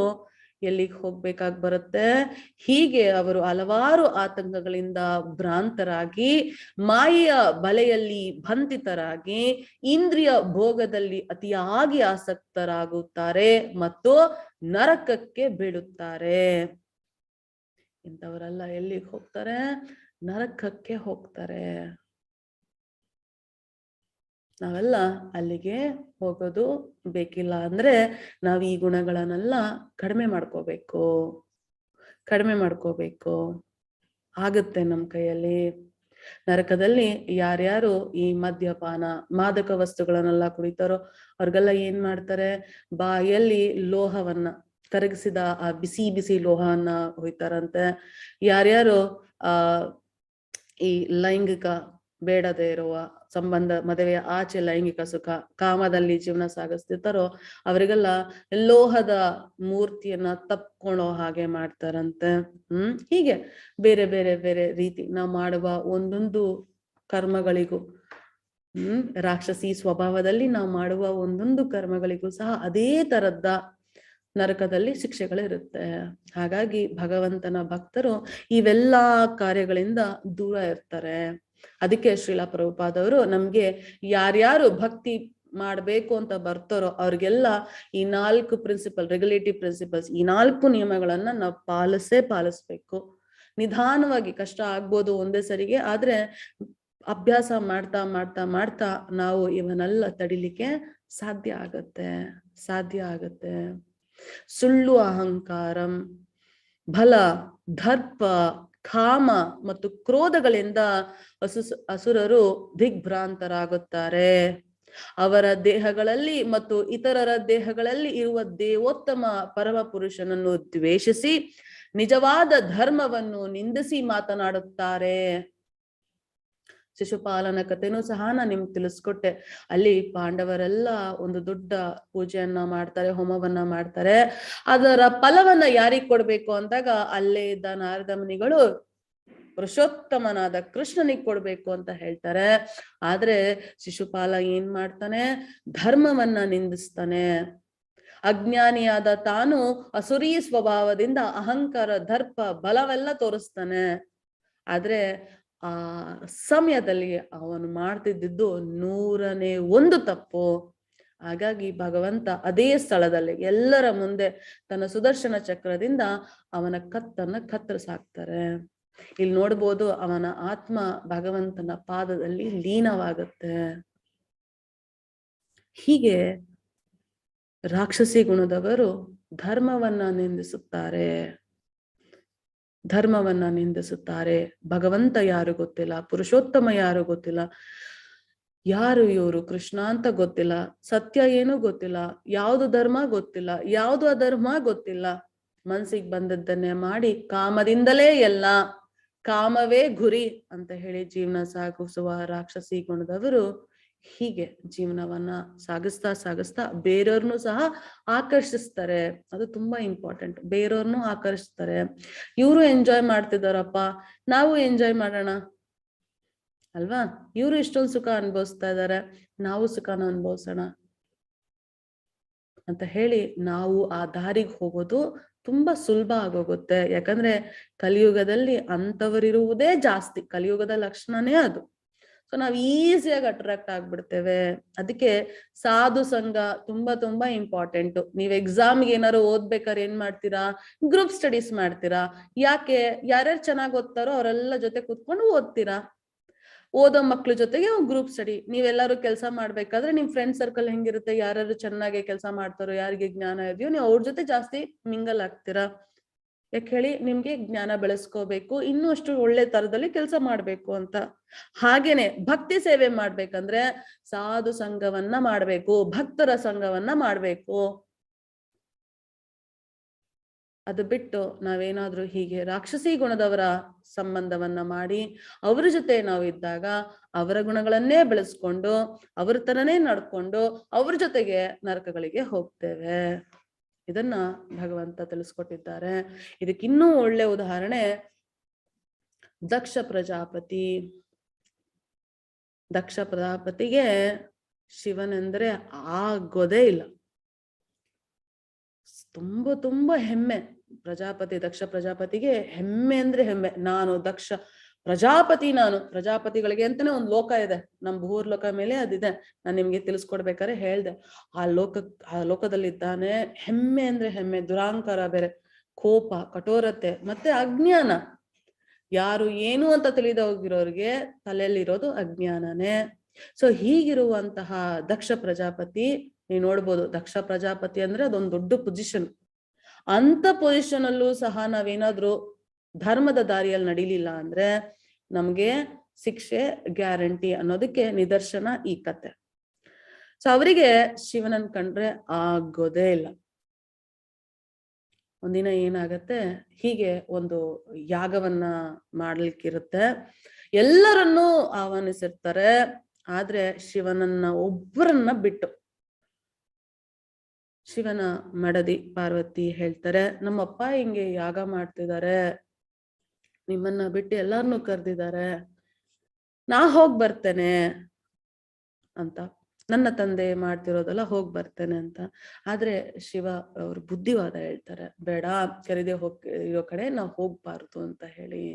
ಎಲ್ಲಿಗೆ ಹೋಗ್ಬೇಕಾಗಿ ಬರುತ್ತೆ. ಹೀಗೆ ಅವರು ಹಲವಾರು ಆತಂಕಗಳಿಂದ ಭ್ರಾಂತರಾಗಿ, ಮಾಯೆಯ ಬಲೆಯಲ್ಲಿ ಬಂಧಿತರಾಗಿ, ಇಂದ್ರಿಯ ಭೋಗದಲ್ಲಿ ಅತಿಯಾಗಿ ಆಸಕ್ತರಾಗುತ್ತಾರೆ ಮತ್ತು ನರಕಕ್ಕೆ ಬೀಳುತ್ತಾರೆ. ಇಂಥವರೆಲ್ಲ ಎಲ್ಲಿಗೆ ಹೋಗ್ತಾರೆ? ನರಕಕ್ಕೆ ಹೋಗ್ತಾರೆ. ನಾವೆಲ್ಲ ಅಲ್ಲಿಗೆ ಹೋಗೋದು ಬೇಕಿಲ್ಲ. ಅಂದ್ರೆ ನಾವ್ ಈ ಗುಣಗಳನ್ನೆಲ್ಲ ಕಡಿಮೆ ಮಾಡ್ಕೋಬೇಕು. ಆಗುತ್ತೆ ನಮ್ ಕೈಯಲ್ಲಿ. ನರಕದಲ್ಲಿ ಯಾರ್ಯಾರು ಈ ಮದ್ಯಪಾನ ಮಾದಕ ವಸ್ತುಗಳನ್ನೆಲ್ಲ ಕುಡಿತಾರೋ ಅವ್ರಿಗೆಲ್ಲ ಏನ್ ಮಾಡ್ತಾರೆ, ಬಾಯಲ್ಲಿ ಲೋಹವನ್ನ ಕರಗಿಸಿದ ಆ ಬಿಸಿ ಲೋಹವನ್ನ ಹೊಯ್ತಾರಂತೆ. ಯಾರ್ಯಾರು ಈ ಲೈಂಗಿಕ ಬೇಡದೇ ಇರುವ ಸಂಬಂಧ, ಮದುವೆಯ ಆಚೆ ಲೈಂಗಿಕ ಸುಖ, ಕಾಮದಲ್ಲಿ ಜೀವನ ಸಾಗಿಸ್ತಿರ್ತಾರೋ ಅವರಿಗೆಲ್ಲ ಲೋಹದ ಮೂರ್ತಿಯನ್ನ ತಪ್ಕೊಳ್ಳೋ ಹಾಗೆ ಮಾಡ್ತಾರಂತೆ. ಹೀಗೆ ಬೇರೆ ಬೇರೆ ಬೇರೆ ರೀತಿ ನಾವು ಮಾಡುವ ಒಂದೊಂದು ಕರ್ಮಗಳಿಗೂ, ರಾಕ್ಷಸಿ ಸ್ವಭಾವದಲ್ಲಿ ನಾವು ಮಾಡುವ ಒಂದೊಂದು ಕರ್ಮಗಳಿಗೂ ಸಹ ಅದೇ ತರದ್ದ ನರಕದಲ್ಲಿ ಶಿಕ್ಷೆಗಳಿರುತ್ತೆ. ಹಾಗಾಗಿ ಭಗವಂತನ ಭಕ್ತರು ಇವೆಲ್ಲಾ ಕಾರ್ಯಗಳಿಂದ ದೂರ ಇರ್ತಾರೆ. ಅದಕ್ಕೆ ಶ್ರೀಲ ಪ್ರಭುಪಾದವರು ನಮ್ಗೆ ಯಾರ್ಯಾರು ಭಕ್ತಿ ಮಾಡ್ಬೇಕು ಅಂತ ಬರ್ತಾರೋ ಅವ್ರಿಗೆಲ್ಲ ಈ 4 ಪ್ರಿನ್ಸಿಪಲ್, ರೆಗ್ಯುಲೇಟಿವ್ ಪ್ರಿನ್ಸಿಪಲ್ಸ್, ಈ 4 ನಿಯಮಗಳನ್ನ ನಾವು ಪಾಲಿಸ್ಬೇಕು. ನಿಧಾನವಾಗಿ, ಕಷ್ಟ ಆಗ್ಬೋದು ಒಂದೇ ಸರಿಗೆ, ಆದ್ರೆ ಅಭ್ಯಾಸ ಮಾಡ್ತಾ ಮಾಡ್ತಾ ಮಾಡ್ತಾ ನಾವು ಇವನ್ನೆಲ್ಲ ತಡಿಲಿಕ್ಕೆ ಸಾಧ್ಯ ಆಗತ್ತೆ. ಸುಳ್ಳು ಅಹಂಕಾರಂ, ಬಲ, ದರ್ಪ, ಕಾಮ ಮತ್ತು ಕ್ರೋಧಗಳಿಂದ ಅಸುರರು ದಿಗ್ಭ್ರಾಂತರಾಗುತ್ತಾರೆ. ಅವರ ದೇಹಗಳಲ್ಲಿ ಮತ್ತು ಇತರರ ದೇಹಗಳಲ್ಲಿ ಇರುವ ದೇವೋತ್ತಮ ಪರಮ ಪುರುಷನನ್ನು ದ್ವೇಷಿಸಿ ನಿಜವಾದ ಧರ್ಮವನ್ನು ನಿಂದಿಸಿ ಮಾತನಾಡುತ್ತಾರೆ. ಶಿಶುಪಾಲನ ಕಥೆನೂ ಸಹ ನಾನು ನಿಮ್ಗೆ ತಿಳಿಸ್ಕೊಟ್ಟೆ. ಅಲ್ಲಿ ಪಾಂಡವರೆಲ್ಲ ಒಂದು ದೊಡ್ಡ ಪೂಜೆಯನ್ನ ಮಾಡ್ತಾರೆ, ಹೋಮವನ್ನ ಮಾಡ್ತಾರೆ. ಅದರ ಫಲವನ್ನ ಯಾರಿಗ್ ಕೊಡ್ಬೇಕು ಅಂದಾಗ ಅಲ್ಲೇ ಇದ್ದ ನಾರದ ಮುನಿಗಳು ಪುರುಷೋತ್ತಮನಾದ ಕೃಷ್ಣನಿಗೆ ಕೊಡ್ಬೇಕು ಅಂತ ಹೇಳ್ತಾರೆ. ಆದ್ರೆ ಶಿಶುಪಾಲ ಏನ್ ಮಾಡ್ತಾನೆ, ಧರ್ಮವನ್ನ ನಿಂದಿಸ್ತಾನೆ. ಅಜ್ಞಾನಿಯಾದ ತಾನು ಅಸುರೀ ಸ್ವಭಾವದಿಂದ ಅಹಂಕಾರ, ದರ್ಪ, ಬಲವೆಲ್ಲ ತೋರಿಸ್ತಾನೆ. ಆದ್ರೆ ಆ ಸಮಯದಲ್ಲಿ ಅವನು ಮಾಡ್ತಿದ್ದು 101 ತಪ್ಪು. ಹಾಗಾಗಿ ಭಗವಂತ ಅದೇ ಸ್ಥಳದಲ್ಲಿ ಎಲ್ಲರ ಮುಂದೆ ತನ್ನ ಸುದರ್ಶನ ಚಕ್ರದಿಂದ ಅವನ ಕತ್ತನ್ನ ಕತ್ತರಿಸಾಕ್ತಾರೆ. ಇಲ್ಲಿ ನೋಡ್ಬೋದು, ಅವನ ಆತ್ಮ ಭಗವಂತನ ಪಾದದಲ್ಲಿ ಲೀನವಾಗುತ್ತೆ. ಹೀಗೆ ರಾಕ್ಷಸಿ ಗುಣದವರು ಧರ್ಮವನ್ನ ನಿಂದಿಸುತ್ತಾರೆ. ಭಗವಂತ ಯಾರು ಗೊತ್ತಿಲ್ಲ, ಪುರುಷೋತ್ತಮ ಯಾರು ಗೊತ್ತಿಲ್ಲ, ಯಾರು ಇವರು ಕೃಷ್ಣ ಅಂತ ಗೊತ್ತಿಲ್ಲ, ಸತ್ಯ ಏನು ಗೊತ್ತಿಲ್ಲ, ಯಾವುದು ಧರ್ಮ ಗೊತ್ತಿಲ್ಲ, ಯಾವುದು ಅಧರ್ಮ ಗೊತ್ತಿಲ್ಲ. ಮನ್ಸಿಗೆ ಬಂದದ್ದನ್ನೇ ಮಾಡಿ ಕಾಮದಿಂದಲೇ ಎಲ್ಲ, ಕಾಮವೇ ಗುರಿ ಅಂತ ಹೇಳಿ ಜೀವನ ಸಾಗಿಸುವ ರಾಕ್ಷಸಿ ಗುಣದವರು ಹೀಗೆ ಜೀವನವನ್ನ ಸಾಗಿಸ್ತಾ ಬೇರೆಯವ್ರನ್ನು ಸಹ ಆಕರ್ಷಿಸ್ತಾರೆ. ಅದು ತುಂಬಾ ಇಂಪಾರ್ಟೆಂಟ್. ಬೇರೆಯವ್ರನ್ನು ಆಕರ್ಷಿಸ್ತಾರೆ. ಇವರು ಎಂಜಾಯ್ ಮಾಡ್ತಿದಾರಪ್ಪ, ನಾವು ಎಂಜಾಯ್ ಮಾಡೋಣ ಅಲ್ವಾ? ಇವರು ಇಷ್ಟೊಂದು ಸುಖ ಅನುಭವಿಸ್ತಾ ಇದ್ದಾರೆ, ನಾವು ಸುಖನ ಅನುಭವಿಸೋಣ ಅಂತ ಹೇಳಿ ನಾವು ಆ ದಾರಿಗೆ ಹೋಗೋದು ತುಂಬಾ ಸುಲಭ ಆಗೋಗುತ್ತೆ. ಯಾಕಂದ್ರೆ ಕಲಿಯುಗದಲ್ಲಿ ಅಂತವರಿರುವುದೇ ಜಾಸ್ತಿ. ಕಲಿಯುಗದ ಲಕ್ಷಣನೇ ಅದು. ಸೊ ನಾವ್ ಈಸಿಯಾಗಿ ಅಟ್ರಾಕ್ಟ್ ಆಗ್ಬಿಡ್ತೇವೆ. ಅದಕ್ಕೆ ಸಾಧು ಸಂಘ ತುಂಬಾ ಇಂಪಾರ್ಟೆಂಟ್. ನೀವ್ ಎಕ್ಸಾಮ್ಗೆ ಏನಾರು ಓದ್ಬೇಕಾದ್ರೆ ಏನ್ ಮಾಡ್ತೀರಾ, ಗ್ರೂಪ್ ಸ್ಟಡೀಸ್ ಮಾಡ್ತೀರಾ. ಯಾಕೆ? ಯಾರ್ಯಾರು ಚೆನ್ನಾಗಿ ಓದ್ತಾರೋ ಅವರೆಲ್ಲ ಜೊತೆ ಕೂತ್ಕೊಂಡು ಓದ್ತೀರಾ. ಓದೋ ಮಕ್ಳ ಜೊತೆಗೆ ಗ್ರೂಪ್ ಸ್ಟಡಿ. ನೀವೆಲ್ಲರೂ ಕೆಲಸ ಮಾಡ್ಬೇಕಾದ್ರೆ ನಿಮ್ ಫ್ರೆಂಡ್ ಸರ್ಕಲ್ ಹೆಂಗಿರುತ್ತೆ, ಯಾರು ಚೆನ್ನಾಗಿ ಕೆಲಸ ಮಾಡ್ತಾರೋ, ಯಾರಿಗೆ ಜ್ಞಾನ ಇದೆಯೋ ನೀವು ಅವ್ರ ಜೊತೆ ಜಾಸ್ತಿ ಮಿಂಗಲ್ ಆಗ್ತೀರಾ. ಯಾಕೆ ಹೇಳಿ? ನಿಮ್ಗೆ ಜ್ಞಾನ ಬೆಳೆಸ್ಕೋಬೇಕು, ಇನ್ನೂ ಅಷ್ಟು ಒಳ್ಳೆ ತರದಲ್ಲಿ ಕೆಲಸ ಮಾಡ್ಬೇಕು ಅಂತ. ಹಾಗೇನೆ ಭಕ್ತಿ ಸೇವೆ ಮಾಡ್ಬೇಕಂದ್ರೆ ಸಾಧು ಸಂಘವನ್ನ ಮಾಡ್ಬೇಕು, ಭಕ್ತರ ಸಂಘವನ್ನ ಮಾಡ್ಬೇಕು. ಅದು ಬಿಟ್ಟು ನಾವೇನಾದ್ರೂ ಹೀಗೆ ರಾಕ್ಷಸಿ ಗುಣದವರ ಸಂಬಂಧವನ್ನ ಮಾಡಿ ಅವ್ರ ಜೊತೆ ನಾವು ಇದ್ದಾಗ ಅವರ ಗುಣಗಳನ್ನೇ ಬೆಳೆಸ್ಕೊಂಡು ಅವ್ರ ತರನೇ ನಡ್ಕೊಂಡು ಅವ್ರ ಜೊತೆಗೆ ನರಕಗಳಿಗೆ ಹೋಗ್ತೇವೆ. ಇದನ್ನ ಭಗವಂತ ತಿಳಿಸ್ಕೊಟ್ಟಿದ್ದಾರೆ. ಇದಕ್ಕಿನ್ನೂ ಒಳ್ಳೆ ಉದಾಹರಣೆ ದಕ್ಷ ಪ್ರಜಾಪತಿಗೆ ಶಿವನೆಂದ್ರೆ ಆಗೋದೇ ಇಲ್ಲ. ತುಂಬಾ ಹೆಮ್ಮೆ. ದಕ್ಷ ಪ್ರಜಾಪತಿಗೆ ಹೆಮ್ಮೆ ಅಂದ್ರೆ ಹೆಮ್ಮೆ. ನಾನು ದಕ್ಷ ಪ್ರಜಾಪತಿ. ಪ್ರಜಾಪತಿಗಳಿಗೆ ಅಂತಾನೆ ಒಂದು ಲೋಕ ಇದೆ, ನಮ್ ಭೂರ್ಲೋಕ ಮೇಲೆ ಅದಿದೆ. ನಾನು ನಿಮ್ಗೆ ತಿಳಿಸ್ಕೊಡ್ಬೇಕಾದ್ರೆ ಹೇಳ್ದೆ, ಆ ಲೋಕದಲ್ಲಿದ್ದಾನೆ. ಹೆಮ್ಮೆ ಅಂದ್ರೆ ಹೆಮ್ಮೆ, ದುರಾಂಕಾರ ಬೇರೆ, ಕೋಪ, ಕಠೋರತೆ ಮತ್ತೆ ಅಜ್ಞಾನ. ಯಾರು ಏನು ಅಂತ ತಿಳಿದ ಹೋಗಿರೋರಿಗೆ ತಲೆಯಲ್ಲಿರೋದು ಅಜ್ಞಾನನೇ. ಸೊ ಹೀಗಿರುವಂತಹ ದಕ್ಷ ಪ್ರಜಾಪತಿ ನೀವು ನೋಡ್ಬೋದು. ದಕ್ಷ ಪ್ರಜಾಪತಿ ಅಂದ್ರೆ ಅದೊಂದು ದೊಡ್ಡ ಪೊಸಿಷನ್. ಅಂತ ಪೊಸಿಷನ್ ಅಲ್ಲೂ ಸಹ ನಾವೇನಾದ್ರೂ ಧರ್ಮದ ದಾರಿಯಲ್ಲಿ ನಡೀಲಿಲ್ಲ ಅಂದ್ರೆ ನಮ್ಗೆ ಶಿಕ್ಷೆ ಗ್ಯಾರಂಟಿ ಅನ್ನೋದಕ್ಕೆ ನಿದರ್ಶನ ಈ ಕತೆ. ಸೊ ಅವರಿಗೆ ಶಿವನನ್ ಕಂಡ್ರೆ ಆಗೋದೇ ಇಲ್ಲ. ಒಂದಿನ ಏನಾಗತ್ತೆ, ಹೀಗೆ ಒಂದು ಯಾಗವನ್ನ ಮಾಡ್ಲಿಕ್ಕಿರುತ್ತೆ. ಎಲ್ಲರನ್ನೂ ಆಹ್ವಾನಿಸಿರ್ತಾರೆ. ಆದ್ರೆ ಶಿವನನ್ನ ಒಬ್ಬರನ್ನ ಬಿಟ್ಟು ಶಿವನ ಮಡದಿ ಪಾರ್ವತಿ ಹೇಳ್ತಾರೆ, ನಮ್ಮಪ್ಪ ಹಿಂಗೆ ಯಾಗ ಮಾಡ್ತಿದ್ದಾರೆ, ನಿಮ್ಮನ್ನ ಬಿಟ್ಟು ಎಲ್ಲಾರನ್ನೂ ಕರೆದಿದ್ದಾರೆ, ನಾ ಹೋಗ್ ಬರ್ತೇನೆ ಅಂತ. ನನ್ನ ತಂದೆ ಮಾಡ್ತಿರೋದೆಲ್ಲ ಹೋಗ್ ಬರ್ತೇನೆ ಅಂತ. ಆದ್ರೆ ಶಿವ ಅವ್ರ ಬುದ್ಧಿವಾದ ಹೇಳ್ತಾರೆ, ಬೇಡ, ಕರೆದೇ ಇರೋ ಕಡೆ ನಾವ್ ಹೋಗ್ಬಾರ್ದು ಅಂತ ಹೇಳಿ.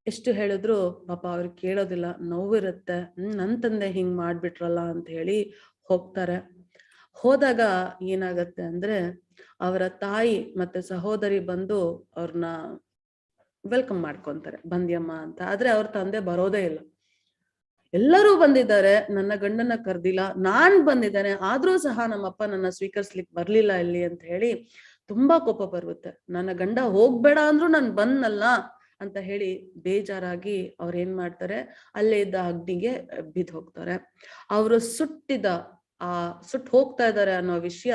ಎಷ್ಟು ಹೇಳಿದ್ರು ಪಾಪ ಅವ್ರಿಗೆ ಕೇಳೋದಿಲ್ಲ, ನೋವಿರುತ್ತೆ. ನನ್ ತಂದೆ ಹಿಂಗ್ ಮಾಡ್ಬಿಟ್ರಲ್ಲ ಅಂತ ಹೇಳಿ ಹೋಗ್ತಾರೆ. ಹೋದಾಗ ಏನಾಗತ್ತೆ ಅಂದ್ರೆ ಅವರ ತಾಯಿ ಮತ್ತೆ ಸಹೋದರಿ ಬಂದು ಅವ್ರನ್ನ ವೆಲ್ಕಮ್ ಮಾಡ್ಕೊಂತಾರೆ, ಬಂದ್ಯಮ್ಮ ಅಂತ. ಆದ್ರೆ ಅವ್ರ ತಂದೆ ಬರೋದೇ ಇಲ್ಲ. ಎಲ್ಲರೂ ಬಂದಿದ್ದಾರೆ, ನನ್ನ ಗಂಡನ ಕರ್ದಿಲ್ಲ, ನಾನ್ ಬಂದಿದ್ದೇನೆ, ಆದ್ರೂ ಸಹ ನಮ್ಮಪ್ಪ ನನ್ನ ಸ್ವೀಕರಿಸ್ಲಿಕ್ಕೆ ಬರ್ಲಿಲ್ಲ ಇಲ್ಲಿ ಅಂತ ಹೇಳಿ ತುಂಬಾ ಕೋಪ ಬರುತ್ತೆ. ನನ್ನ ಗಂಡ ಹೋಗ್ಬೇಡ ಅಂದ್ರು ನಾನು ಬಂದ್ನಲ್ಲ ಅಂತ ಹೇಳಿ ಬೇಜಾರಾಗಿ ಅವ್ರು ಏನ್ ಮಾಡ್ತಾರೆ, ಅಲ್ಲೇ ಇದ್ದ ಅಗ್ನಿಗೆ ಬಿದ್ದು ಹೋಗ್ತಾರೆ. ಅವರು ಸುಟ್ಟು ಹೋಗ್ತಾ ಇದ್ದಾರೆ ಅನ್ನೋ ವಿಷಯ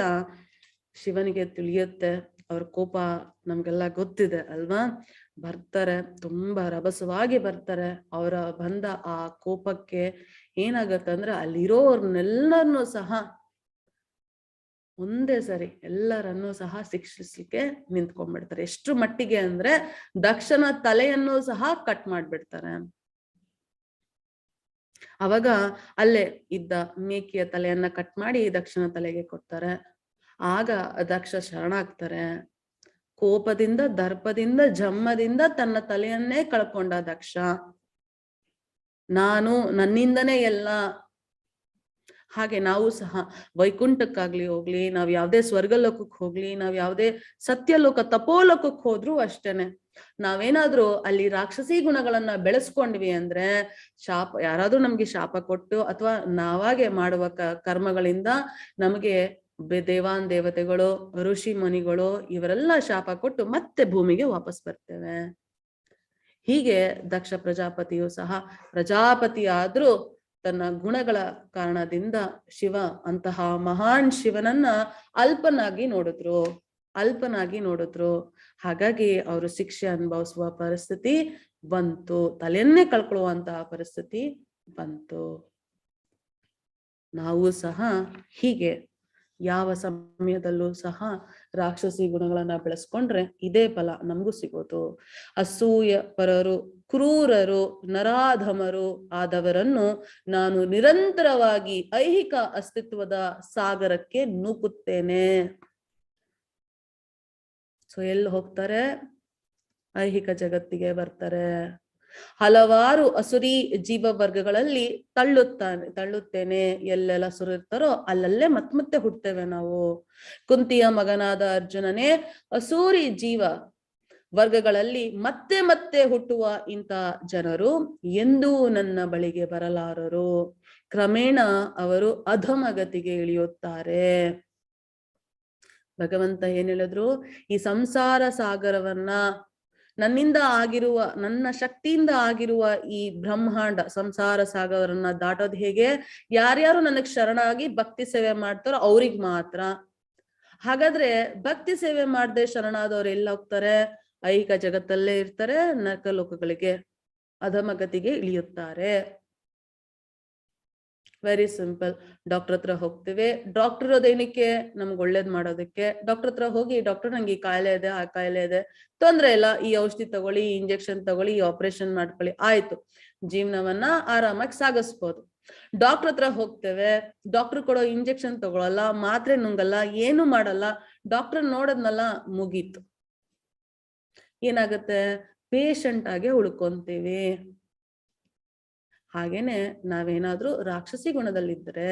ಶಿವನಿಗೆ ತಿಳಿಯುತ್ತೆ. ಅವ್ರ ಕೋಪ ನಮ್ಗೆಲ್ಲ ಗೊತ್ತಿದೆ ಅಲ್ವಾ. ಬರ್ತಾರೆ, ತುಂಬಾ ರಭಸವಾಗಿ ಬರ್ತಾರೆ. ಅವರ ಬಂದ ಆ ಕೋಪಕ್ಕೆ ಏನಾಗತ್ತೆ ಅಂದ್ರೆ ಅಲ್ಲಿರೋರ್ನೆಲ್ಲರನ್ನೂ ಸಹ ಒಂದೇ ಸರಿ ಎಲ್ಲರನ್ನೂ ಸಹ ಶಿಕ್ಷಿಸ್ಲಿಕ್ಕೆ ನಿಂತ್ಕೊಂಡ್ಬಿಡ್ತಾರೆ. ಎಷ್ಟು ಮಟ್ಟಿಗೆ ಅಂದ್ರೆ ದಕ್ಷನ ತಲೆಯನ್ನು ಸಹ ಕಟ್ ಮಾಡ್ಬಿಡ್ತಾರೆ. ಅವಾಗ ಅಲ್ಲೇ ಇದ್ದ ಮೇಕೆಯ ತಲೆಯನ್ನ ಕಟ್ ಮಾಡಿ ದಕ್ಷನ ತಲೆಗೆ ಕೊಡ್ತಾರೆ. ಆಗ ದಕ್ಷ ಶರಣಾಗ್ತಾರೆ. ಕೋಪದಿಂದ, ದರ್ಪದಿಂದ, ಜಮ್ಮದಿಂದ ತನ್ನ ತಲೆಯನ್ನೇ ಕಳ್ಕೊಂಡ ದಕ್ಷ. ನಾನು ನನ್ನಿಂದನೇ ಎಲ್ಲ. ಹಾಗೆ ನಾವು ಸಹ ವೈಕುಂಠಕ್ಕಾಗ್ಲಿ ಹೋಗ್ಲಿ, ನಾವ್ ಯಾವ್ದೇ ಸ್ವರ್ಗಲೋಕಕ್ಕೆ ಹೋಗ್ಲಿ, ನಾವ್ ಯಾವ್ದೇ ಸತ್ಯಲೋಕ ತಪೋಲೋಕಕ್ಕೆ ಹೋದ್ರೂ ಅಷ್ಟೇನೆ, ನಾವೇನಾದ್ರೂ ಅಲ್ಲಿ ರಾಕ್ಷಸಿ ಗುಣಗಳನ್ನ ಬೆಳೆಸ್ಕೊಂಡ್ವಿ ಅಂದ್ರೆ ಯಾರಾದ್ರೂ ನಮ್ಗೆ ಶಾಪ ಕೊಟ್ಟು ಅಥವಾ ನಾವಾಗೆ ಮಾಡುವ ಕರ್ಮಗಳಿಂದ ನಮಗೆ ದೇವಾನ್ ದೇವತೆಗಳು, ಋಷಿ ಮುನಿಗಳು ಇವರೆಲ್ಲ ಶಾಪ ಕೊಟ್ಟು ಮತ್ತೆ ಭೂಮಿಗೆ ವಾಪಸ್ ಬರ್ತೇವೆ. ಹೀಗೆ ದಕ್ಷ ಪ್ರಜಾಪತಿಯು ಸಹ ಪ್ರಜಾಪತಿ ಆದ್ರೂ ತನ್ನ ಗುಣಗಳ ಕಾರಣದಿಂದ ಶಿವ ಅಂತಹ ಮಹಾನ್ ಶಿವನನ್ನ ಅಲ್ಪನಾಗಿ ನೋಡಿದ್ರು. ಹಾಗಾಗಿ ಅವರು ಶಿಕ್ಷೆ ಅನುಭವಿಸುವ ಪರಿಸ್ಥಿತಿ ಬಂತು, ತಲೆಯನ್ನೇ ಕಳ್ಕೊಳ್ಳುವಂತಹ ಪರಿಸ್ಥಿತಿ ಬಂತು. ನಾವು ಸಹ ಹೀಗೆ ಯಾವ ಸಮಯದಲ್ಲೂ ಸಹ ರಾಕ್ಷಸಿ ಗುಣಗಳನ್ನ ಬೆಳೆಸ್ಕೊಂಡ್ರೆ ಇದೇ ಫಲ ನಮಗೂ ಸಿಗೋದು. ಅಸೂಯ ಪರರು, ಕ್ರೂರರು, ನರಾಧಮರು ಆದವರನ್ನು ನಾನು ನಿರಂತರವಾಗಿ ಐಹಿಕ ಅಸ್ತಿತ್ವದ ಸಾಗರಕ್ಕೆ ನೂಕುತ್ತೇನೆ. ಸೊ ಎಲ್ಲಿ ಹೋಗ್ತಾರೆ? ಐಹಿಕ ಜಗತ್ತಿಗೆ ಬರ್ತಾರೆ. ಹಲವಾರು ಅಸುರಿ ಜೀವ ವರ್ಗಗಳಲ್ಲಿ ತಳ್ಳುತ್ತೇನೆ. ಎಲ್ಲೆಲ್ಲ ಅಸುರು ಇರ್ತಾರೋ ಅಲ್ಲಲ್ಲೇ ಮತ್ತೆ ಹುಡ್ತೇವೆ ನಾವು. ಕುಂತಿಯ ಮಗನಾದ ಅರ್ಜುನನೇ, ಅಸೂರಿ ಜೀವ ವರ್ಗಗಳಲ್ಲಿ ಮತ್ತೆ ಹುಟ್ಟುವ ಇಂಥ ಜನರು ಎಂದೂ ನನ್ನ ಬಳಿಗೆ ಬರಲಾರರು. ಕ್ರಮೇಣ ಅವರು ಅಧಮಗತಿಗೆ ಇಳಿಯುತ್ತಾರೆ. ಭಗವಂತ ಏನ್ ಹೇಳಿದ್ರು? ಈ ಸಂಸಾರ ಸಾಗರವನ್ನ ನನ್ನಿಂದ ಆಗಿರುವ, ನನ್ನ ಶಕ್ತಿಯಿಂದ ಆಗಿರುವ ಈ ಬ್ರಹ್ಮಾಂಡ ಸಂಸಾರ ಸಾಗರವನ್ನ ದಾಟೋದು ಹೇಗೆ? ಯಾರ್ಯಾರು ನನಗ್ ಶರಣಾಗಿ ಭಕ್ತಿ ಸೇವೆ ಮಾಡ್ತಾರೋ ಅವ್ರಿಗೆ ಮಾತ್ರ. ಹಾಗಾದ್ರೆ ಭಕ್ತಿ ಸೇವೆ ಮಾಡದೆ ಶರಣಾದವ್ರು ಎಲ್ಲ ಹೋಗ್ತಾರೆ? ಐಹಿಕ ಜಗತ್ತಲ್ಲೇ ಇರ್ತಾರೆ, ನರಕ ಲೋಕಗಳಿಗೆ, ಅಧಮಗತಿಗೆ ಇಳಿಯುತ್ತಾರೆ. Very simple. ಡಾಕ್ಟರ್ ಹತ್ರ ಹೋಗ್ತೇವೆ. ಡಾಕ್ಟರ್ ಇರೋದೇನಕ್ಕೆ? ನಮ್ಗೆ ಒಳ್ಳೇದ್ ಮಾಡೋದಕ್ಕೆ. ಡಾಕ್ಟರ್ ಹತ್ರ ಹೋಗಿ, ಡಾಕ್ಟರ್ ನಂಗೆ ಈ ಕಾಯಿಲೆ ಇದೆ, ಆ ಕಾಯಿಲೆ ಇದೆ, ತೊಂದ್ರೆ ಇಲ್ಲ, ಈ ಔಷಧಿ ತಗೊಳ್ಳಿ, ಈ ಇಂಜೆಕ್ಷನ್ ತಗೊಳ್ಳಿ, ಈ ಆಪರೇಷನ್ ಮಾಡ್ಕೊಳ್ಳಿ, ಆಯ್ತು, ಜೀವನವನ್ನ ಆರಾಮಾಗಿ ಸಾಗಿಸ್ಬೋದು. ಡಾಕ್ಟರ್ ಹತ್ರ ಹೋಗ್ತೇವೆ, ಡಾಕ್ಟರ್ ಕೊಡೋ ಇಂಜೆಕ್ಷನ್ ತಗೊಳಲ್ಲ, ಮಾತ್ರೆ ನುಂಗಲ್ಲ, ಏನು ಮಾಡಲ್ಲ, ಡಾಕ್ಟರ್ ನೋಡದ್ನಲ್ಲ, ಮುಗೀತು. ಏನಾಗತ್ತೆ? ಪೇಷಂಟ್ ಆಗಿ ಉಳ್ಕೊಂತೀವಿ. ಹಾಗೇನೆ ನಾವೇನಾದ್ರೂ ರಾಕ್ಷಸಿ ಗುಣದಲ್ಲಿದ್ರೆ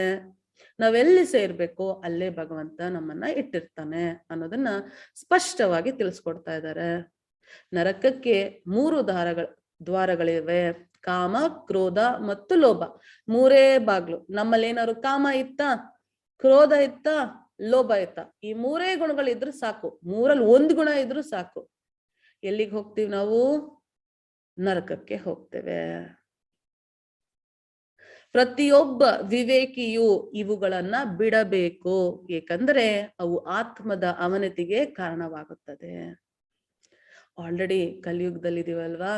ನಾವೆಲ್ಲಿ ಸೇರ್ಬೇಕು ಅಲ್ಲೇ ಭಗವಂತ ನಮ್ಮನ್ನ ಇಟ್ಟಿರ್ತಾನೆ ಅನ್ನೋದನ್ನ ಸ್ಪಷ್ಟವಾಗಿ ತಿಳಿಸ್ಕೊಡ್ತಾ ಇದ್ದಾರೆ. ನರಕಕ್ಕೆ 3 ದ್ವಾರಗಳಿವೆ: ಕಾಮ, ಕ್ರೋಧ ಮತ್ತು ಲೋಭ. 3 ಬಾಗ್ಲು. ನಮ್ಮಲ್ಲಿ ಏನಾದ್ರು ಕಾಮ ಇತ್ತ, ಕ್ರೋಧ ಇತ್ತ, ಲೋಭ ಇತ್ತ, ಈ 3 ಗುಣಗಳಿದ್ರು ಸಾಕು. 3ರಲ್ಲಿ 1 ಗುಣ ಇದ್ರು ಸಾಕು. ಎಲ್ಲಿಗೆ ಹೋಗ್ತೀವಿ ನಾವು? ನರಕಕ್ಕೆ ಹೋಗ್ತೇವೆ. ಪ್ರತಿಯೊಬ್ಬ ವಿವೇಕಿಯು ಇವುಗಳನ್ನ ಬಿಡಬೇಕು, ಏಕೆಂದ್ರೆ ಅವು ಆತ್ಮದ ಅವನತಿಗೆ ಕಾರಣವಾಗುತ್ತದೆ. ಆಲ್ರೆಡಿ ಕಲಿಯುಗದಲ್ಲಿದೀವಲ್ವಾ,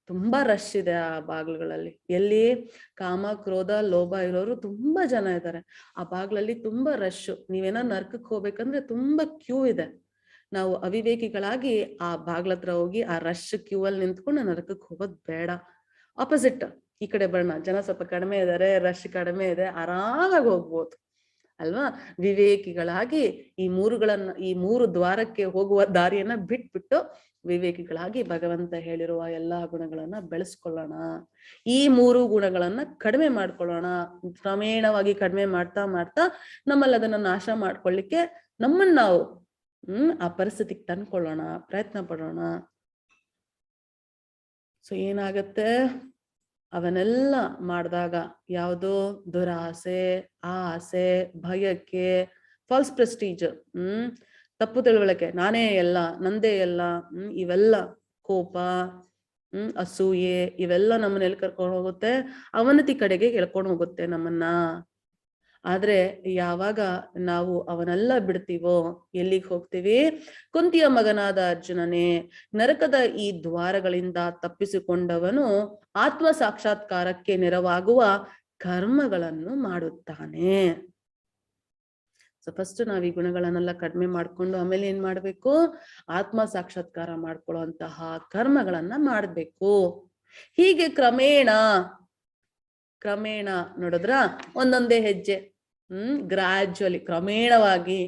ತುಂಬಾ ರಶ್ ಇದೆ ಆ ಬಾಗ್ಲುಗಳಲ್ಲಿ. ಎಲ್ಲಿ? ಕಾಮ, ಕ್ರೋಧ, ಲೋಭ ಇರೋರು ತುಂಬಾ ಜನ ಇದ್ದಾರೆ. ಆ ಬಾಗ್ಲಲ್ಲಿ ತುಂಬಾ ರಶ್. ನೀವೇನೋ ನರ್ಕಕ್ಕೆ ಹೋಗ್ಬೇಕಂದ್ರೆ ತುಂಬಾ ಕ್ಯೂ ಇದೆ. ನಾವು ಅವಿವೇಕಿಗಳಾಗಿ ಆ ಬಾಗ್ಲತ್ರ ಹೋಗಿ ಆ ರಶ್ ಕ್ಯೂ ಅಲ್ಲಿ ನಿಂತ್ಕೊಂಡು ನರಕಕ್ಕೆ ಹೋಗೋದ್ ಬೇಡ. ಆಪೋಸಿಟ್ ಈ ಕಡೆ ಬರೋಣ, ಜನ ಸ್ವಲ್ಪ ಕಡಿಮೆ ಇದ್ದಾರೆ, ರಶ್ ಕಡಿಮೆ ಇದೆ, ಆರಾಮಾಗಿ ಹೋಗ್ಬೋದು ಅಲ್ವಾ. ವಿವೇಕಿಗಳಾಗಿ ಈ 3 ದ್ವಾರಕ್ಕೆ ಹೋಗುವ ದಾರಿಯನ್ನ ಬಿಟ್ಬಿಟ್ಟು ವಿವೇಕಿಗಳಾಗಿ ಭಗವಂತ ಹೇಳಿರುವ ಎಲ್ಲಾ ಗುಣಗಳನ್ನ ಬೆಳೆಸ್ಕೊಳ್ಳೋಣ. ಈ 3 ಗುಣಗಳನ್ನ ಕಡಿಮೆ ಮಾಡ್ಕೊಳ್ಳೋಣ. ಕ್ರಮೇಣವಾಗಿ ಕಡಿಮೆ ಮಾಡ್ತಾ ಮಾಡ್ತಾ ನಮ್ಮಲ್ಲಿ ಅದನ್ನ ನಾಶ ಮಾಡ್ಕೊಳ್ಳಿಕ್ಕೆ ನಮ್ಮನ್ನ ನಾವು ಆ ಪರಿಸ್ಥಿತಿಗೆ ತಂದ್ಕೊಳ್ಳೋಣ, ಪ್ರಯತ್ನ ಪಡೋಣ. ಸೊ ಏನಾಗತ್ತೆ? ಅವನ್ನೆಲ್ಲ ಮಾಡಿದಾಗ ಯಾವುದೋ ದುರಾಸೆ, ಆಸೆ, ಭಯಕ್ಕೆ, ಫಾಲ್ಸ್ ಪ್ರೆಸ್ಟೀಜ್, ತಪ್ಪು ತಿಳುವಳಿಕೆ, ನಾನೇ ಎಲ್ಲ, ನಂದೇ ಎಲ್ಲ, ಇವೆಲ್ಲ ಕೋಪ, ಅಸೂಯೆ, ಇವೆಲ್ಲ ನಮ್ಮನ್ನ ಎಲ್ಲಿ ಕರ್ಕೊಂಡು ಹೋಗುತ್ತೆ? ಅವನತಿ ಕಡೆಗೆ ಎಳ್ಕೊಂಡು ಹೋಗುತ್ತೆ ನಮ್ಮನ್ನ. ಆದ್ರೆ ಯಾವಾಗ ನಾವು ಅವನೆಲ್ಲ ಬಿಡ್ತೀವೋ ಎಲ್ಲಿಗೆ ಹೋಗ್ತೀವಿ? ಕುಂತಿಯ ಮಗನಾದ ಅರ್ಜುನನೇ, ನರಕದ ಈ ದ್ವಾರಗಳಿಂದ ತಪ್ಪಿಸಿಕೊಂಡವನು ಆತ್ಮ ಸಾಕ್ಷಾತ್ಕಾರಕ್ಕೆ ನೆರವಾಗುವ ಕರ್ಮಗಳನ್ನು ಮಾಡುತ್ತಾನೆ. ಸೊ ಫಸ್ಟ್ ನಾವ್ ಈ ಗುಣಗಳನ್ನೆಲ್ಲ ಕಡಿಮೆ ಮಾಡ್ಕೊಂಡು ಆಮೇಲೆ ಏನ್ ಮಾಡ್ಬೇಕು? ಆತ್ಮ ಸಾಕ್ಷಾತ್ಕಾರ ಮಾಡ್ಕೊಳ್ಳುವಂತಹ ಕರ್ಮಗಳನ್ನ ಮಾಡ್ಬೇಕು. ಹೀಗೆ ಕ್ರಮೇಣ ನೋಡಿದ್ರ ಒಂದೊಂದೇ ಹೆಜ್ಜೆ, ಗ್ರಾಜುವಲಿ, ಕ್ರಮೇಣವಾಗಿ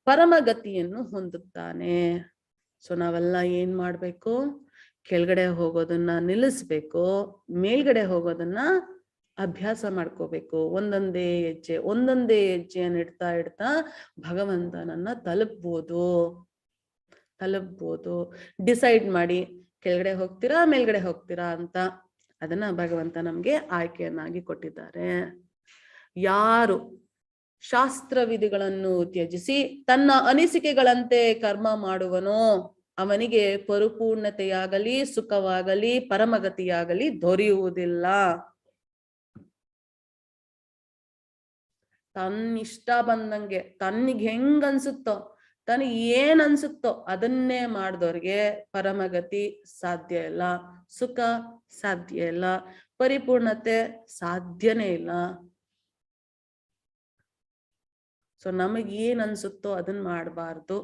ಪರಮಗತಿಯನ್ನು ಹೊಂದುತ್ತಾನೆ. ಸೊ ನಾವೆಲ್ಲ ಏನ್ ಮಾಡ್ಬೇಕು? ಕೆಳಗಡೆ ಹೋಗೋದನ್ನ ನಿಲ್ಲಿಸ್ಬೇಕು, ಮೇಲ್ಗಡೆ ಹೋಗೋದನ್ನ ಅಭ್ಯಾಸ ಮಾಡ್ಕೋಬೇಕು. ಒಂದೊಂದೇ ಹೆಜ್ಜೆಯನ್ನು ಇಡ್ತಾ ಭಗವಂತನನ್ನ ತಲುಪ್ಬೋದು. ಡಿಸೈಡ್ ಮಾಡಿ ಕೆಳಗಡೆ ಹೋಗ್ತೀರಾ ಮೇಲ್ಗಡೆ ಹೋಗ್ತೀರಾ ಅಂತ. ಅದನ್ನ ಭಗವಂತ ನಮ್ಗೆ ಆಯ್ಕೆಯನ್ನಾಗಿ ಕೊಟ್ಟಿದ್ದಾರೆ. ಯಾರು ಶಾಸ್ತ್ರ ವಿಧಿಗಳನ್ನು ತ್ಯಜಿಸಿ ತನ್ನ ಅನಿಸಿಕೆಗಳಂತೆ ಕರ್ಮ ಮಾಡುವನೋ ಅವನಿಗೆ ಪರಿಪೂರ್ಣತೆಯಾಗಲಿ, ಸುಖವಾಗಲಿ, ಪರಮಗತಿಯಾಗಲಿ ದೊರೆಯುವುದಿಲ್ಲ. ತನ್ನಿಷ್ಟ ಬಂದಂಗೆ, ತನ್ನಿಗೆ ಹೆಂಗ್ ಅನ್ಸುತ್ತೋ, ತನಗೆ ಏನ್ ಅನ್ಸುತ್ತೋ ಅದನ್ನೇ ಮಾಡಿದವ್ರಿಗೆ ಪರಮಗತಿ ಸಾಧ್ಯ ಇಲ್ಲ, ಸುಖ ಸಾಧ್ಯ ಇಲ್ಲ, ಪರಿಪೂರ್ಣತೆ ಸಾಧ್ಯನೇ ಇಲ್ಲ. ಸೊ ನಮಗ್ ಏನ್ ಅನ್ಸುತ್ತೋ ಅದನ್ನ ಮಾಡಬಾರ್ದು.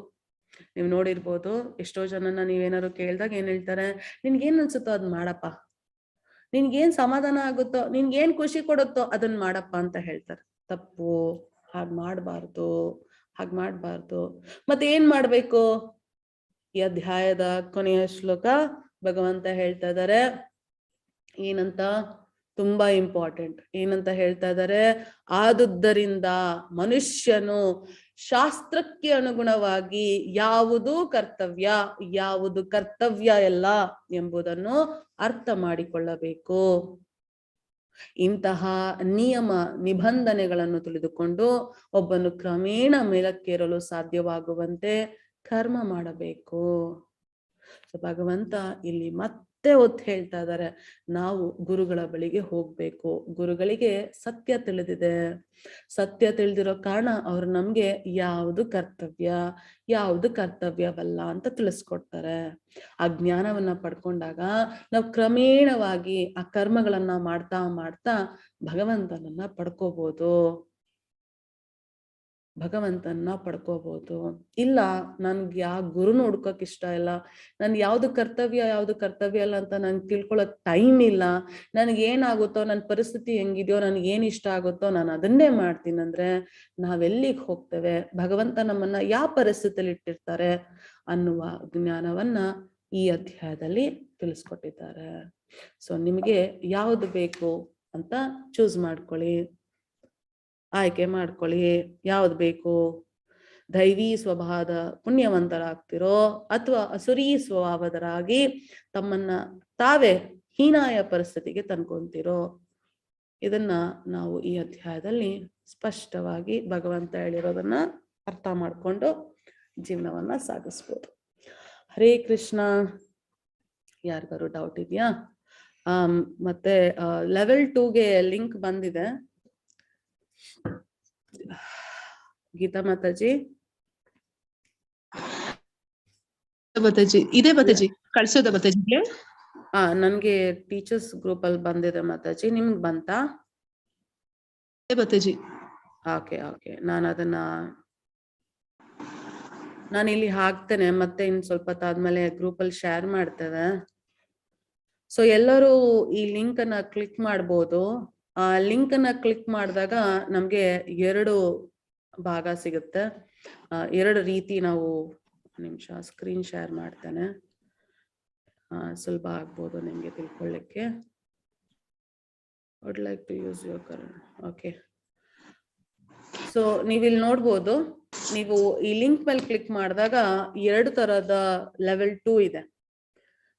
ನೀವ್ ನೋಡಿರ್ಬೋದು, ಎಷ್ಟೋ ಜನನ ನೀವೇನಾದ್ರು ಕೇಳ್ದಾಗ ಏನ್ ಹೇಳ್ತಾರೆ? ನಿನ್ಗೇನ್ ಅನ್ಸುತ್ತೋ ಅದನ್ನ ಮಾಡಪ್ಪ, ನಿನ್ಗೇನ್ ಸಮಾಧಾನ ಆಗುತ್ತೋ, ನಿನ್ಗೇನ್ ಖುಷಿ ಕೊಡುತ್ತೋ ಅದನ್ನ ಮಾಡಪ್ಪ ಅಂತ ಹೇಳ್ತಾರೆ. ತಪ್ಪು, ಹಾಗ್ ಮಾಡ್ಬಾರ್ದು. ಮತ್ತೆ ಏನ್ ಮಾಡ್ಬೇಕು? ಈ ಅಧ್ಯಾಯದ ಕೊನೆಯ ಶ್ಲೋಕ ಭಗವಂತ ಹೇಳ್ತಾ ಇದ್ದಾರೆ ಏನಂತ? ತುಂಬಾ ಇಂಪಾರ್ಟೆಂಟ್. ಏನಂತ ಹೇಳ್ತಾ ಇದ್ದಾರೆ? ಆದುದರಿಂದ ಮನುಷ್ಯನು ಶಾಸ್ತ್ರಕ್ಕೆ ಅನುಗುಣವಾಗಿ ಯಾವುದು ಕರ್ತವ್ಯ, ಯಾವುದು ಕರ್ತವ್ಯ ಇಲ್ಲ ಎಂಬುದನ್ನು ಅರ್ಥ ಮಾಡಿಕೊಳ್ಳಬೇಕು. ಇಂತಹ ನಿಯಮ ನಿಬಂಧನೆಗಳನ್ನು ತಿಳಿದುಕೊಂಡು ಒಬ್ಬನು ಕ್ರಮೇಣ ಮೇಲಕ್ಕೇರಲು ಸಾಧ್ಯವಾಗುವಂತೆ ಕರ್ಮ ಮಾಡಬೇಕು. ಸೊ ಭಗವಂತ ಇಲ್ಲಿ ಮತ್ತೆ ಒತ್ತು ಹೇಳ್ತಾ ಇದ್ದಾರೆ, ನಾವು ಗುರುಗಳ ಬಳಿಗೆ ಹೋಗ್ಬೇಕು. ಗುರುಗಳಿಗೆ ಸತ್ಯ ತಿಳಿದಿದೆ. ಸತ್ಯ ತಿಳಿದಿರೋ ಕಾರಣ ಅವ್ರು ನಮ್ಗೆ ಯಾವುದು ಕರ್ತವ್ಯ, ಯಾವುದು ಕರ್ತವ್ಯವಲ್ಲ ಅಂತ ತಿಳಿಸ್ಕೊಡ್ತಾರೆ. ಆ ಜ್ಞಾನವನ್ನ ಪಡ್ಕೊಂಡಾಗ ನಾವು ಕ್ರಮೇಣವಾಗಿ ಆ ಕರ್ಮಗಳನ್ನ ಮಾಡ್ತಾ ಭಗವಂತನನ್ನ ಪಡ್ಕೋಬಹುದು. ಇಲ್ಲ, ನನ್ಗೆ ಯಾವ ಗುರುನು ಹುಡ್ಕೋಕ್ ಇಷ್ಟ ಇಲ್ಲ, ನನ್ ಯಾವ್ದು ಕರ್ತವ್ಯ ಅಲ್ಲ ಅಂತ ನನ್ಗೆ ತಿಳ್ಕೊಳಕ್ ಟೈಮ್ ಇಲ್ಲ, ನನ್ಗೇನಾಗುತ್ತೋ, ನನ್ನ ಪರಿಸ್ಥಿತಿ ಹೆಂಗಿದ್ಯೋ, ನನ್ಗೆ ಏನ್ ಇಷ್ಟ ಆಗುತ್ತೋ ನಾನು ಅದನ್ನೇ ಮಾಡ್ತೀನಿ ಅಂದ್ರೆ ನಾವೆಲ್ಲಿಗೆ ಹೋಗ್ತೇವೆ? ಭಗವಂತ ನಮ್ಮನ್ನ ಯಾವ ಪರಿಸ್ಥಿತಿಯಲ್ಲಿ ಇಟ್ಟಿರ್ತಾರೆ ಅನ್ನುವ ಜ್ಞಾನವನ್ನ ಈ ಅಧ್ಯಾಯದಲ್ಲಿ ತಿಳಿಸ್ಕೊಟ್ಟಿದ್ದಾರೆ. ಸೊ ನಿಮಗೆ ಯಾವ್ದು ಬೇಕು ಅಂತ ಚೂಸ್ ಮಾಡ್ಕೊಳ್ಳಿ, ಆಯ್ಕೆ ಮಾಡ್ಕೊಳ್ಳಿ. ಯಾವ್ದು ಬೇಕು? ದೈವಿ ಸ್ವಭಾವದ ಪುಣ್ಯವಂತರಾಗ್ತಿರೋ ಅಥವಾ ಅಸುರಿ ಸ್ವಭಾವದರಾಗಿ ತಮ್ಮನ್ನ ತಾವೇ ಹೀನಾಯ ಪರಿಸ್ಥಿತಿಗೆ ತಂದ್ಕೊಂತಿರೋ? ಇದನ್ನ ನಾವು ಈ ಅಧ್ಯಾಯದಲ್ಲಿ ಸ್ಪಷ್ಟವಾಗಿ ಭಗವಂತ ಹೇಳಿರೋದನ್ನ ಅರ್ಥ ಮಾಡ್ಕೊಂಡು ಜೀವನವನ್ನ ಸಾಗಿಸ್ಬೋದು. ಹರೇ ಕೃಷ್ಣ. ಯಾರಿಗಾರು ಡೌಟ್ ಇದೆಯಾ? ಮತ್ತೆ ಲೆವೆಲ್ 2ಗೆ ಲಿಂಕ್ ಬಂದಿದೆ. ಗೀತಾ ಮಾತಾಜಿ ಇದೆ ಮಾತಾಜಿ, ಕಳ್ಸೋದ ಮಾತಾಜಿಗೆ? ನನ್ಗೆ ಟೀಚರ್ಸ್ ಗ್ರೂಪ್ ಅಲ್ಲಿ ಬಂದಿದೆ ಮಾತಾಜಿ, ನಿಮ್ಗೆ ಬಂತಾ ಮಾತಾಜಿ? ಓಕೆ, ನಾನು ಇಲ್ಲಿ ಹಾಕ್ತೇನೆ, ಮತ್ತೆ ಇನ್ ಸ್ವಲ್ಪ ಹೊತ್ತಾದ್ಮೇಲೆ ಗ್ರೂಪ್ ಅಲ್ಲಿ ಶೇರ್ ಮಾಡ್ತೇವೆ. ಸೊ ಎಲ್ಲರೂ ಈ ಲಿಂಕ್ ಅನ್ನ ಕ್ಲಿಕ್ ಮಾಡ್ಬೋದು. ಆ ಲಿಂಕ್ ಅನ್ನ ಕ್ಲಿಕ್ ಮಾಡಿದಾಗ ನಮ್ಗೆ 2 ಭಾಗ ಸಿಗುತ್ತೆ. 2 ರೀತಿ ನಾವು, ನಿಮಿಷ ಸ್ಕ್ರೀನ್ ಶೇರ್ ಮಾಡ್ತೇನೆ, ಸುಲಭ ಆಗ್ಬೋದು ನಿಮ್ಗೆ ತಿಳ್ಕೊಳ್ಳಿಕ್ಕೆ. Would like to use your current. Okay, so ನೀವಿಲ್ಲಿ ನೋಡ್ಬೋದು, ನೀವು ಈ ಲಿಂಕ್ ಮೇಲೆ ಕ್ಲಿಕ್ ಮಾಡಿದಾಗ 2 ತರದ ಲೆವೆಲ್ 2 ಇದೆ.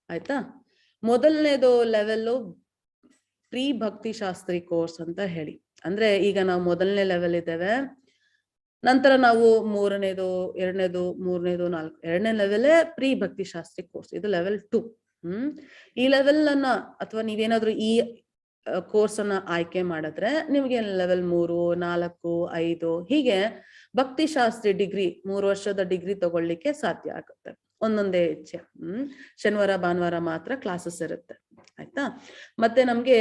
ಆಯ್ತಾ? ಮೊದಲನೇದು ಲೆವೆಲ್ ಪ್ರೀ ಭಕ್ತಿ ಶಾಸ್ತ್ರಿ ಕೋರ್ಸ್ ಅಂತ ಹೇಳಿ. ಅಂದ್ರೆ ಈಗ ನಾವು ಮೊದಲನೇ ಲೆವೆಲ್ ಇದ್ದೇವೆ, ನಂತರ ನಾವು ಮೂರನೇದು, ಎರಡನೇದು, ಮೂರನೇದು, ನಾಲ್ಕು, ಎರಡನೇ ಲೆವೆಲೇ ಪ್ರೀ ಭಕ್ತಿ ಶಾಸ್ತ್ರಿ ಕೋರ್ಸ್. ಇದು ಲೆವೆಲ್ 2. ಈ ಲೆವೆಲ್ ಅನ್ನ ಅಥವಾ ನೀವೇನಾದ್ರೂ ಈ ಕೋರ್ಸ್ ಅನ್ನ ಆಯ್ಕೆ ಮಾಡಿದ್ರೆ ನಿಮ್ಗೆ ಲೆವೆಲ್ 3, 4, 5 ಹೀಗೆ ಭಕ್ತಿ ಶಾಸ್ತ್ರಿ ಡಿಗ್ರಿ 3 ವರ್ಷದ ಡಿಗ್ರಿ ತಗೊಳ್ಳಿಕ್ಕೆ ಸಾಧ್ಯ ಆಗುತ್ತೆ. ಒಂದೊಂದೇ ಹೆಜ್ಜೆ. ಶನಿವಾರ ಭಾನುವಾರ ಮಾತ್ರ ಕ್ಲಾಸಸ್ ಇರುತ್ತೆ, ಆಯ್ತಾ. ಮತ್ತೆ ನಮ್ಗೆ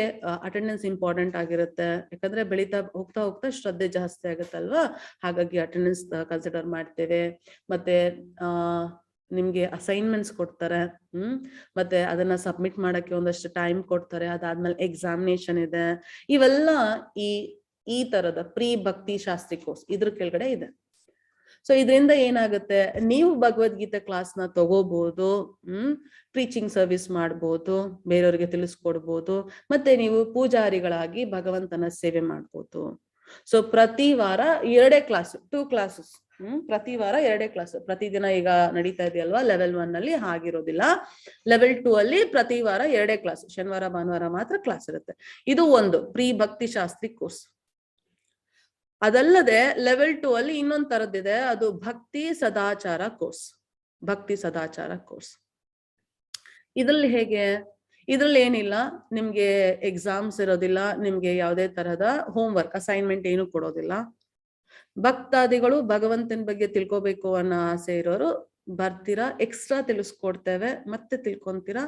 ಅಟೆಂಡೆನ್ಸ್ ಇಂಪಾರ್ಟೆಂಟ್ ಆಗಿರುತ್ತೆ, ಯಾಕಂದ್ರೆ ಬೆಳೀತಾ ಹೋಗ್ತಾ ಶ್ರದ್ಧೆ ಜಾಸ್ತಿ ಆಗುತ್ತಲ್ವಾ, ಹಾಗಾಗಿ ಅಟೆಂಡೆನ್ಸ್ ಕನ್ಸಿಡರ್ ಮಾಡ್ತೇವೆ. ಮತ್ತೆ ನಿಮ್ಗೆ ಅಸೈನ್ಮೆಂಟ್ಸ್ ಕೊಡ್ತಾರೆ, ಮತ್ತೆ ಅದನ್ನ ಸಬ್ಮಿಟ್ ಮಾಡಕ್ಕೆ ಒಂದಷ್ಟು ಟೈಮ್ ಕೊಡ್ತಾರೆ. ಅದಾದ್ಮೇಲೆ ಎಕ್ಸಾಮಿನೇಷನ್ ಇದೆ. ಇವೆಲ್ಲ ಈ ತರದ ಪ್ರೀ ಭಕ್ತಿ ಶಾಸ್ತ್ರಿ ಕೋರ್ಸ್ ಇದ್ರ ಕೆಳಗಡೆ ಇದೆ. ಸೊ ಇದರಿಂದ ಏನಾಗುತ್ತೆ, ನೀವು ಭಗವದ್ಗೀತೆ ಕ್ಲಾಸ್ನ ತಗೋಬಹುದು, ಪ್ರೀಚಿಂಗ್ ಸರ್ವಿಸ್ ಮಾಡ್ಬೋದು, ಬೇರೆಯವ್ರಿಗೆ ತಿಳಿಸ್ಕೊಡ್ಬೋದು, ಮತ್ತೆ ನೀವು ಪೂಜಾರಿಗಳಾಗಿ ಭಗವಂತನ ಸೇವೆ ಮಾಡ್ಬೋದು. ಸೊ ಪ್ರತಿ ವಾರ 2 ಕ್ಲಾಸ್, 2 ಕ್ಲಾಸಸ್, ಪ್ರತಿ ವಾರ 2 ಕ್ಲಾಸ್. ಪ್ರತಿದಿನ ಈಗ ನಡೀತಾ ಇದೆಯಲ್ವಾ ಲೆವೆಲ್ 1 ಅಲ್ಲಿ, ಹಾಗಿರೋದಿಲ್ಲ. ಲೆವೆಲ್ 2 ಅಲ್ಲಿ ಪ್ರತಿ ವಾರ 2 ಕ್ಲಾಸ್, ಶನಿವಾರ ಭಾನುವಾರ ಮಾತ್ರ ಕ್ಲಾಸ್ ಇರುತ್ತೆ. ಇದು ಒಂದು ಪ್ರೀ ಭಕ್ತಿ ಶಾಸ್ತ್ರಿ ಕೋರ್ಸ್. ಅದಲ್ಲದೆ ಲೆವೆಲ್ 2 ಅಲ್ಲಿ ಇನ್ನೊಂದ್ ತರದ್ದಿದೆ, ಅದು ಭಕ್ತಿ ಸದಾಚಾರ ಕೋರ್ಸ್. ಭಕ್ತಿ ಸದಾಚಾರ ಕೋರ್ಸ್ ಇದ್ರಲ್ಲಿ ಹೇಗೆ, ಇದ್ರಲ್ಲಿ ಏನಿಲ್ಲ, ನಿಮ್ಗೆ ಎಕ್ಸಾಮ್ಸ್ ಇರೋದಿಲ್ಲ, ನಿಮ್ಗೆ ಯಾವುದೇ ತರಹದ ಹೋಮ್ ವರ್ಕ್ ಅಸೈನ್ಮೆಂಟ್ ಏನು ಕೊಡೋದಿಲ್ಲ. ಭಕ್ತಾದಿಗಳು ಭಗವಂತನ ಬಗ್ಗೆ ತಿಳ್ಕೊಬೇಕು ಅನ್ನೋ ಆಸೆ ಇರೋರು ಬರ್ತೀರಾ, ಎಕ್ಸ್ಟ್ರಾ ತಿಳಿಸ್ಕೊಡ್ತೇವೆ, ಮತ್ತೆ ತಿಳ್ಕೊಂತೀರಾ,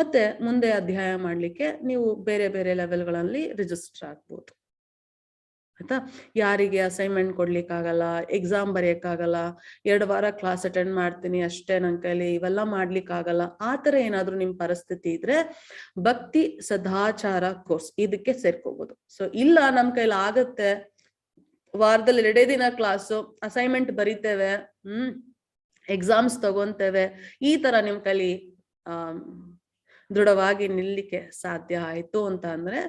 ಮತ್ತೆ ಮುಂದೆ ಅಧ್ಯಾಯ ಮಾಡ್ಲಿಕ್ಕೆ ನೀವು ಬೇರೆ ಬೇರೆ ಲೆವೆಲ್ಗಳಲ್ಲಿ ರಿಜಿಸ್ಟರ್ ಆಗ್ಬೋದು, ಆಯ್ತಾ. ಯಾರಿಗೆ ಅಸೈನ್ಮೆಂಟ್ ಕೊಡ್ಲಿಕ್ಕಾಗಲ್ಲ, ಎಕ್ಸಾಮ್ ಬರೆಯಕ್ಕಾಗಲ್ಲ, 2 ವಾರ ಕ್ಲಾಸ್ ಅಟೆಂಡ್ ಮಾಡ್ತೀನಿ ಅಷ್ಟೇ, ನನ್ ಕೈಲಿ ಇವೆಲ್ಲ ಮಾಡ್ಲಿಕ್ಕಾಗಲ್ಲ, ಆತರ ಏನಾದ್ರು ನಿಮ್ ಪರಿಸ್ಥಿತಿ ಇದ್ರೆ ಭಕ್ತಿ ಸದಾಚಾರ ಕೋರ್ಸ್ ಇದಕ್ಕೆ ಸೇರ್ಕೋಬಹುದು. ಸೊ ಇಲ್ಲ ನಮ್ ಕೈಲಿ ಆಗತ್ತೆ, ವಾರದಲ್ಲಿ 2 ದಿನ ಕ್ಲಾಸು, ಅಸೈನ್ಮೆಂಟ್ ಬರಿತೇವೆ, ಎಕ್ಸಾಮ್ಸ್ ತಗೊಂತೇವೆ, ಈ ತರ ನಿಮ್ ಕೈಲಿ ದೃಢವಾಗಿ ನಿಲ್ಲಿಕ್ಕೆ ಸಾಧ್ಯ ಆಯ್ತು ಅಂತ ಅಂದ್ರೆ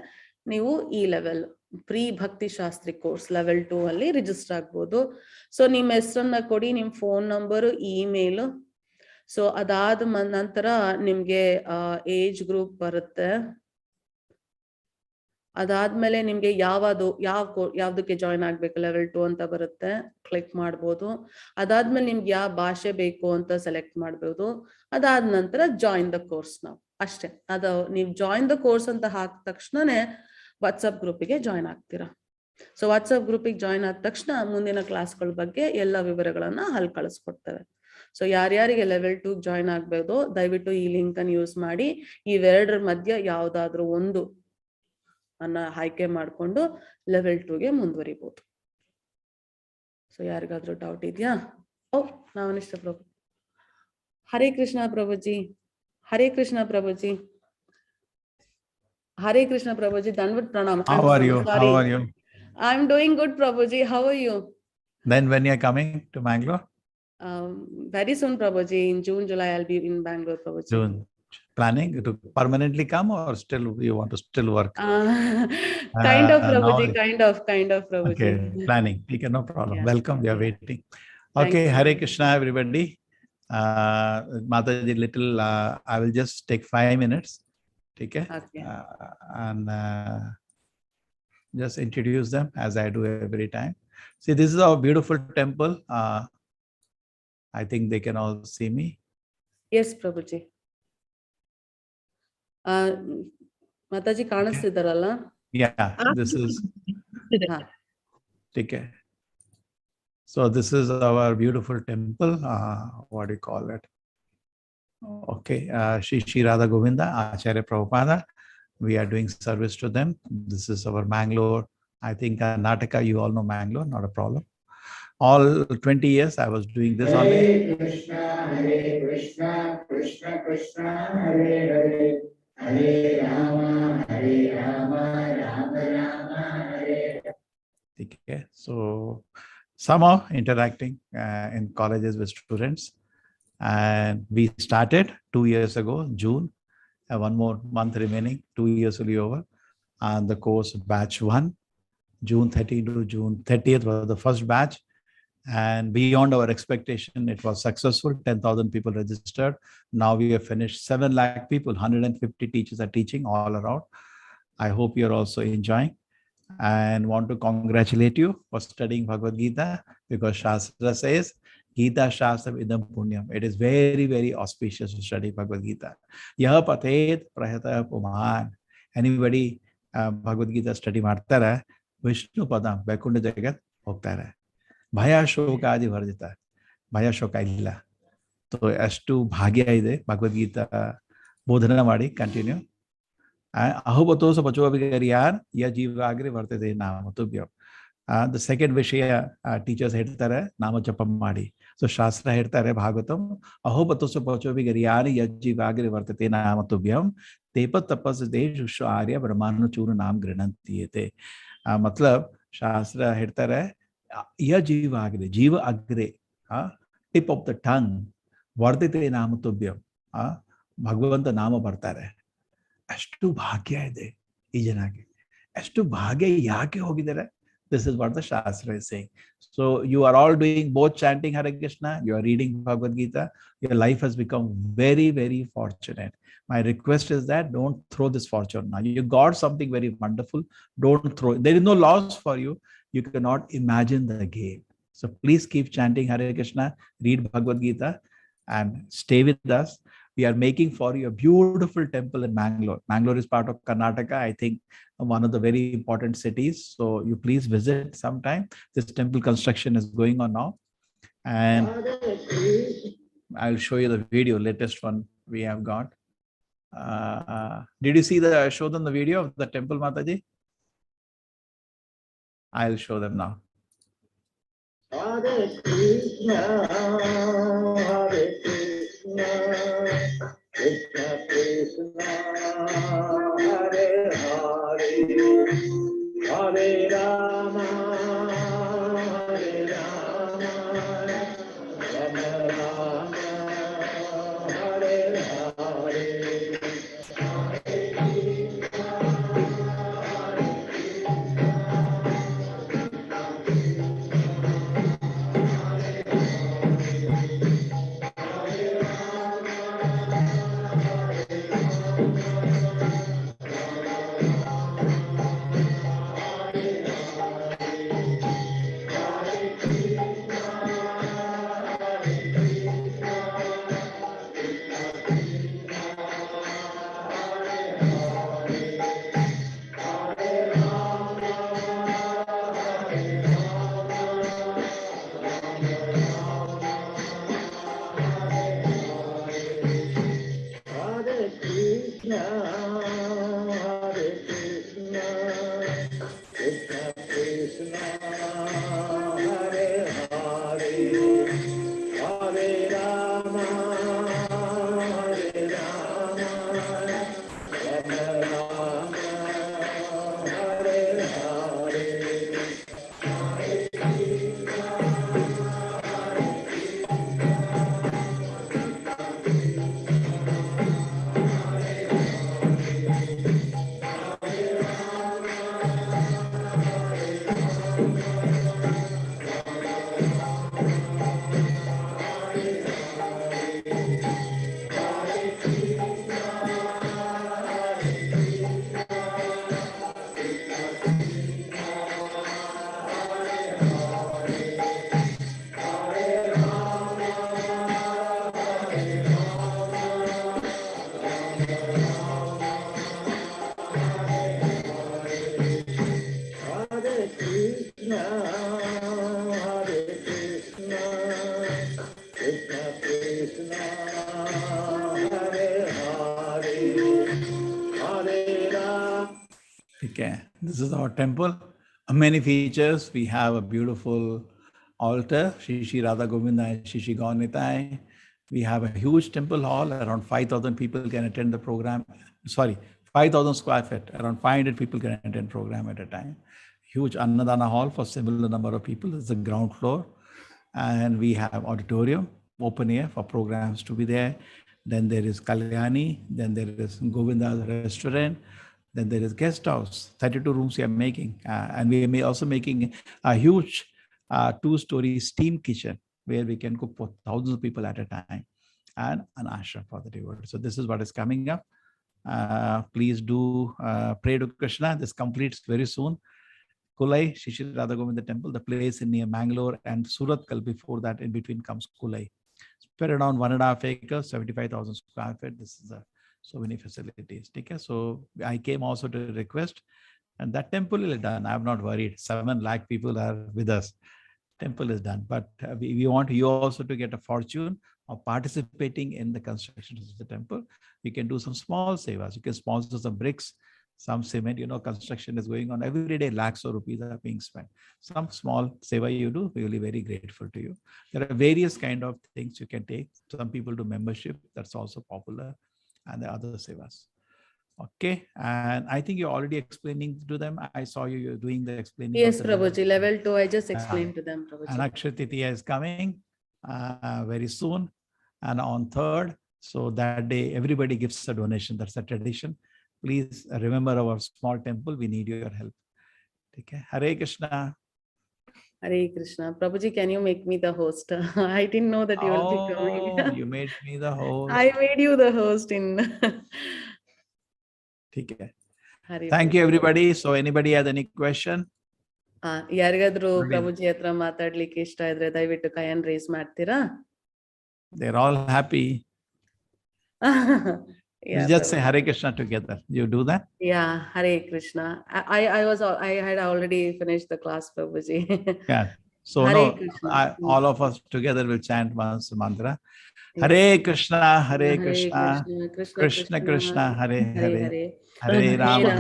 ನೀವು ಈ ಲೆವೆಲ್ ಪ್ರೀ ಭಕ್ತಿ ಶಾಸ್ತ್ರಿ ಕೋರ್ಸ್ ಲೆವೆಲ್ 2 ಅಲ್ಲಿ ರಿಜಿಸ್ಟರ್ ಆಗ್ಬೋದು. ಸೊ ನಿಮ್ ಹೆಸರನ್ನ ಕೊಡಿ, ನಿಮ್ ಫೋನ್ ನಂಬರು, ಇಮೇಲ್. ಸೊ ಅದಾದ ನಂತರ ನಿಮ್ಗೆ ಏಜ್ ಗ್ರೂಪ್ ಬರುತ್ತೆ. ಅದಾದ್ಮೇಲೆ ನಿಮ್ಗೆ ಯಾವ್ದಕ್ಕೆ ಜಾಯಿನ್ ಆಗ್ಬೇಕು ಲೆವೆಲ್ 2 ಅಂತ ಬರುತ್ತೆ, ಕ್ಲಿಕ್ ಮಾಡ್ಬೋದು. ಅದಾದ್ಮೇಲೆ ನಿಮ್ಗೆ ಯಾವ ಭಾಷೆ ಬೇಕು ಅಂತ ಸೆಲೆಕ್ಟ್ ಮಾಡ್ಬೋದು. ಅದಾದ ನಂತರ ಜಾಯಿನ್ ದ ಕೋರ್ಸ್ ನಾವು ಅಷ್ಟೇ. ಅದು ನೀವು ಜಾಯಿನ್ ದ ಕೋರ್ಸ್ ಅಂತ ಹಾಕಿದ ತಕ್ಷಣನೇ ವಾಟ್ಸಪ್ ಗ್ರೂಪಿಗೆ ಜಾಯಿನ್ ಆಗ್ತೀರಾ. ಸೊ ವಾಟ್ಸಪ್ ಗ್ರೂಪಿಗೆ ಜಾಯಿನ್ ಆದ ತಕ್ಷಣ ಮುಂದಿನ ಕ್ಲಾಸ್ಗಳ ಬಗ್ಗೆ ಎಲ್ಲ ವಿವರಗಳನ್ನ ಅಲ್ಲಿ ಕಳಿಸ್ಕೊಡ್ತೇವೆ. ಸೊ ಯಾರ್ಯಾರಿಗೆ ಲೆವೆಲ್ 2 ಜಾಯಿನ್ ಆಗ್ಬೋದು ದಯವಿಟ್ಟು ಈ ಲಿಂಕ್ ಅನ್ನು ಯೂಸ್ ಮಾಡಿ ಇವೆರಡರ ಮಧ್ಯ ಯಾವ್ದಾದ್ರು ಒಂದು ಅನ್ನ ಆಯ್ಕೆ ಮಾಡ್ಕೊಂಡು ಲೆವೆಲ್ 2ಗೆ ಮುಂದುವರಿಬಹುದು. ಸೊ ಯಾರಿಗಾದ್ರೂ ಡೌಟ್ ಇದೆಯಾ? ನಾವನಿಷ್ಠ ಪ್ರಭು. Hare Krishna ಪ್ರಭುಜಿ. Hare Krishna ಪ್ರಭುಜಿ. Hare Krishna Prabhuji, Danvat Pranam. How are you? How are you? I'm doing good, Prabhuji. How are you? Then when you're coming to Bangalore? Very soon, Prabhuji. In June, July, I'll be in Bangalore, Prabhuji. June. Planning to permanently come or still you want to still work? Kind of, Prabhuji. Kind of, Prabhuji. Okay, planning. Okay, no problem. Yeah. Welcome. We are waiting. Okay, Hare Krishna, everybody. Mataji, little, I will just take 5 minutes. Okay. And just introduce them as I do every time. See, this is our beautiful temple. I think they can all see me. Yes, Prabhuji. Mataji ಕಾಣಿಸ್ತಿದಾರಲ್ಲ? Yeah, this is okay. So this is our beautiful temple. What do you call it? Okay, Shri Radha Govinda, Acharya Prabhupada. We are doing service to them. This is our Bangalore. I think Karnataka, you all know Bangalore, not a problem. All 20 years I was doing this only. Hare Krishna, Krishna Krishna, Hare Hare, Hare Rama, Rama Rama, Hare Hare. Okay, so somehow interacting in colleges with students. And we started 2 years ago, June. 1 more month remaining, 2 years will be over. And the course batch 1, June 30 to June 30th was the first batch. And beyond our expectation, it was successful. 10,000 people registered. Now we have finished 7 lakh people, 150 teachers are teaching all around. I hope you're also enjoying and want to congratulate you for studying Bhagavad Gita, because Shastra says, Gita Shastra Idam Punyam. It is very, very auspicious to study Bhagavad Gita. Yah Pathet Prahata Puman. Anybody Bhagavad Gita study Martara, Vishnu Padam, Vaikunta Jagat, Hoktara. Bhaya Shoka Adi Varjita. Bhaya Shoka Illa. So as to Bhagya Ide, Bhagavad Gita Bodhana Madi, continue. Ahobato Sapacho Vigariyan, Ya Jivagri Varte Nama Tubyo. The second Vishaya teachers ಹೇಳ್ತಾರೆ ನಾಮ ಜಪ ಮಾಡಿ. So ಶಾಸ್ತ್ರ ಹೇಳ್ತಾರೆ ಭಾಗವತಂ ಅಹೋಬತೋ ಸಪಚೋ ವಿಗರಿಯಾನಿ ಯಜ್ಜೀವಾಗ್ರಿ ವರ್ತತೆ ನಾಮ ತುಭ್ಯಂ ತೇಪ ತಪಸ್ ದೇಶು ಆರ್ಯ ಬ್ರಹ್ಮಾನು ಚೂರು ನಾಮ ಗೃಣಂತಿಯತೆ. मतलब ಶಾಸ್ತ್ರ ಹೇಳ್ತಾರೆ ಯಜ್ಜೀವಾಗ್ರಿ ಜೀವ ಅಗ್ರೆ ಟಿಪ್ ಆಫ್ ದ ಟಂಗ್ ವರ್ತತೆ ನಾಮ ತುಭ್ಯಂ ಭಗವಂತ ನಾಮ ಬರ್ತಾರೆ. ಅಷ್ಟು ಭಾಗ್ಯ ಇದೆ ಈ ಜನಕ್ಕೆ. ಅಷ್ಟು ಭಾಗ್ಯ ಯಾಕೆ ಹೋಗಿದ್ದಾರೆ? This is what the Shastra is saying. So you are all doing both chanting Hare Krishna, you are reading Bhagavad Gita, your life has become very, very fortunate. My request is that don't throw this fortune. Now you got something very wonderful, don't throw it. There is no loss for you. You cannot imagine the gain. So please keep chanting Hare Krishna, read Bhagavad Gita and stay with us. We are making for you a beautiful temple in Mangalore. Mangalore is part of Karnataka, I think one of the very important cities. So you please visit sometime. This temple construction is going on now. And I'll show you the video, latest one we have got. Did you see show them the video of the temple, Mataji? I'll show them now. Hare Krishna, Hare Krishna, Krishna Krishna, Hare Hare, Hare Rama, Hare Rama, Rama Rama, Hare Hare. Okay, this is our temple. Many features. We have a beautiful altar, Shri Shri Radha Govinda and Shri Shri Gaunitai. We have a huge temple hall. Around 5,000 people can attend the program. Sorry, 5,000 square feet. Around 500 people can attend program at a time. Huge Annadana hall for similar number of people. It's the ground floor. And we have auditorium, open air for programs to be there. Then there is Kalyani. Then there is Govinda's restaurant. Then there is guest house, 32 rooms we are making. And we are also making a huge 2-story steam kitchen where we can cook for thousands of people at a time, and an ashram for the devotees. So this is what is coming up. Please do pray to Krishna. This completes very soon. Kulai, Shri Radha Govinda temple, the place in near Mangalore and Surathkal. Before that, in between comes Kulai. Spread around 1.5 acres, 75,000 square feet. This is so many facilities. Okay? So I came also to request, and that temple is done. I'm not worried. 7 lakh people are with us. Temple is done, but we want you also to get a fortune of participating in the construction of the temple. You can do some small sevas. You can sponsor some bricks, some cement. Construction is going on every day. Lakhs of rupees are being spent. Some small seva you do, we will be very grateful to you. There are various kind of things you can take. Some people do membership. That's also popular, and the other sevas. Okay, and I think you're already explaining to them. I saw you're doing the explaining. Yes, Prabhuji, level 2, I just explained to them, Prabhuji. And Akshaya Tritiya is coming very soon, and on 3rd. So that day, everybody gives a donation. That's a tradition. Please remember our small temple. We need your help. Okay. Hare Krishna. Hare Krishna. Prabhuji, can you make me the host? I didn't know that you will be coming. You made me the host. I made you the host in. Okay. Thank you, everybody. So anybody has any question? ಯಾರಿಗಾದ್ರೂ ಪ್ರಭುಜಿ ಹತ್ರ ಮಾತಾಡ್ಲಿಕ್ಕೆ ಇಷ್ಟ ಇದ್ರೆ ದಯವಿಟ್ಟು ಕೈಯನ್ನು race ಮಾಡ್ತೀರಾ? They're all happy. Yeah, just say Hare Krishna together. You do that? Yeah, Hare Krishna. I had already finished the class, Prabhuji. Yeah. So all of us together will chant once mantra. Hare Krishna, Hare Krishna, Krishna Krishna, Hare Hare, Hare Rama,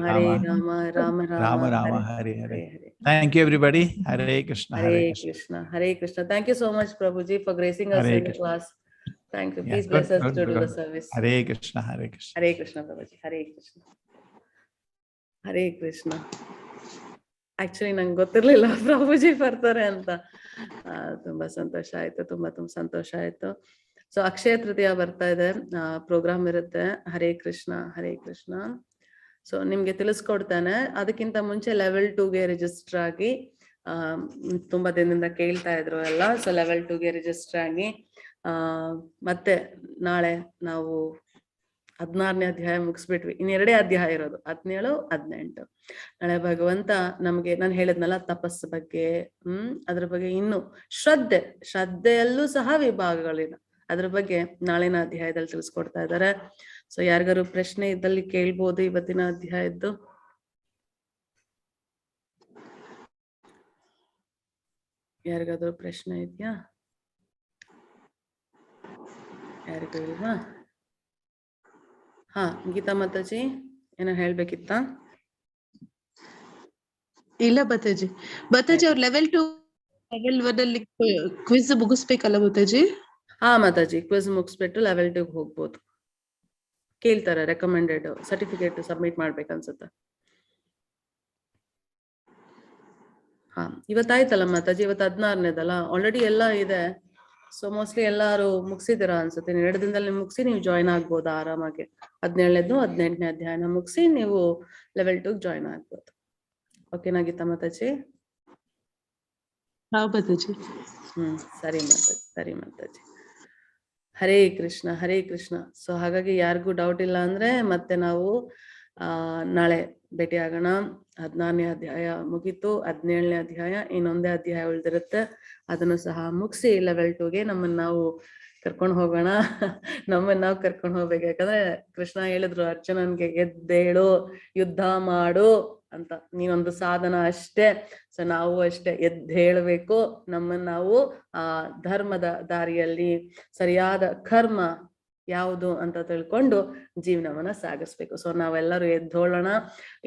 Hare Rama, Rama Rama, Hare Hare. Thank you, everybody. Hare Krishna, Hare Krishna, Hare Krishna. Thank you so much, Prabhuji, for gracing us in the class. Thank you. Please bless us to do the service. Hare Krishna, Hare Krishna. Hare Krishna, Prabhuji. Hare Krishna. Hare Krishna. Actually, ನಂಗೆ ಗೊತ್ತಿರ್ಲಿಲ್ಲ ಪ್ರಭುಜಿ ಬರ್ತಾರೆ ಅಂತ. ತುಂಬಾ ಸಂತೋಷ ಆಯ್ತು. ತುಂಬಾ ಸಂತೋಷ ಆಯ್ತು. So Akshaya Tritiya ಬರ್ತಾ ಇದೆ, ಪ್ರೋಗ್ರಾಮ್ ಇರುತ್ತೆ. ಹರೇ ಕೃಷ್ಣ, ಹರೇ ಕೃಷ್ಣ. ಸೊ ನಿಮ್ಗೆ ತಿಳಿಸ್ಕೊಡ್ತಾನೆ. ಅದಕ್ಕಿಂತ ಮುಂಚೆ ಲೆವೆಲ್ 2ಗೆ ರಿಜಿಸ್ಟರ್ ಆಗಿ, ತುಂಬಾ ದಿನದಿಂದ ಕೇಳ್ತಾ ಇದ್ರು ಎಲ್ಲ. ಸೊ ಲೆವೆಲ್ 2ಗೆ ರಿಜಿಸ್ಟರ್ ಆಗಿ, ಮತ್ತೆ ನಾಳೆ ನಾವು 16ನೇ ಅಧ್ಯಾಯ ಮುಗಿಸ್ಬಿಟ್ವಿ. ಇನ್ನು 2 ಅಧ್ಯಾಯ ಇರೋದು, 17, 18. ನಾಳೆ ಭಗವಂತ ನಮ್ಗೆ, ನಾನು ಹೇಳಿದ್ನಲ್ಲ ತಪಸ್ಸು ಬಗ್ಗೆ, ಅದ್ರ ಬಗ್ಗೆ ಇನ್ನು ಶ್ರದ್ಧೆಯಲ್ಲೂ ಸಹ ವಿಭಾಗಗಳಿದೆ. ಅದ್ರ ಬಗ್ಗೆ ನಾಳಿನ ಅಧ್ಯಾಯದಲ್ಲಿ ತಿಳಿಸ್ಕೊಡ್ತಾ ಇದ್ದಾರೆ. ಸೊ ಯಾರಿಗಾರು ಪ್ರಶ್ನೆ ಇದ್ದಲ್ಲಿ ಕೇಳ್ಬೋದು ಇವತ್ತಿನ ಅಧ್ಯಾಯದ್ದು. ಯಾರಿಗಾದ್ರೂ ಪ್ರಶ್ನೆ ಇದೆಯಾ? ಯಾರಿಗೂ ಇಲ್ವಾ? ಹಾ, ಗೀತಾ ಮಾತಾಜಿ ಏನೋ ಹೇಳ್ಬೇಕಿತ್ತ? ಇಲ್ಲ ಬತಾಜಿ. ಅವ್ರ ಲೆವೆಲ್ 2 ಲೆವೆಲ್ 1 ಅಲ್ಲಿ ಕ್ವಿಜ್ ಮುಗಿಸ್ಬೇಕಲ್ಲ ಬತಾಜಿ? ಹಾ ಮಾತಾಜಿ, ಕ್ವಿಜ್ ಮುಗಿಸ್ಬಿಟ್ಟು ಲೆವೆಲ್ 2 ಹೋಗ್ಬೋದು. ಕೇಳ್ತಾರೆ ರೆಕಮೆಂಡೆಡ್ ಸರ್ಟಿಫಿಕೇಟ್ ಸಬ್ಮಿಟ್ ಮಾಡ್ಬೇಕನ್ಸುತ್ತೆ. ಹಾ, ಇವತ್ತಾಯ್ತಲ್ಲ ಮಾತಾಜಿ, ಇವತ್ತು 16ನೇದಲ್ಲ, ಆಲ್ರೆಡಿ ಎಲ್ಲ ಇದೆ. ಸೊ ಮೋಸ್ಟ್ಲಿ ಎಲ್ಲಾರು ಮುಗಿಸಿದಿರ ಅನ್ಸುತ್ತೆ. 2 ದಿನದಲ್ಲಿ ಮುಗಿಸಿ ನೀವು ಜಾಯ್ನ್ ಆಗ್ಬೋದು ಆರಾಮಾಗಿ. 17ನೇದು 18ನೇ ಅಧ್ಯಾಯನ ಮುಗಿಸಿ ನೀವು ಲೆವೆಲ್ 2 ಜಾಯ್ನ್ ಆಗ್ಬೋದು. ಓಕೆನಾ ಗೀತಾ ಮಾತಾಜಿ? ಸರಿ ಮಾತಾಜಿ, ಸರಿ ಮಾತಾಜಿ. ಹರೇ ಕೃಷ್ಣ, ಹರೇ ಕೃಷ್ಣ. ಸೊ ಹಾಗಾಗಿ ಯಾರಿಗೂ ಡೌಟ್ ಇಲ್ಲ ಅಂದ್ರೆ ಮತ್ತೆ ನಾವು ನಾಳೆ ಭೇಟಿ ಆಗೋಣ. 16ನೇ ಅಧ್ಯಾಯ ಮುಗೀತು, 17ನೇ ಅಧ್ಯಾಯ ಇನ್ನೊಂದೇ ಅಧ್ಯಾಯ ಉಳಿದಿರುತ್ತೆ. ಅದನ್ನು ಸಹ ಮುಗಿಸಿ ಲೆವೆಲ್ 2ಗೆ ನಮ್ಮನ್ನ ನಾವು ಕರ್ಕೊಂಡು ಹೋಗೋಣ. ನಮ್ಮನ್ನ ನಾವು ಕರ್ಕೊಂಡು ಹೋಗ್ಬೇಕು. ಯಾಕಂದ್ರೆ ಕೃಷ್ಣ ಹೇಳಿದ್ರು ಅರ್ಜುನನ್ಗೆ, ಎದ್ದೇಳು, ಯುದ್ಧ ಮಾಡು ಅಂತ. ನೀನೊಂದು ಸಾಧನ ಅಷ್ಟೇ. ಸೊ ನಾವು ಅಷ್ಟೇ ಎದ್ದೇಳ್ಬೇಕು. ನಮ್ಮನ್ನ ನಾವು ಧರ್ಮದ ದಾರಿಯಲ್ಲಿ ಸರಿಯಾದ ಕರ್ಮ ಯಾವುದು ಅಂತ ತಿಳ್ಕೊಂಡು ಜೀವನವನ್ನ ಸಾಗಿಸ್ಬೇಕು. ಸೊ ನಾವೆಲ್ಲರೂ ಎದ್ದೋಳೋಣ.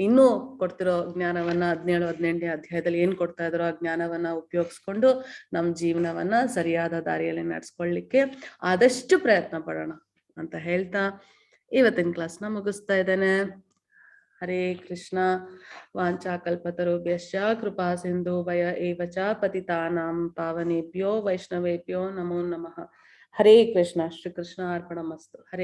ಇನ್ನೂ ಕೊಡ್ತಿರೋ ಜ್ಞಾನವನ್ನ 17, 18ನೇ ಅಧ್ಯಾಯದಲ್ಲಿ ಏನ್ ಕೊಡ್ತಾ ಇದ್ರೋ ಆ ಜ್ಞಾನವನ್ನ ಉಪಯೋಗಿಸ್ಕೊಂಡು ನಮ್ ಜೀವನವನ್ನ ಸರಿಯಾದ ದಾರಿಯಲ್ಲಿ ನಡೆಸ್ಕೊಳ್ಳಿಕ್ಕೆ ಆದಷ್ಟು ಪ್ರಯತ್ನ ಪಡೋಣ ಅಂತ ಹೇಳ್ತಾ ಇವತ್ತಿನ ಕ್ಲಾಸ್ನ ಮುಗಿಸ್ತಾ ಇದ್ದೇನೆ. ಹರೇ ಕೃಷ್ಣ. ವಾಂಚಾ ಕಲ್ಪತರುಭ್ಯಶ್ಚ ಕೃಪಾ ಸಿಂಧುಭಯ ಏವ ಚ ಪತಿತಾನಾಂ ಪಾವನೇಭ್ಯೋ ವೈಷ್ಣವೇಭ್ಯೋ ನಮೋ ನಮಃ. ಹರೇ ಕೃಷ್ಣ. ಶ್ರೀ ಕೃಷ್ಣ ಅರ್ಪಣಮಸ್ತು. ಹರೇ